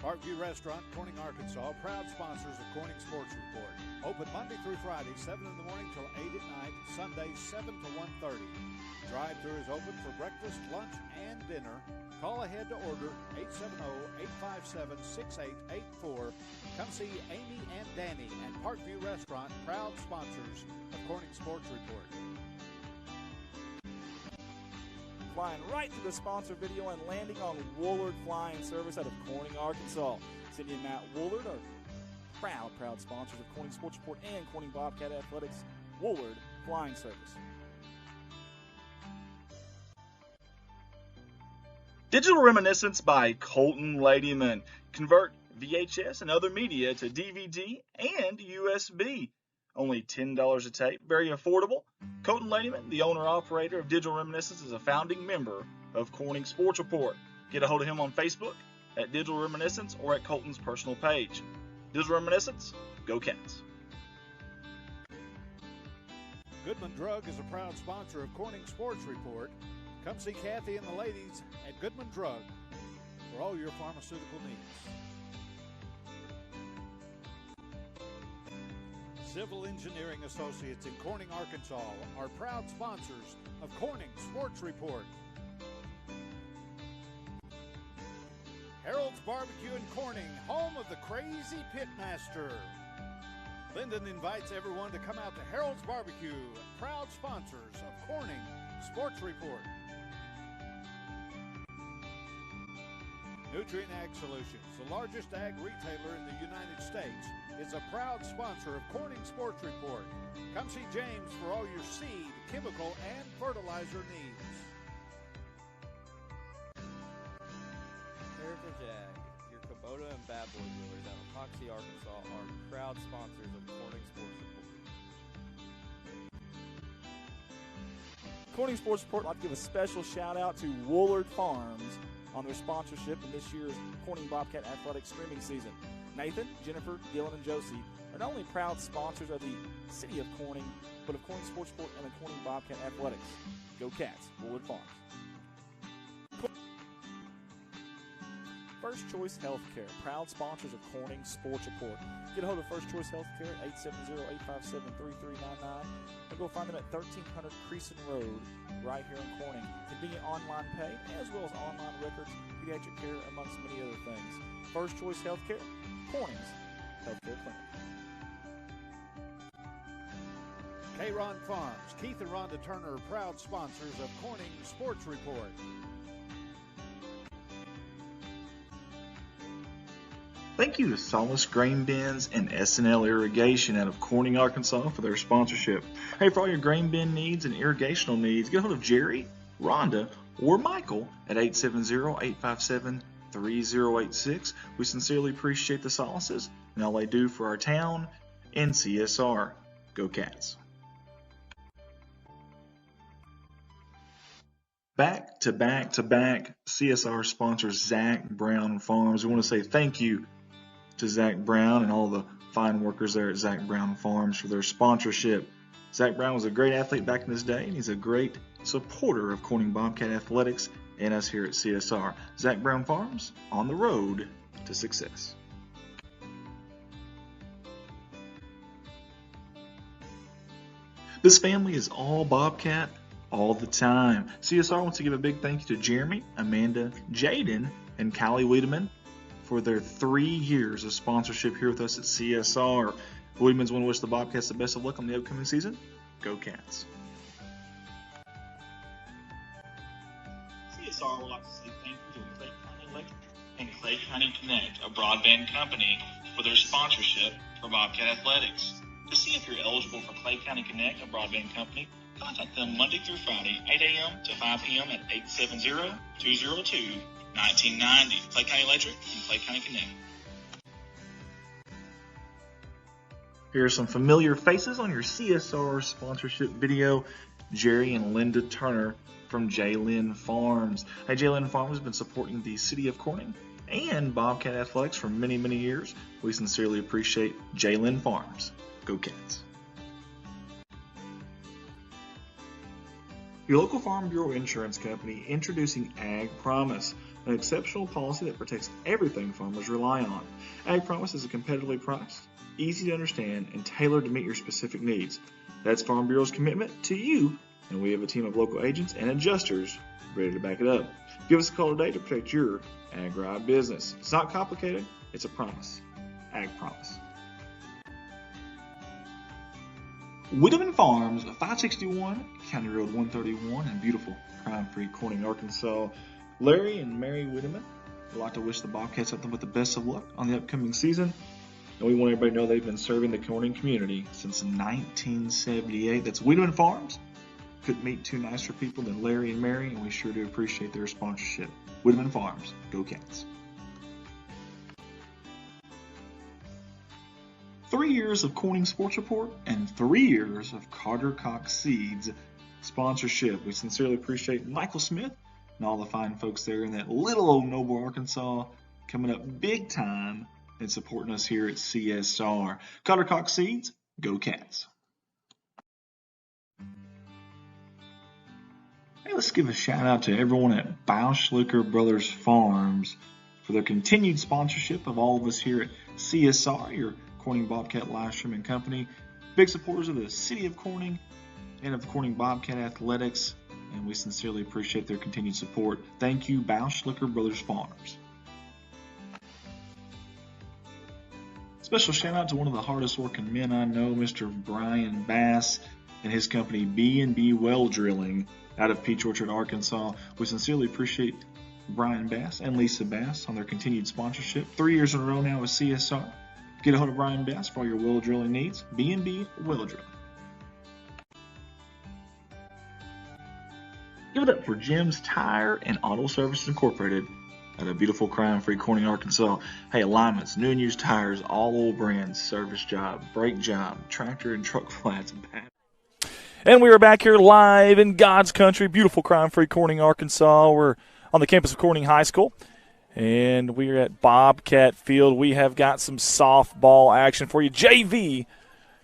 Parkview Restaurant, Corning, Arkansas, proud sponsors of Corning Sports Report. Open Monday through Friday, 7 in the morning till 8 at night, Sunday 7 to 1:30. Drive-thru is open for breakfast, lunch, and dinner. Call ahead to order 870-857-6884. Come see Amy and Danny at Parkview Restaurant, proud sponsors of Corning Sports Report. Flying right to the sponsor video and landing on Woolard Flying Service out of Corning, Arkansas. Cindy and Matt Woolard are proud sponsors of Corning Sports Report and Corning Bobcat Athletics. Woolard Flying Service. Digital Reminiscence by Colton Ladyman. Convert VHS and other media to DVD and USB. Only $10 a tape, very affordable. Colton Ladyman, the owner-operator of Digital Reminiscence, is a founding member of Corning Sports Report. Get a hold of him on Facebook at Digital Reminiscence or at Colton's personal page. Digital Reminiscence, go Cats. Goodman Drug is a proud sponsor of Corning Sports Report. Come see Kathy and the ladies at Goodman Drug for all your pharmaceutical needs. Civil Engineering Associates in Corning, Arkansas are proud sponsors of Corning Sports Report. Harold's Barbecue in Corning, home of the Crazy Pitmaster. Linden invites everyone to come out to Harold's Barbecue, proud sponsors of Corning Sports Report. Nutrient Ag Solutions, the largest ag retailer in the United States, is a proud sponsor of Corning Sports Report. Come see James for all your seed, chemical, and fertilizer needs. Heritage Ag, your Kubota and Bad Boy dealers out of Hoxie, Arkansas, are proud sponsors of Corning Sports Report. Corning Sports Report would like to give a special shout out to Woolard Farms on their sponsorship in this year's Corning Bobcat Athletics streaming season. Nathan, Jennifer, Dylan, and Josie are not only proud sponsors of the city of Corning, but of Corning Sports Report and the Corning Bobcat Athletics. Go Cats, Woolard Farms. First Choice Healthcare, proud sponsors of Corning Sports Report. Get a hold of First Choice Healthcare at 870-857-3399 or go find them at 1300 Creason Road right here in Corning. Convenient online pay as well as online records, pediatric care, amongst many other things. First Choice Healthcare, Corning's Healthcare Clinic. K-Ron Farms, Keith and Rhonda Turner are proud sponsors of Corning Sports Report. Thank you to Solace Grain Bins and S&L Irrigation out of Corning, Arkansas for their sponsorship. Hey, for all your grain bin needs and irrigational needs, get a hold of Jerry, Rhonda, or Michael at 870-857-3086. We sincerely appreciate the Solaces and all they do for our town and CSR. Go Cats. Back to back CSR sponsor Zach Brown Farms. We want to say thank you to Zach Brown and all the fine workers there at Zach Brown Farms for their sponsorship. Zach Brown was a great athlete back in his day, and he's a great supporter of Corning Bobcat Athletics and us here at CSR. Zach Brown Farms, on the road to success. This family is all Bobcat all the time. CSR wants to give a big thank you to Jeremy, Amanda, Jaden, and Kylie Wiedemann for their 3 years of sponsorship here with us at CSR. The Woodmans want to wish the Bobcats the best of luck on the upcoming season. Go Cats. CSR would like to say thank you to Clay County Electric and Clay County Connect, a broadband company, for their sponsorship for Bobcat Athletics. To see if you're eligible for Clay County Connect, a broadband company, contact them Monday through Friday, 8 a.m. to 5 p.m. at 870-202-1990. Clay County Electric and Clay County Connect. Here are some familiar faces on your CSR sponsorship video. Jerry and Linda Turner from Jaden Farms. Hey, Jaden Farms has been supporting the city of Corning and Bobcat Athletics for many, many years. We sincerely appreciate Jaden Farms. Go Cats. Your local Farm Bureau insurance company introducing Ag Promise, an exceptional policy that protects everything farmers rely on. Ag Promise is a competitively priced, easy to understand, and tailored to meet your specific needs. That's Farm Bureau's commitment to you, and we have a team of local agents and adjusters ready to back it up. Give us a call today to protect your agri business. It's not complicated, it's a promise. Ag Promise. Widowman Farms, 561 County Road 131 in beautiful crime-free Corning, Arkansas. Larry and Mary Widowman would like to wish the Bobcats something but the best of luck on the upcoming season. And we want everybody to know they've been serving the Corning community since 1978. That's Widowman Farms. Couldn't meet two nicer people than Larry and Mary, and we sure do appreciate their sponsorship. Widowman Farms, go Cats. 3 years of Corning Sports Report and 3 years of Carter Cox Seeds sponsorship. We sincerely appreciate Michael Smith and all the fine folks there in that little old Noble, Arkansas, coming up big time and supporting us here at CSR. Carter Cox Seeds, go Cats. Hey, let's give a shout out to everyone at Bauschlicker Brothers Farms for their continued sponsorship of all of us here at CSR, your Corning Bobcat live streaming company. Big supporters of the city of Corning and of Corning Bobcat Athletics, and we sincerely appreciate their continued support. Thank you, Bauschlicker Brothers Farms. Special shout out to one of the hardest working men I know, Mr. Brian Bass and his company B&B Well Drilling out of Peach Orchard, Arkansas. We sincerely appreciate Brian Bass and Lisa Bass on their continued sponsorship. 3 years in a row now with CSR. Get a hold of Brian Bass for all your well drilling needs. B&B Well Drilling. Give it up for Jim's Tire and Auto Services Incorporated at a beautiful crime-free Corning, Arkansas. Hey, alignments, new and used tires, all old brands, service job, brake job, tractor and truck flats, and And we are back here live in God's country, beautiful crime-free Corning, Arkansas. We're on the campus of Corning High School, and we are at Bobcat Field. We have got some softball action for you. JV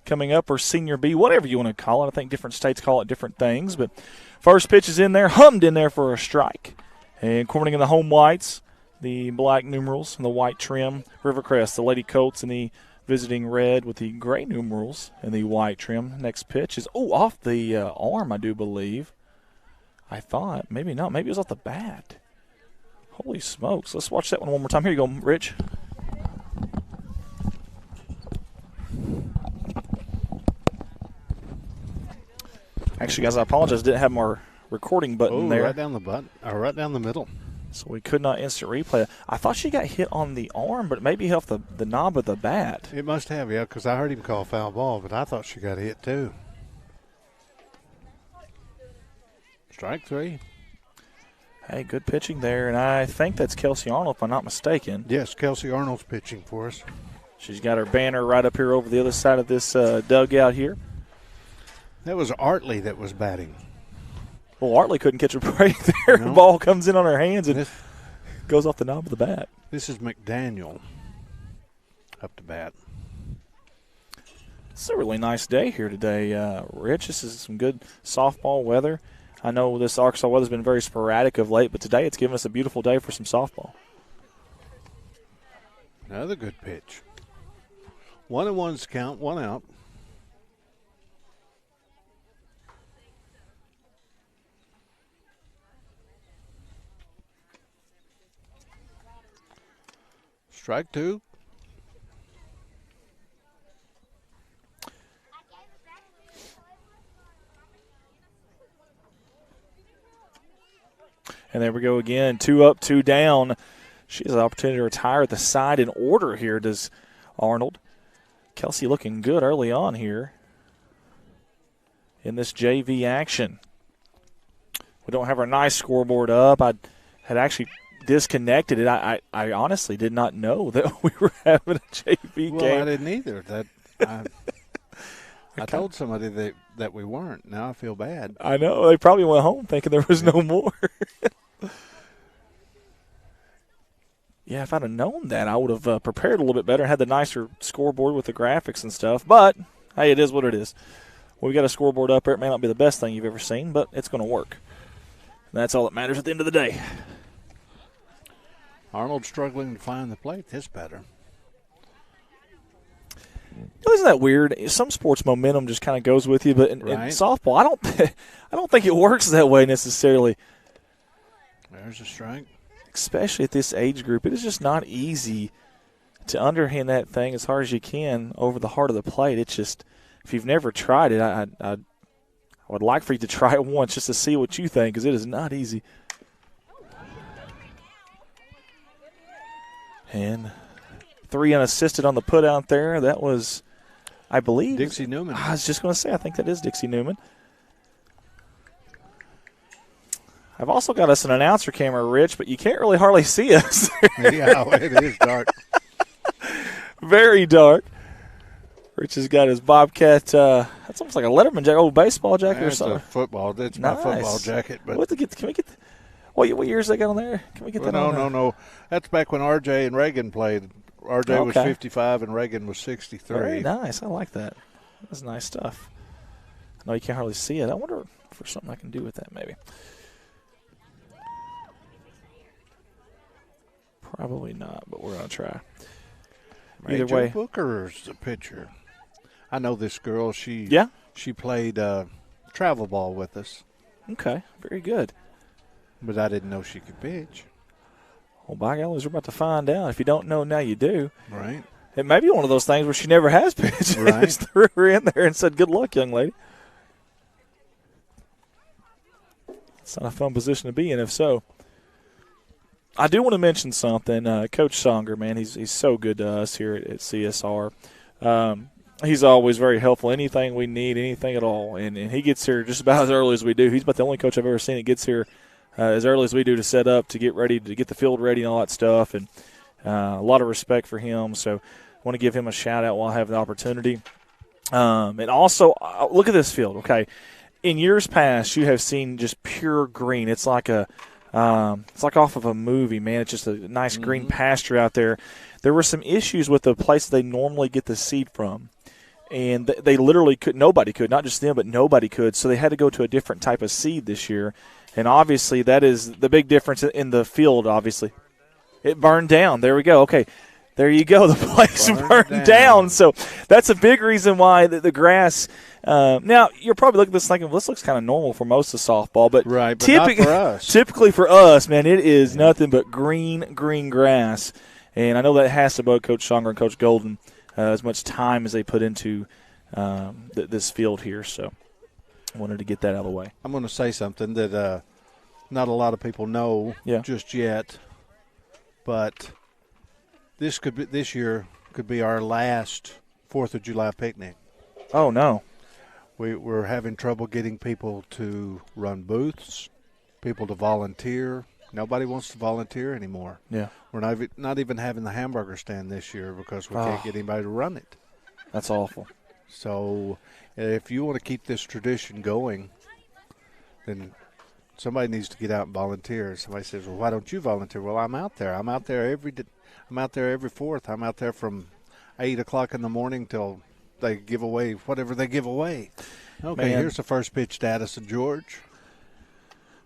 coming up, or Senior B, whatever you want to call it. I think different states call it different things. But first pitch is in there, hummed in there for a strike. And Corning in the home whites, the black numerals and the white trim. Rivercrest, the Lady Colts, and the visiting red with the gray numerals and the white trim. Next pitch is, off the arm, I do believe. I thought. Maybe not. Maybe it was off the bat. Holy smokes. Let's watch that one more time. Here you go, Rich. Actually, guys, I apologize. Didn't have my recording button there. Right down the button, or right down the middle. So we could not instant replay it. I thought she got hit on the arm, but maybe off the knob of the bat. It must have, yeah, because I heard him call foul ball, but I thought she got hit too. Strike three. Hey, good pitching there, and I think that's Kelsey Arnold, if I'm not mistaken. Yes, Kelsey Arnold's pitching for us. She's got her banner right up here over the other side of this dugout here. That was Artley that was batting. Well, Artley couldn't catch a break there. No. The ball comes in on her hands and goes off the knob of the bat. This is McDaniel up to bat. It's a really nice day here today, Rich. This is some good softball weather. I know this Arkansas weather's been very sporadic of late, but today it's given us a beautiful day for some softball. Another good pitch. 1-1's count, one out. Strike two. And there we go again. 2 up, 2 down. She has an opportunity to retire at the side in order here, does Arnold. Kelsey looking good early on here in this JV action. We don't have our nice scoreboard up. I had actually disconnected it. I honestly did not know that we were having a JV game. Well, I didn't either. I told somebody that we weren't. Now I feel bad. I know. They probably went home thinking there was no more. Yeah, if I'd have known that, I would have prepared a little bit better and had the nicer scoreboard with the graphics and stuff. But, hey, it is what it is. When we got a scoreboard up there, it may not be the best thing you've ever seen, but it's going to work. And that's all that matters at the end of the day. Arnold struggling to find the plate. This better. Isn't that weird? Some sports momentum just kind of goes with you, but in softball, I don't think it works that way necessarily. There's a strike. Especially at this age group, it is just not easy to underhand that thing as hard as you can over the heart of the plate. It's just, if you've never tried it, I would like for you to try it once just to see what you think, because it is not easy. And 3 unassisted on the put out there. That was, I believe, Dixie Newman. I was just going to say, I think that is Dixie Newman. I've also got us an announcer camera, Rich, but you can't really hardly see us. Yeah, it is dark. Very dark. Rich has got his Bobcat, that's almost like a Letterman jacket, old baseball jacket or something. Football. That's my football jacket. But can we get what years they got on there? Can we get that on there? No. That's back when RJ and Reagan played. RJ was 55 and Reagan was 63. Very nice. I like that. That's nice stuff. No, you can't hardly see it. I wonder if there's something I can do with that maybe. Probably not, but we're going to try. Either way. Booker's the pitcher. I know this girl. She played travel ball with us. Okay, very good. But I didn't know she could pitch. Well, by golly, we're about to find out. If you don't know, now you do. Right. It may be one of those things where she never has pitched. Right. They just threw her in there and said, good luck, young lady. It's not a fun position to be in if so. I do want to mention something. Coach Songer, man, he's so good to us here at CSR. He's always very helpful. Anything we need, anything at all. And he gets here just about as early as we do. He's about the only coach I've ever seen that gets here as early as we do to set up, to get ready, to get the field ready and all that stuff. And a lot of respect for him. So I want to give him a shout-out while I have the opportunity. And also, look at this field, okay? In years past, you have seen just pure green. It's like it's like off of a movie, man. It's just a nice green pasture out there. There were some issues with the place they normally get the seed from. And they literally could, nobody could, not just them, but nobody could. So they had to go to a different type of seed this year. And obviously that is the big difference in the field, obviously. It burned down. There we go. Okay, there you go. The place burned down. So that's a big reason why the grass now, you're probably looking at this thinking, well, this looks kind of normal for most of softball. But, not for us. Typically for us, man, it is nothing but green grass. And I know that has to bug Coach Songer and Coach Golden as much time as they put into this field here. So I wanted to get that out of the way. I'm going to say something that not a lot of people know just yet. But this year could be our last 4th of July picnic. Oh, no. We're having trouble getting people to run booths, people to volunteer. Nobody wants to volunteer anymore. Yeah. We're not even having the hamburger stand this year because we can't get anybody to run it. That's awful. So if you want to keep this tradition going, then somebody needs to get out and volunteer. Somebody says, well, why don't you volunteer? Well, I'm out there. I'm out there every 4th. I'm out there from 8 o'clock in the morning till they give away whatever they give away. Okay, Man. Here's the first pitch to Addison George.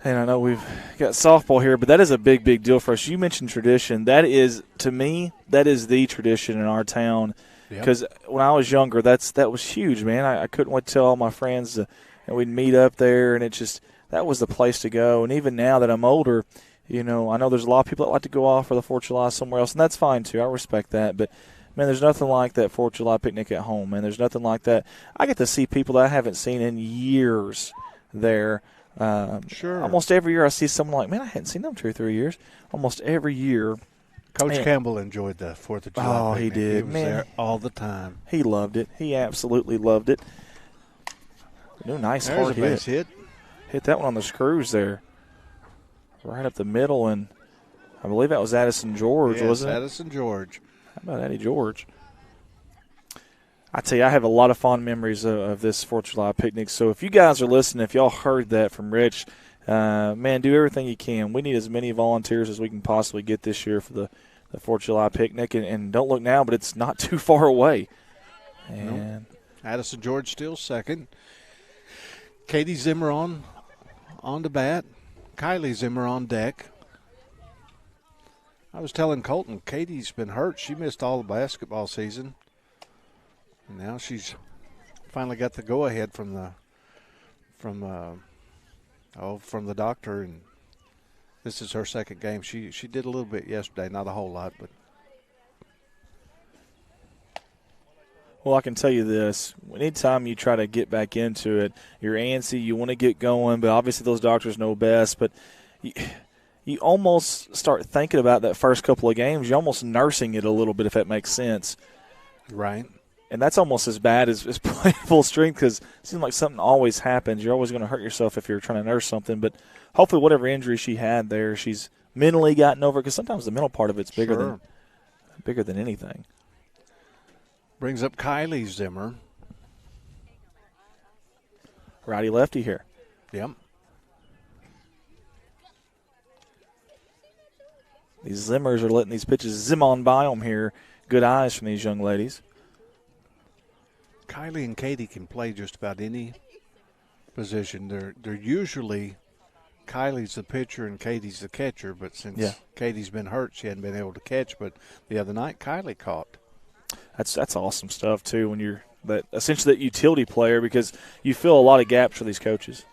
And I know we've got softball here, but that is a big, big deal for us. You mentioned tradition. That is, to me, that is the tradition in our town. Because when I was younger, that was huge, man. I couldn't wait to tell all my friends, and we'd meet up there, and that was the place to go. And even now that I'm older, I know there's a lot of people that like to go off for the 4th of July somewhere else, and that's fine too. I respect that. But, man, there's nothing like that 4th of July picnic at home, man. There's nothing like that. I get to see people that I haven't seen in years there. Sure. Almost every year I see someone like, man, I hadn't seen them 2 or 3 years. Almost every year. Coach Campbell enjoyed the 4th of July. Oh, picnic. He did. He was man, there all the time. He loved it. He absolutely loved it. Nice There's hard a base hit. Hit that one on the screws there. Right up the middle, and I believe that was Addison George, yes, wasn't it? Addison George. How about Addie George? I tell you, I have a lot of fond memories of this 4th of July picnic. So if you guys are listening, if y'all heard that from Rich, man, do everything you can. We need as many volunteers as we can possibly get this year for the 4th of July picnic. And don't look now, but it's not too far away. And nope. Addison George still second. Katie Zimmer on the bat. Kylie Zimmer on deck. I was telling Colton, Katie's been hurt. She missed all the basketball season. And now she's finally got the go-ahead from the doctor, and this is her second game. She did a little bit yesterday, not a whole lot, but. Well, I can tell you this. Anytime you try to get back into it, you're antsy, you want to get going, but obviously those doctors know best. But you almost start thinking about that first couple of games. You're almost nursing it a little bit, if that makes sense. Right. And that's almost as bad as playing full strength, because it seems like something always happens. You're always going to hurt yourself if you're trying to nurse something. But hopefully whatever injury she had there, she's mentally gotten over it, because sometimes the mental part of it's bigger than anything. Brings up Kylie Zimmer. Righty-lefty here. Yep. These Zimmers are letting these pitches zim on by them here. Good eyes from these young ladies. Kylie and Katie can play just about any position. They're usually Kylie's the pitcher and Katie's the catcher, but since Katie's been hurt, she hadn't been able to catch. But the other night, Kylie caught. That's awesome stuff too. When you're essentially that utility player, because you fill a lot of gaps for these coaches.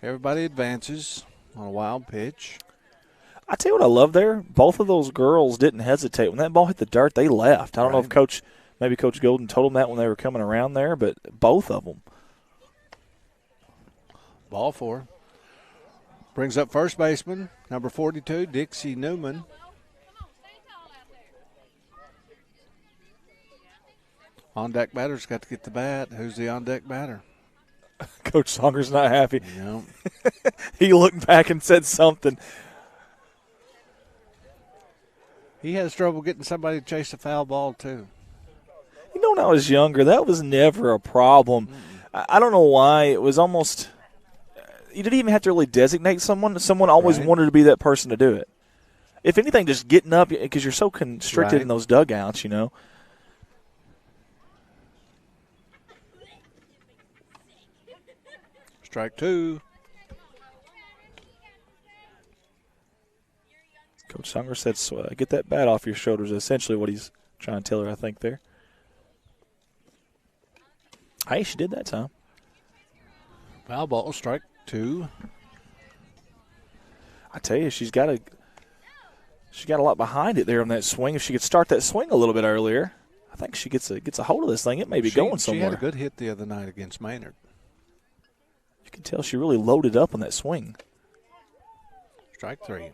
Everybody advances on a wild pitch. I tell you what I love there. Both of those girls didn't hesitate when that ball hit the dirt. They left. I don't know if Coach Golden told them that when they were coming around there, but both of them. Ball 4. Brings up first baseman, number 42, Dixie Newman. On-deck batter's got to get the bat. Who's the on-deck batter? Coach Songer's not happy. No. He looked back and said something. He has trouble getting somebody to chase a foul ball, too. When I was younger, that was never a problem. I don't know why. It was almost – you didn't even have to really designate someone. Someone always wanted to be that person to do it. If anything, just getting up, because you're so constricted in those dugouts, Strike 2. Coach Songer said, get that bat off your shoulders, essentially what he's trying to tell her, I think, there. Hey, she did that time. Foul ball, strike 2. I tell you, she got a lot behind it there on that swing. If she could start that swing a little bit earlier, I think she gets a hold of this thing. It may be going somewhere. She had a good hit the other night against Maynard. You can tell she really loaded up on that swing. Strike 3.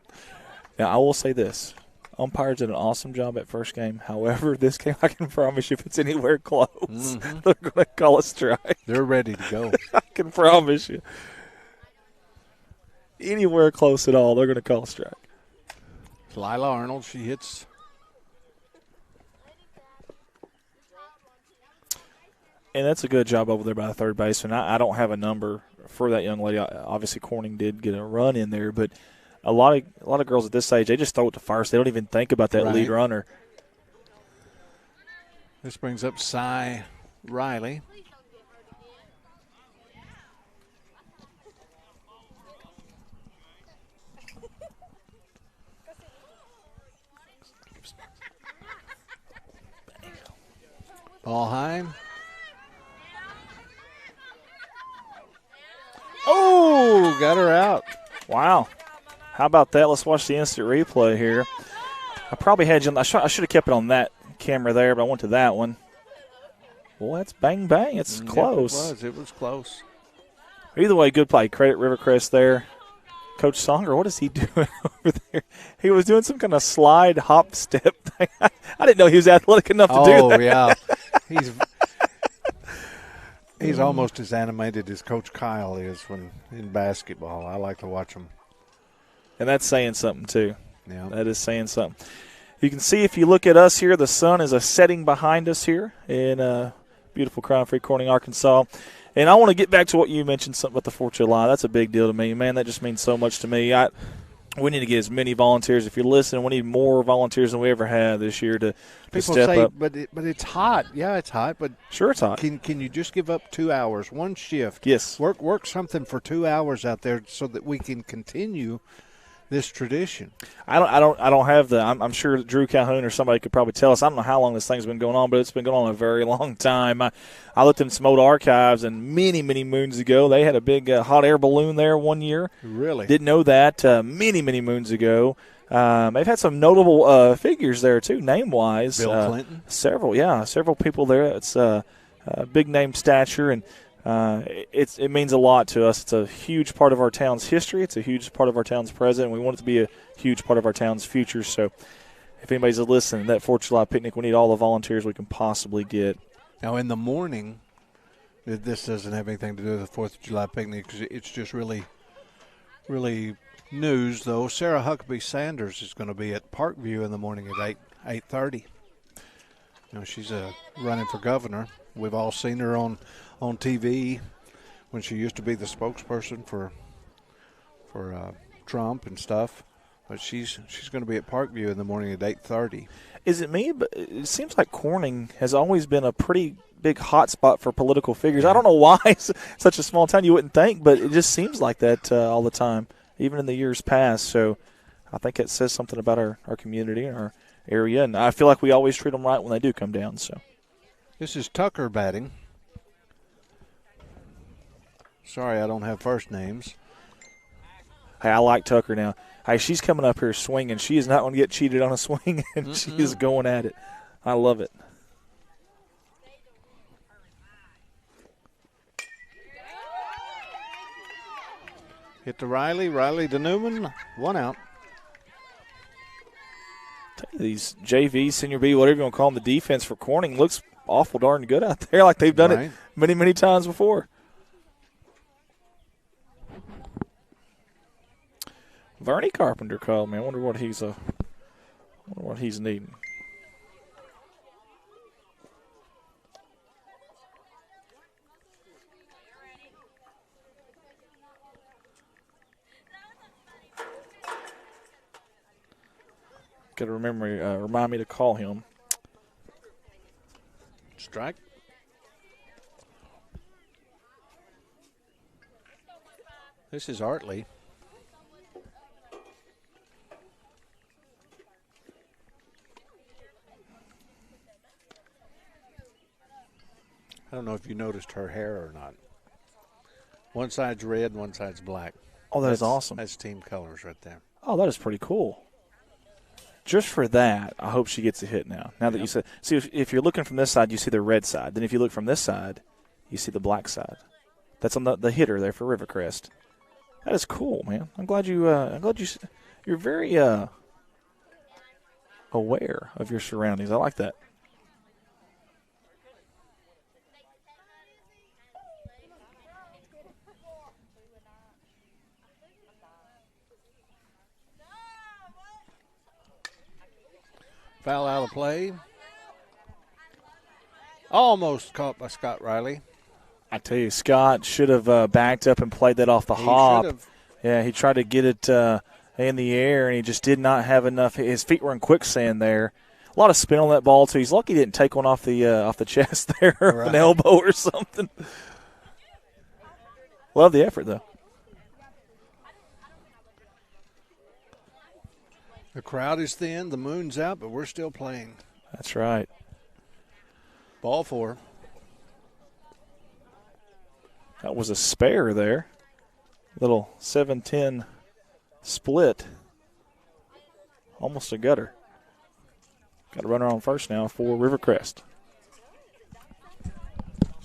Now, I will say this. Umpires did an awesome job at first game. However, this game, I can promise you, if it's anywhere close, they're going to call a strike. They're ready to go. I can promise you. Anywhere close at all, they're going to call a strike. Lila Arnold, she hits. And that's a good job over there by the third baseman. I don't have a number for that young lady. Obviously, Corning did get a run in there, but a lot of girls at this age, they just throw it to first. They don't even think about that lead runner. This brings up Cy Riley. Ball high. Oh, got her out. Wow. How about that? Let's watch the instant replay here. I probably had you. I should have kept it on that camera there, but I went to that one. Well, that's bang, bang. It's close. It was close. Either way, good play. Credit Rivercrest there. Coach Songer, what is he doing over there? He was doing some kind of slide hop step thing. I didn't know he was athletic enough to do that. Oh, yeah. He's almost as animated as Coach Kyle is when in basketball. I like to watch him. And that's saying something, too. Yeah. That is saying something. You can see if you look at us here, the sun is setting behind us here in beautiful Crown Free Corning, Arkansas. And I want to get back to what you mentioned, something about the 4th of July. That's a big deal to me. Man, that just means so much to me. We need to get as many volunteers. If you're listening, we need more volunteers than we ever have this year to step up. But it's hot. Yeah, it's hot. But sure, it's hot. Can you just give up 2 hours, one shift? Yes. Work something for 2 hours out there so that we can continue this tradition. I don't have the. I'm sure Drew Calhoun or somebody could probably tell us. I don't know how long this thing's been going on, but it's been going on a very long time. I looked in some old archives, and many moons ago, they had a big hot air balloon there one year. Really? Didn't know that. Many moons ago. They've had some notable figures there too, name-wise. Bill Clinton. Several people there. It's big name stature, and it means a lot to us. It's a huge part of our town's history. It's a huge part of our town's present, and we want it to be a huge part of our town's future. So if anybody's listening, that 4th of July picnic, we need all the volunteers we can possibly get. Now, in the morning, this doesn't have anything to do with the 4th of July picnic because it's just really news, though. Sarah Huckabee Sanders is going to be at Parkview in the morning at 8:30. She's running for governor. We've all seen her on TV when she used to be the spokesperson for Trump and stuff. But she's going to be at Parkview in the morning at 8:30. Is it me? But it seems like Corning has always been a pretty big hot spot for political figures. I don't know why it's such a small town. You wouldn't think, but it just seems like that all the time, even in the years past. So I think it says something about our community and our area, and I feel like we always treat them right when they do come down. So this is Tucker batting. Sorry, I don't have first names. Hey, I like Tucker now. Hey, she's coming up here swinging. She is not going to get cheated on a swing, and she is going at it. I love it. Hit to Riley to Newman. 1 out. These JV, Senior B, whatever you want to call them, the defense for Corning looks awful darn good out there like they've done it many times before. Vernie Carpenter called me. I wonder what he's needing. Got to remind me to call him. Strike. This is Artley. I don't know if you noticed her hair or not. One side's red, one side's black. Oh, that's awesome. That's team colors right there. Oh, that is pretty cool. Just for that, I hope she gets a hit now. Now that you said, see, if you're looking from this side, you see the red side. Then if you look from this side, you see the black side. That's on the hitter there for Rivercrest. That is cool, man. I'm glad you're very aware of your surroundings. I like that. Foul out of play. Almost caught by Scott Riley. I tell you, Scott should have backed up and played that off the hop. Yeah, he tried to get it in the air, and he just did not have enough. His feet were in quicksand there. A lot of spin on that ball, too. He's lucky he didn't take one off the chest there, right. An elbow or something. Love the effort, though. The crowd is thin, the moon's out, but we're still playing. That's right. Ball 4. That was a spare there. Little 7-10 split. Almost a gutter. Got a runner on first now for Rivercrest.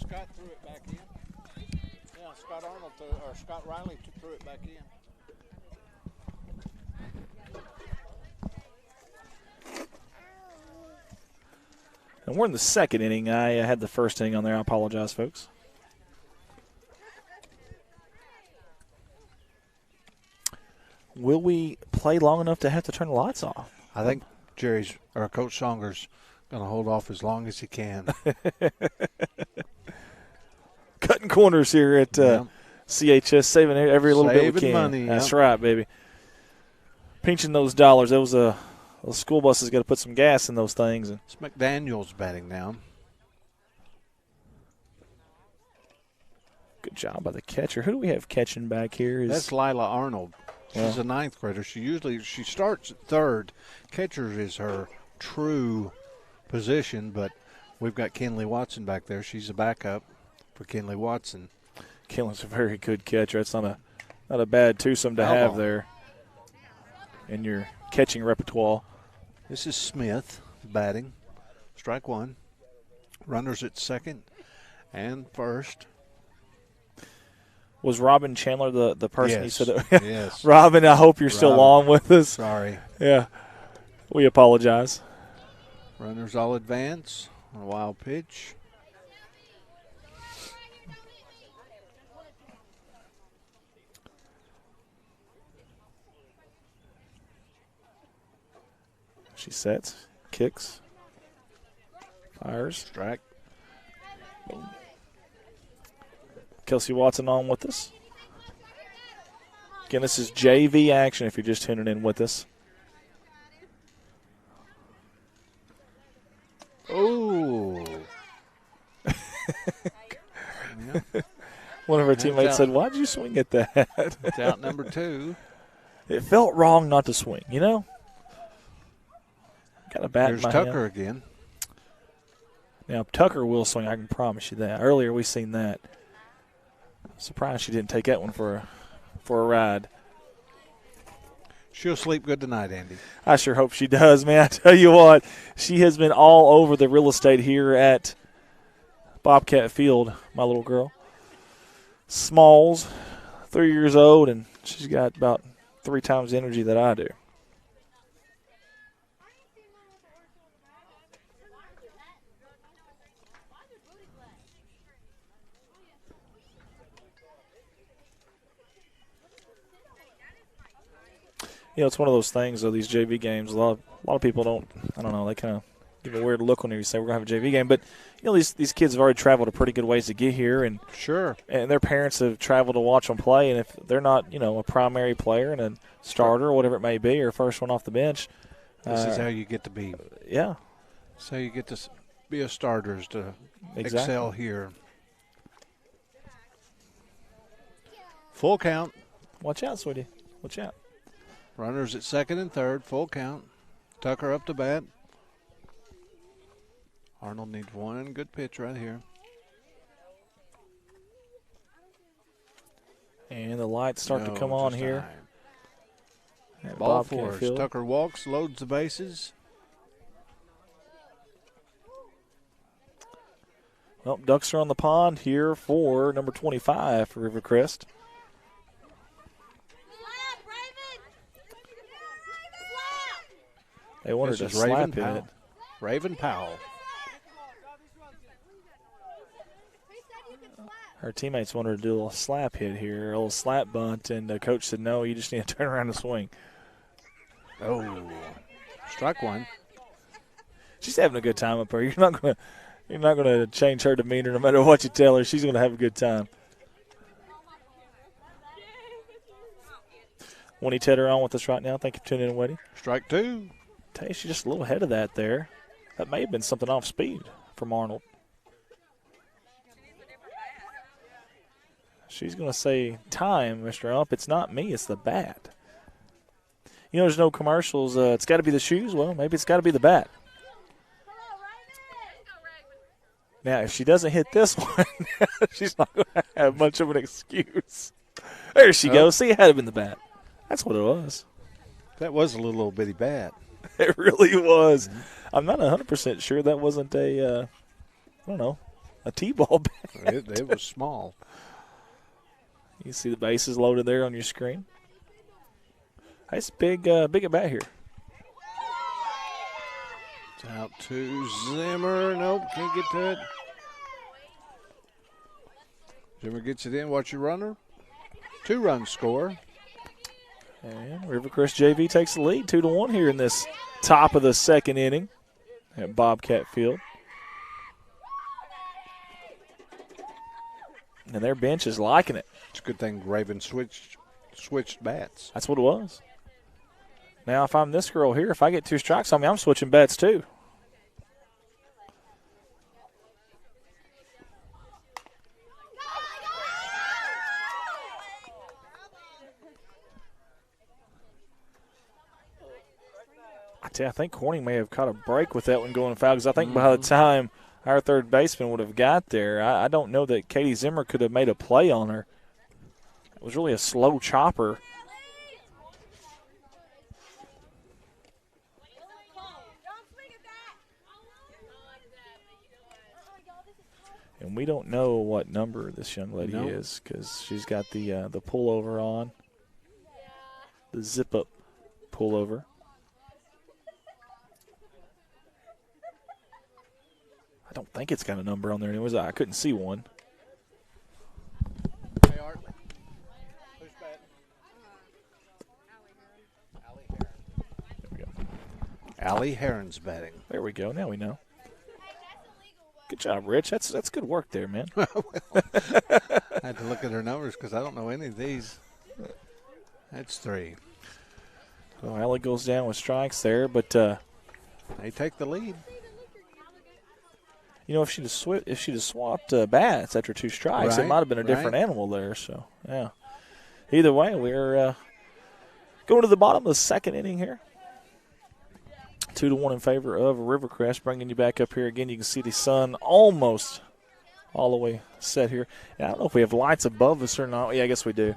Scott threw it back in. Yeah, Scott Riley threw it back in. And we're in the second inning. I had the first inning on there. I apologize, folks. Will we play long enough to have to turn the lights off? I think Coach Songer's going to hold off as long as he can. Cutting corners here at CHS, saving every little bit we can. Money, That's right, baby. Pinching those dollars. Those school buses got to put some gas in those things. It's McDaniel's batting now. Good job by the catcher. Who do we have catching back here? That's Lila Arnold. She's a ninth grader. She starts at third. Catcher is her true position, but we've got Kenley Watson back there. She's a backup for Kenley Watson. Kenley's a very good catcher. It's not a bad twosome to have there in your catching repertoire. This is Smith batting. Strike one. Runners at second and first. Was Robin Chandler the person yes. you said that? Yes. Robin, I hope you're still on with us. Sorry. Yeah. We apologize. Runners all advance on a wild pitch. She sets, kicks, fires. Strike. Boom. Kelsey Watson on with us. Again, this is JV action if you're just tuning in with us. Oh. One of our teammates said, "Why'd you swing at that?" It's out number 2. It felt wrong not to swing, you know? Got a bat Here's in my Tucker hand. again. Now, Tucker will swing, I can promise you that. Earlier we seen that. Surprised she didn't take that one for a ride. She'll sleep good tonight, Andy. I sure hope she does, man. I tell you what, she has been all over the real estate here at Bobcat Field, my little girl. Smalls, 3 years old, and she's got about 3 times the energy that I do. You know, it's one of those things, though, these JV games, a lot of people don't, I don't know, they kind of give a weird look when you say we're going to have a JV game. But, you know, these kids have already traveled a pretty good ways to get here. And sure. And their parents have traveled to watch them play. And if they're not, you know, a primary player and a starter or whatever it may be, or first one off the bench. This is how you get to be. Yeah. This is how you get to be a starter, is to excel here. Full count. Watch out, sweetie. Watch out. Runners at second and third, full count. Tucker up to bat. Arnold needs one good pitch right here. And the lights start to come on here. Ball fours. Tucker walks, loads the bases. Well, ducks are on the pond here for number 25 for Rivercrest. They wanted to slap it. Raven Powell. Her teammates wanted to do a little slap hit here, a little slap bunt, and the coach said, no, you just need to turn around and swing. Oh, strike one. She's having a good time up there. You're not gonna change her demeanor no matter what you tell her. She's gonna have a good time. Winnie Tedder on with us right now. Thank you for tuning in, Winnie. Strike two. Tell you, she's just a little ahead of that there. That may have been something off speed from Arnold. She's going to say, time, Mr. Ump. It's not me, it's the bat. You know, there's no commercials. It's got to be the shoes. Well, maybe it's got to be the bat. Now, if she doesn't hit this one, she's not going to have much of an excuse. There she goes. See, it had to been the bat. That's what it was. That was a little bitty bat. It really was. I'm not 100% sure that wasn't a, I don't know, a T-ball bat. It was small. You see the bases loaded there on your screen. Nice big at bat here. It's out to Zimmer. Nope, can't get to it. Zimmer gets it in. Watch your runner. 2-run score. And Rivercrest JV takes the lead 2-1 here in this top of the second inning at Bobcat Field. And their bench is liking it. It's a good thing Raven switched bats. That's what it was. Now, if I'm this girl here, if I get 2 strikes on me, I'm switching bats too. I think Corning may have caught a break with that one going foul because I think by the time our third baseman would have got there, I don't know that Katie Zimmer could have made a play on her. It was really a slow chopper. And we don't know what number this young lady is because she's got the pullover on, the zip-up pullover. I don't think it's got a number on there anyways. I couldn't see one. Hey, Art. Who's batting? There we go. Allie Heron's batting. There we go. Now we know. Good job, Rich. That's good work there, man. I had to look at her numbers because I don't know any of these. That's 3. Well, Allie goes down with strikes there, but they take the lead. You know, if she'd have swapped bats after 2 strikes, it might have been a different animal there. So, yeah. Either way, we're going to the bottom of the second inning here. 2-1 in favor of Rivercrest. Bringing you back up here again. You can see the sun almost all the way set here. And I don't know if we have lights above us or not. Yeah, I guess we do.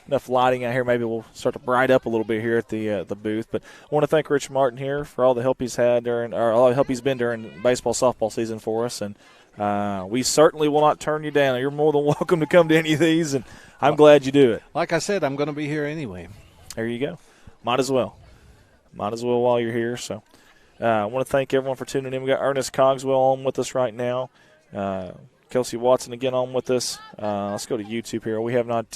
Enough lighting out here. Maybe we'll start to bright up a little bit here at the booth. But I want to thank Rich Martin here for all the help he's had all the help he's been during baseball, softball season for us. And we certainly will not turn you down. You're more than welcome to come to any of these, and I'm glad you do it. Like I said, I'm going to be here anyway. There you go. Might as well. Might as well while you're here. So I want to thank everyone for tuning in. We got Ernest Cogswell on with us right now. Kelsey Watson again on with us. Let's go to YouTube here. We have not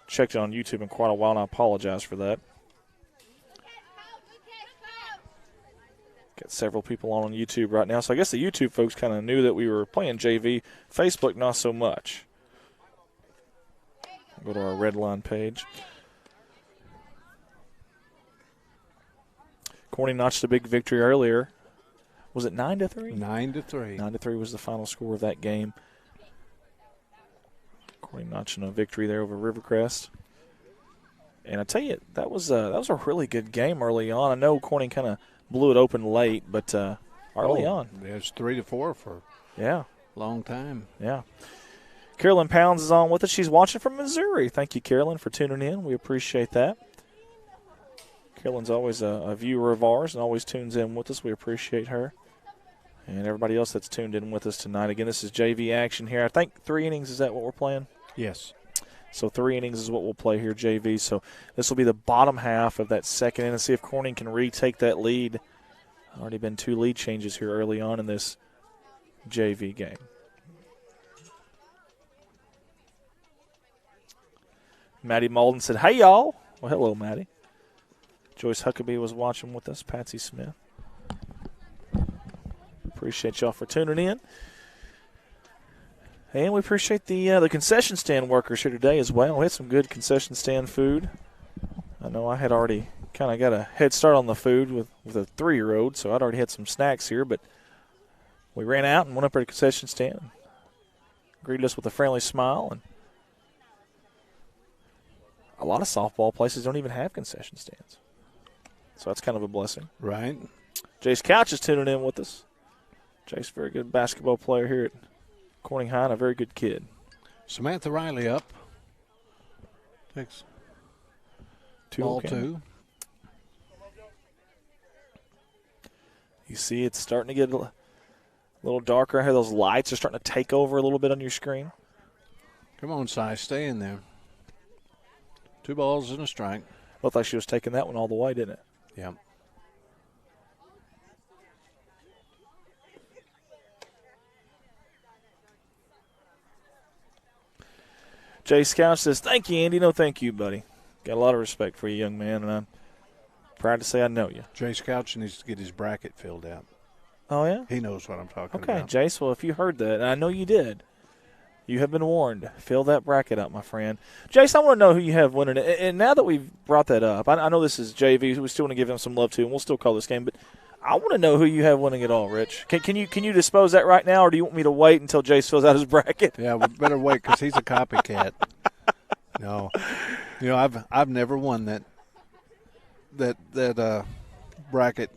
checked it on YouTube in quite a while, and I apologize for that. Got several people on YouTube right now. So I guess the YouTube folks kind of knew that we were playing JV. Facebook, not so much. Go to our red line page. Corning notched a big victory earlier. Was it 9-3? 9-3. 9-3 was the final score of that game. Corning notching a victory there over Rivercrest. And I tell you, that was a really good game early on. I know Corning kind of blew it open late, but early on. It was 3-4 for a long time. Yeah. Carolyn Pounds is on with us. She's watching from Missouri. Thank you, Carolyn, for tuning in. We appreciate that. Carolyn's always a viewer of ours and always tunes in with us. We appreciate her. And everybody else that's tuned in with us tonight. Again, this is JV action here. I think 3 innings, is that what we're playing? Yes. So 3 innings is what we'll play here, JV. So this will be the bottom half of that second inning. See if Corning can retake that lead. Already been 2 lead changes here early on in this JV game. Maddie Malden said, hey, y'all. Well, hello, Maddie. Joyce Huckabee was watching with us. Patsy Smith. Appreciate y'all for tuning in. And we appreciate the concession stand workers here today as well. We had some good concession stand food. I know I had already kind of got a head start on the food with a 3-year-old, so I'd already had some snacks here. But we ran out and went up at a concession stand and greeted us with a friendly smile. And a lot of softball places don't even have concession stands. So that's kind of a blessing. Right. Jace Couch is tuning in with us. Jace, very good basketball player here at Corning High, and a very good kid. Samantha Riley up. Thanks. Ball two. You see it's starting to get a little darker here. Those lights are starting to take over a little bit on your screen. Come on, Cy, stay in there. 2 balls and a strike. Looked like she was taking that one all the way, didn't it? Yep. Jay Scout says, thank you, Andy. No, thank you, buddy. Got a lot of respect for you, young man, and I'm proud to say I know you. Jay Scout needs to get his bracket filled out. Oh, yeah? He knows what I'm talking okay, about. Okay, Jace, well, if you heard that, and I know you did, you have been warned. Fill that bracket out, my friend. Jace, I want to know who you have winning it. And now that we've brought that up, I know this is JV. We still want to give him some love, too, and we'll still call this game. But I want to know who you have winning it all, Rich. Can you dispose that right now, or do you want me to wait until Jace fills out his bracket? Yeah, we better wait because he's a copycat. No. You know, I've never won that bracket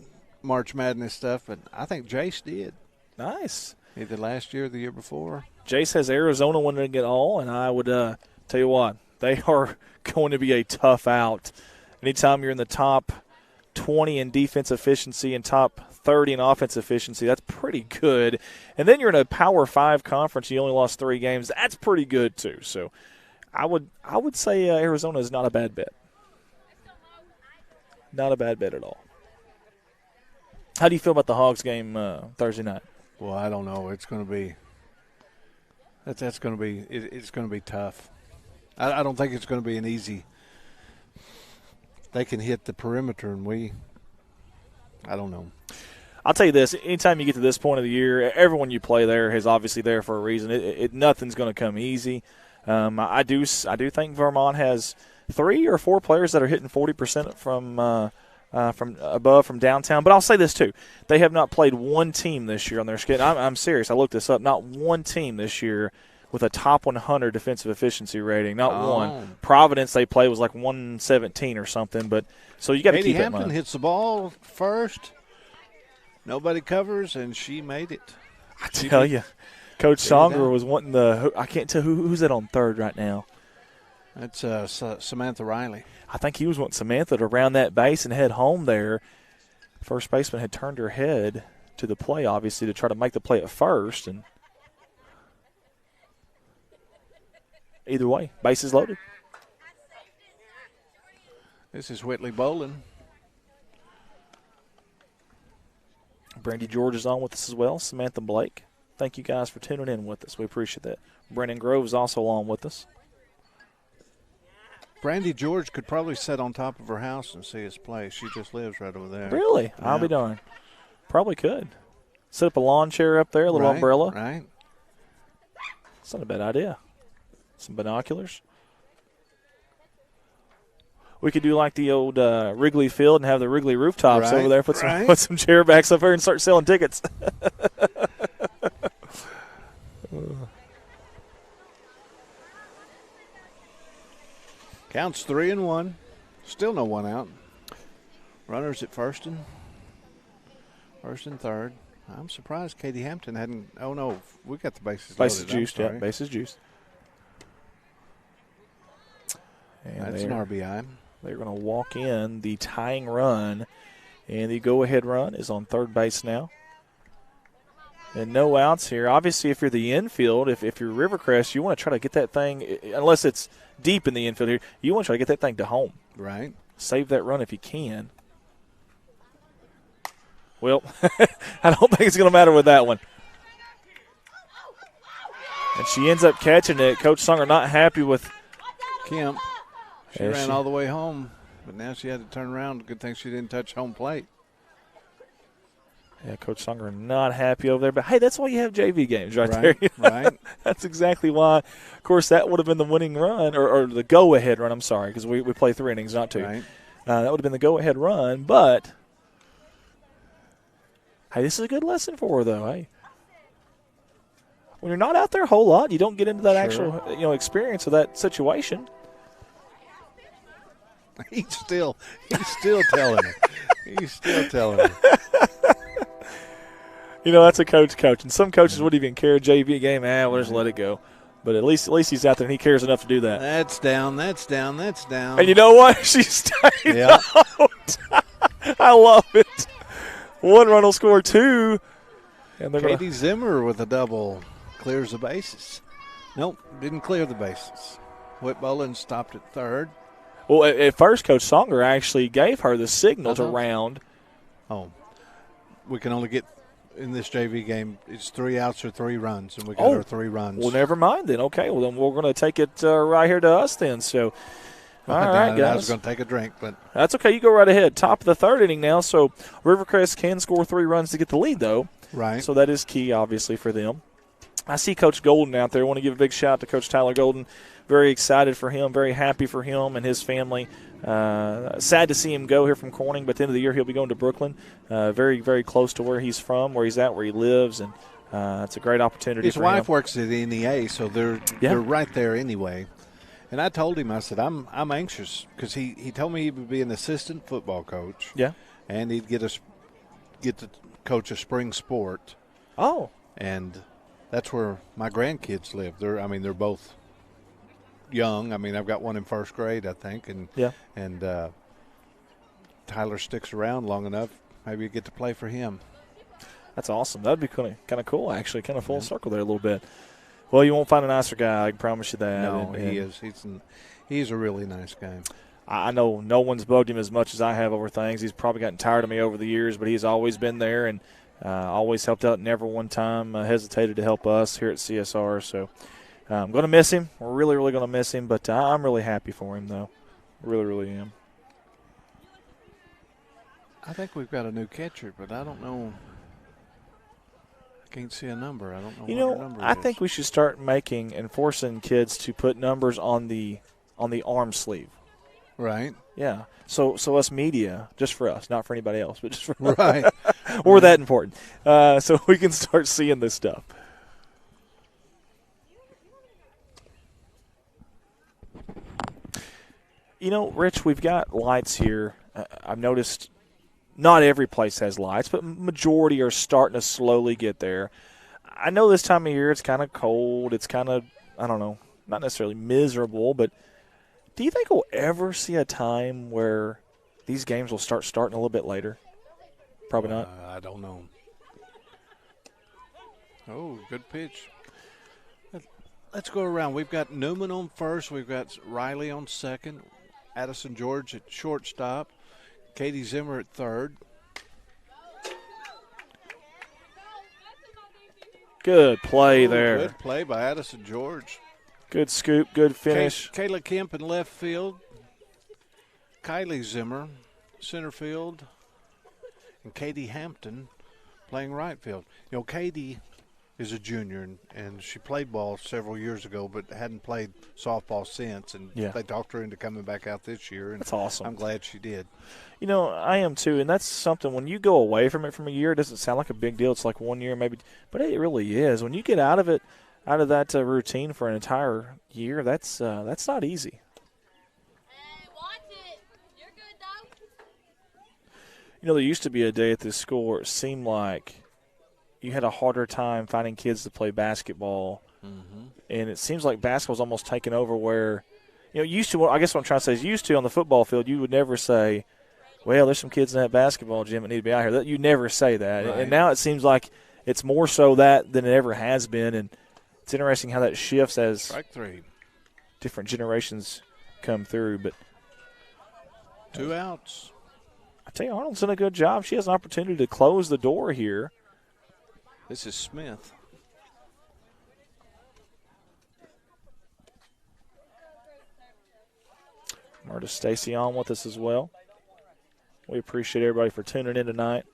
March Madness stuff, but I think Jace did. Nice. Either last year or the year before. Jace has Arizona winning it all, and I would tell you what, they are going to be a tough out. Anytime you're in the top 20 in defense efficiency and top 30 in offense efficiency, that's pretty good. And then you're in a Power 5 conference, you only lost 3 games. That's pretty good, too. So I would say Arizona is not a bad bet. Not a bad bet at all. How do you feel about the Hogs game Thursday night? Well, I don't know. It's going to be it's going to be tough. I don't think it's going to be an easy. They can hit the perimeter, and I don't know. I'll tell you this: anytime you get to this point of the year, everyone you play there is obviously there for a reason. Nothing's going to come easy. I do think Vermont has 3 or 4 players that are hitting 40% from above, from downtown. But I'll say this, too. They have not played one team this year on their schedule. I'm serious. I looked this up. Not one team this year with a top 100 defensive efficiency rating. Not one. Providence they played was like 117 or something. But so you got to keep it in mind. Katie Hampton hits the ball first. Nobody covers, and she made it. I tell you, Coach Songer was wanting the – I can't tell who's that on third right now. That's Samantha Riley. I think he was wanting Samantha to round that base and head home there. First baseman had turned her head to the play, obviously, to try to make the play at first. And either way, bases loaded. This is Whitley Bolin. Brandy George is on with us as well. Samantha Blake. Thank you guys for tuning in with us. We appreciate that. Brennan Grove is also on with us. Brandy George could probably sit on top of her house and see us play. She just lives right over there. Really? Yeah. I'll be darned. Probably could. Set up a lawn chair up there, a little umbrella. Right. It's not a bad idea. Some binoculars. We could do like the old Wrigley Field and have the Wrigley rooftops over there. Put some chair backs up there and start selling tickets. Counts 3-1. Still no one out. Runners at first and third. I'm surprised Katie Hampton hadn't. Oh, no. We got the bases loaded. Bases juiced, yeah. Bases juiced. And that's an RBI. They're going to walk in the tying run, and the go-ahead run is on third base now. And no outs here. Obviously, if you're the infield, if you're Rivercrest, you want to try to get that thing, unless it's deep in the infield here, you want to try to get that thing to home. Right. Save that run if you can. Well, I don't think it's going to matter with that one. And she ends up catching it. Coach Songer not happy with Kemp. She ran all the way home, but now she had to turn around. Good thing she didn't touch home plate. Yeah, Coach Songer not happy over there. But, hey, that's why you have JV games right there. Right. That's exactly why. Of course, that would have been the winning run, or the go-ahead run, I'm sorry, because we play 3 innings, not 2. Right. That would have been the go-ahead run. But, hey, this is a good lesson for her, though. Hey, when you're not out there a whole lot, you don't get into that actual experience of that situation. He's still telling her. He's still telling her. That's a coach. And some coaches wouldn't even care. JV game, we'll just let it go. But at least he's out there and he cares enough to do that. That's down. That's down. That's down. And you know what? She stayed out. I love it. One run will score 2. And Katie Zimmer with a double clears the bases. Nope, didn't clear the bases. Whit Bolin stopped at third. Well, at first, Coach Songer actually gave her the signal to round. Oh, we can only get in this JV game. It's 3 outs or 3 runs, and we got our 3 runs. Well, never mind then. Okay, well then we're going to take it right here to us then. So, all right, guys. I was going to take a drink, but that's okay. You go right ahead. Top of the 3rd inning now. So Rivercrest can score 3 runs to get the lead, though. Right. So that is key, obviously, for them. I see Coach Golden out there. I want to give a big shout out to Coach Tyler Golden. Very excited for him, very happy for him and his family. Sad to see him go here from Corning, but at the end of the year he'll be going to Brooklyn. Very, very close to where he's from, where he's at, where he lives, and it's a great opportunity for him. His wife works at NEA, so they're right there anyway. And I told him, I said, I'm anxious because he told me he would be an assistant football coach. Yeah. And he'd get to coach a spring sport. Oh. And that's where my grandkids live. They're both young. I mean, I've got one in 1st grade, I think, and Tyler sticks around long enough, maybe you get to play for him. That's awesome. That'd be kind of cool, actually, kind of full circle there a little bit. Well, you won't find a nicer guy, I can promise you that. No, he is. He's a really nice guy. I know no one's bugged him as much as I have over things. He's probably gotten tired of me over the years, but he's always been there and always helped out, never one time hesitated to help us here at CSR. So I'm going to miss him. We're really, really going to miss him, but I'm really happy for him, though. Really, really am. I think we've got a new catcher, but I don't know. I can't see a number. I don't know what the number is. I think we should start forcing kids to put numbers on the arm sleeve. Right. Yeah. So us media, just for us, not for anybody else, but just for right. We're that important. So we can start seeing this stuff. You know, Rich, we've got lights here. I've noticed not every place has lights, but majority are starting to slowly get there. I know this time of year it's kind of cold. It's kind of, I don't know, not necessarily miserable, but do you think we'll ever see a time where these games will start starting a little bit later? Probably not. I don't know. Oh, good pitch. Let's go around. We've got Newman on first. We've got Riley on second. Addison George at shortstop. Katie Zimmer at third. Good play there. Good play by Addison George. Good scoop, good finish. Kayla Kemp in left field. Kylie Zimmer, center field. And Katie Hampton playing right field. You know, Katie is a junior, and she played ball several years ago but hadn't played softball since. And they talked her into coming back out this year. And that's awesome. I'm glad she did. You know, I am too, and that's something when you go away from it from a year, it doesn't sound like a big deal. It's like 1 year maybe, but it really is. When you get out of it, out of that routine for an entire year, that's not easy. Hey, watch it. You're good, though. You know, there used to be a day at this school where it seemed like you had a harder time finding kids to play basketball, and it seems like basketball's almost taken over where, you know, used to, I guess what I'm trying to say is used to on the football field, you would never say, well, there's some kids in that basketball gym that need to be out here. You never say that. Right. And now it seems like it's more so that than it ever has been, and it's interesting how that shifts as strike three. Different generations come through. But 2 outs. I tell you, Arnold's done a good job. She has an opportunity to close the door here. This is Smith. Marta Stacy on with us as well. We appreciate everybody for tuning in tonight.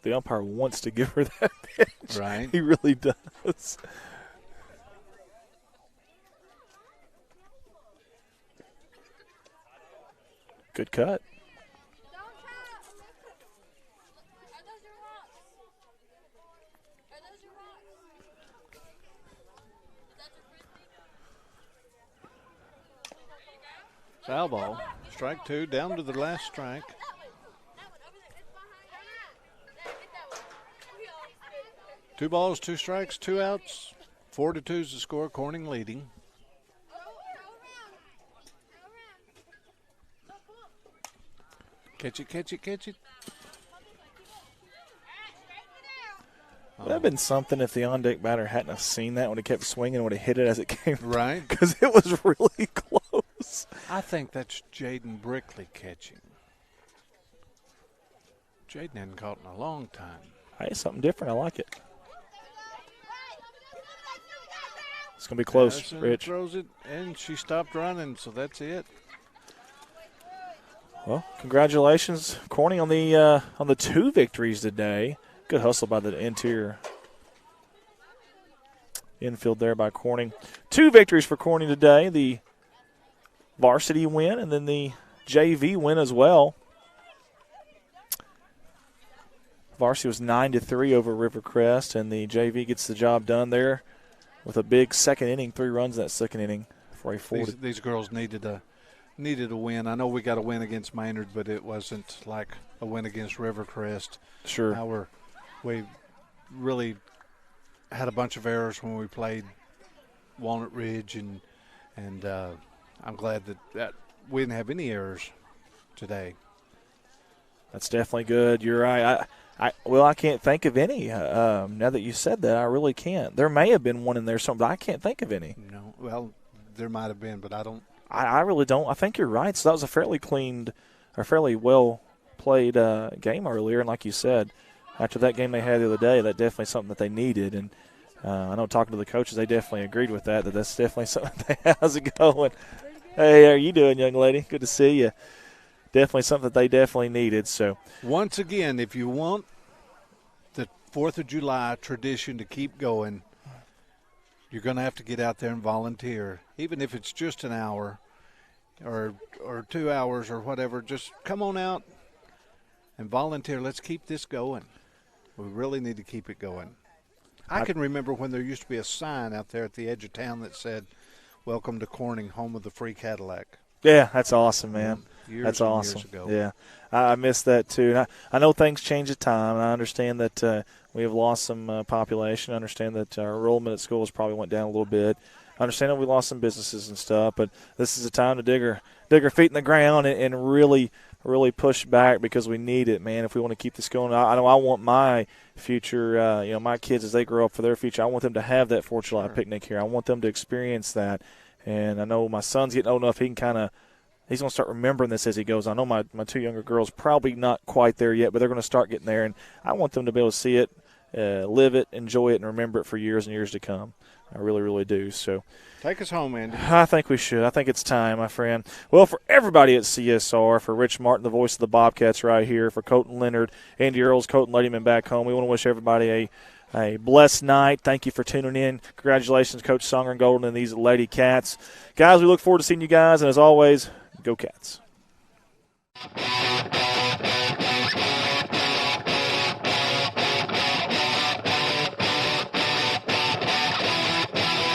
The umpire wants to give her that pitch. Right. He really does. Good cut. Foul ball. Strike 2, down to the last strike. 2 balls, 2 strikes, 2 outs. 4-2 is the score. Corning leading. Catch it, catch it, catch it. Would have been something if the on-deck batter hadn't have seen that when he kept swinging and would have hit it as it came. Right. Because it was really close. I think that's Jaden Brickley catching. Jaden hadn't caught in a long time. Hey, something different. I like it. It's going to be close, Addison Rich. Throws it, and she stopped running, so that's it. Well, congratulations, Corning, on the 2 victories today. Good hustle by the interior infield there by Corning. 2 victories for Corning today, the varsity win and then the JV win as well. Varsity was 9-3 over Rivercrest, and the JV gets the job done there with a big second inning, 3 runs in that second inning for a 4. These girls needed a win. I know we got a win against Maynard, but it wasn't like a win against Rivercrest. Sure. We really had a bunch of errors when we played Walnut Ridge, and I'm glad that we didn't have any errors today. That's definitely good. You're right. I can't think of any. Now that you said that, I really can't. There may have been one in there, but I can't think of any. No, well, there might have been, but I don't. I really don't. I think you're right. So that was a fairly cleaned or fairly well played game earlier, and like you said, after that game they had the other day, that's definitely something that they needed. And I know talking to the coaches, they definitely agreed with that that's definitely something they how's it going? Hey, how are you doing, young lady? Good to see you. Definitely something that they definitely needed. So once again, if you want the 4th of July tradition to keep going, you're going to have to get out there and volunteer, even if it's just an hour or 2 hours or whatever. Just come on out and volunteer. Let's keep this going. We really need to keep it going. I can remember when there used to be a sign out there at the edge of town that said, "Welcome to Corning, home of the free Cadillac." Yeah, that's awesome, man. Years ago. Yeah, I missed that too. And I know things change at time. I understand that we have lost some population. I understand that our enrollment at schools probably went down a little bit. I understand that we lost some businesses and stuff, but this is a time to dig our feet in the ground and really push back because we need it, man, if we want to keep this going. I know I want my future, my kids as they grow up for their future, I want them to have that 4th of July picnic here. I want them to experience that. And I know my son's getting old enough, he's going to start remembering this as he goes. I know my 2 younger girls probably not quite there yet, but they're going to start getting there. And I want them to be able to see it, live it, enjoy it, and remember it for years and years to come. I really, really do. So take us home, Andy. I think we should. I think it's time, my friend. Well, for everybody at CSR, for Rich Martin, the voice of the Bobcats right here, for Colton Leonard, Andy Earls, Colton Ladyman back home, we want to wish everybody a blessed night. Thank you for tuning in. Congratulations, Coach Songer and Golden and these Lady Cats. Guys, we look forward to seeing you guys, and as always, go Cats.